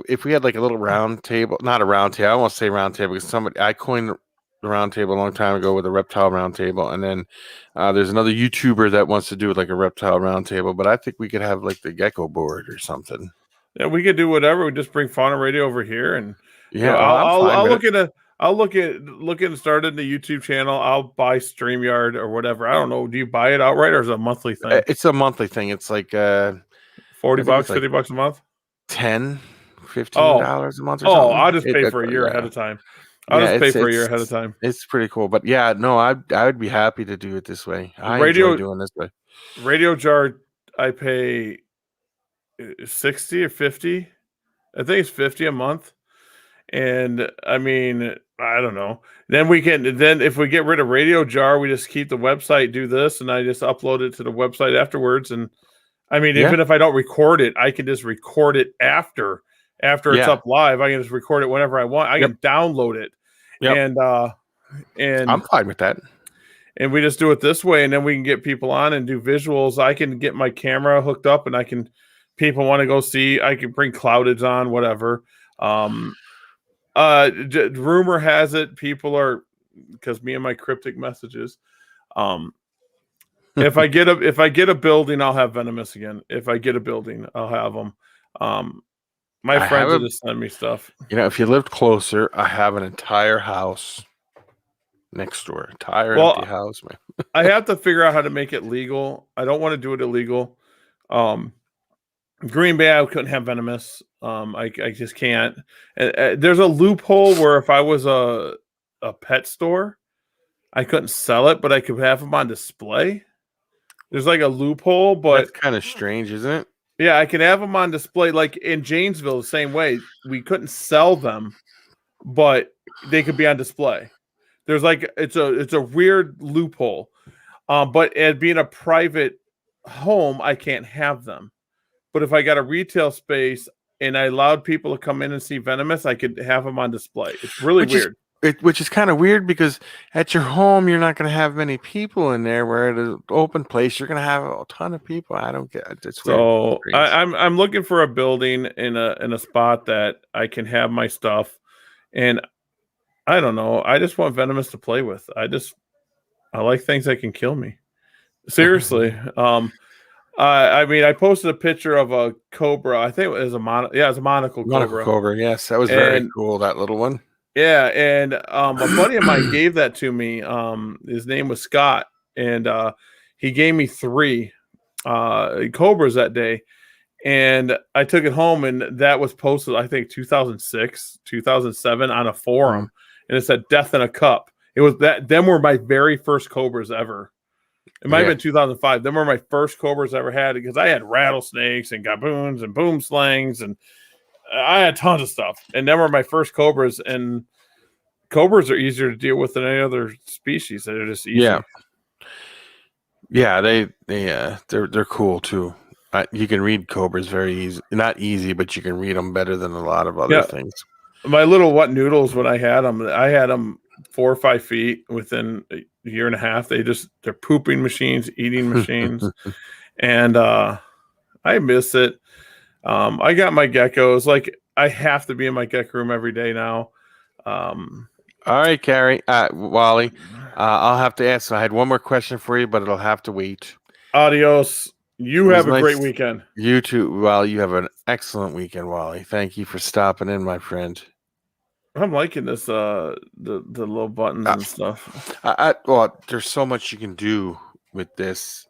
if we had like a little round table, not a round table. I won't say round table because I coined the round table a long time ago with a reptile round table, and then there's another YouTuber that wants to do like a reptile round table. But I think we could have like the gecko board or something. Yeah, we could do whatever. We just bring Fauna Radio over here, and I'll look at starting the YouTube channel. I'll buy StreamYard or whatever. I don't know. Do you buy it outright or is it a monthly thing? It's a monthly thing. It's like $4 40 think bucks, it's like $50 a month. $10, Oh, $15 a month or oh, something. I'll just pay for a year ahead of time. I'll Yeah, just pay for a year ahead of time. it's pretty cool. But yeah, no, I would be happy to do it this way. I enjoy doing this way. Radio jar, I pay 60 or 50. I think it's 50 a month. And I mean, I don't know. Then if we get rid of radio jar, we just keep the website, do this, and I just upload it to the website afterwards. And I mean, Yeah. even if I don't record it, I can just record it after it's Yeah. up live. I can just record it whenever I want. I can download it. Yep. And I'm fine with that. And we just do it this way, and then we can get people on and do visuals. I can get my camera hooked up, and people want to go see. I can bring cloudage on, whatever. Rumor has it people are, because me and my cryptic messages. If I get a building, I'll have Venomous again. If I get a building, I'll have them. My friends will just send me stuff. If you lived closer, I have an entire house next door, empty house, man. I have to figure out how to make it legal. I don't want to do it illegal. Green Bay, I couldn't have Venomous. I just can't. There's a loophole where if I was a pet store, I couldn't sell it, but I could have them on display. There's like a loophole, but that's kind of strange, isn't it? Yeah, I can have them on display. Like in Janesville, the same way. We couldn't sell them, but they could be on display. There's like it's a weird loophole. But at being a private home, I can't have them. But if I got a retail space and I allowed people to come in and see Venomous, I could have them on display. It's really weird. Which is kind of weird because at your home you're not going to have many people in there. Where at an open place you're going to have a ton of people. I don't get it. It's so I'm looking for a building in a spot that I can have my stuff, and I don't know. I just want Venomous to play with. I like things that can kill me. Seriously. I mean, I posted a picture of a cobra. I think it was it's a monocle cobra. Yes, that was very cool. That little one. Yeah, and a buddy of mine gave that to me. His name was Scott, and he gave me 3 cobras that day. And I took it home, and that was posted, I think, 2006, 2007 on a forum, and it said "Death in a Cup." It was that. Them were my very first cobras ever. It might have been 2005. Them were my first cobras I ever had, because I had rattlesnakes and gaboons and boom slings, and I had tons of stuff. And them were my first cobras. And cobras are easier to deal with than any other species. They're just easy. Yeah, they're cool too. You can read cobras very easy. Not easy, but you can read them better than a lot of other things. My little wet noodles, when I had them 4 or 5 feet within a year and a half. They're pooping machines, eating machines. And I miss it. I got my geckos. Like, I have to be in my gecko room every day now. All right, Carrie. Wally, I'll have to ask. I had one more question for you, but it'll have to wait. Adios. You have a great weekend. You too. Well, you have an excellent weekend, Wally. Thank you for stopping in, my friend. I'm liking this, the little buttons and stuff. Well, there's so much you can do with this.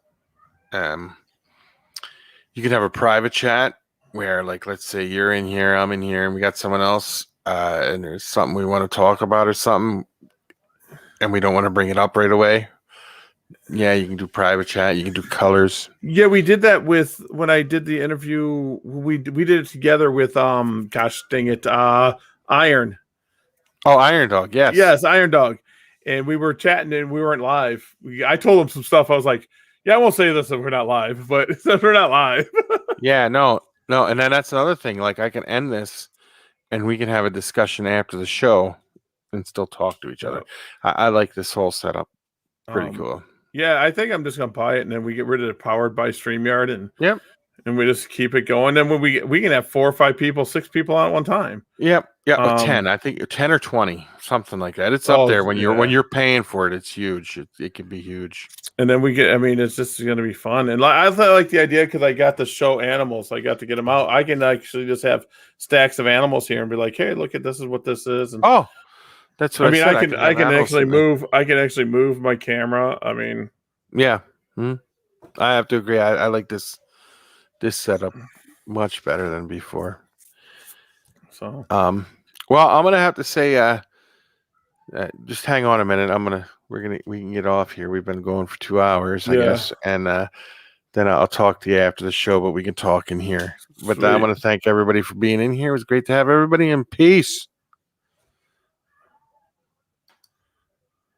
You can have a private chat where, like, let's say you're in here, I'm in here, and we got someone else, and there's something we want to talk about or something, and we don't want to bring it up right away. Yeah, you can do private chat. You can do colors. Yeah, we did that when I did the interview. We did it together with gosh dang it, Iron. Oh, Iron Dog. Yes, Iron Dog. And we were chatting, and we weren't live. I told him some stuff. I was like, "Yeah, I won't say this if we're not live, but if we're not live." Yeah, no, and then that's another thing. Like, I can end this, and we can have a discussion after the show, and still talk to each other. I like this whole setup. Pretty cool. Yeah, I think I'm just gonna buy it, and then we get rid of the powered by StreamYard, and yep, and we just keep it going. Then when we can have 4 or 5 people, 6 people on at one time. Yep, 10. I think 10 or 20, something like that. It's up there when you're paying for it. It's huge. It can be huge. And then it's just gonna be fun. And I like the idea because I got to show animals. I got to get them out. I can actually just have stacks of animals here and be like, "Hey, look at this is what this is." And that's what I mean. I can actually move. I can actually move my camera. I mean, yeah, I have to agree. I like this setup. Much better than before. So Well, I'm gonna have to say, just hang on a minute. We can get off here. We've been going for 2 hours, I Yeah. guess, and then I'll talk to you after the show. But we can talk in here. But I Sweet. want to thank everybody for being in here. It was great to have everybody in peace.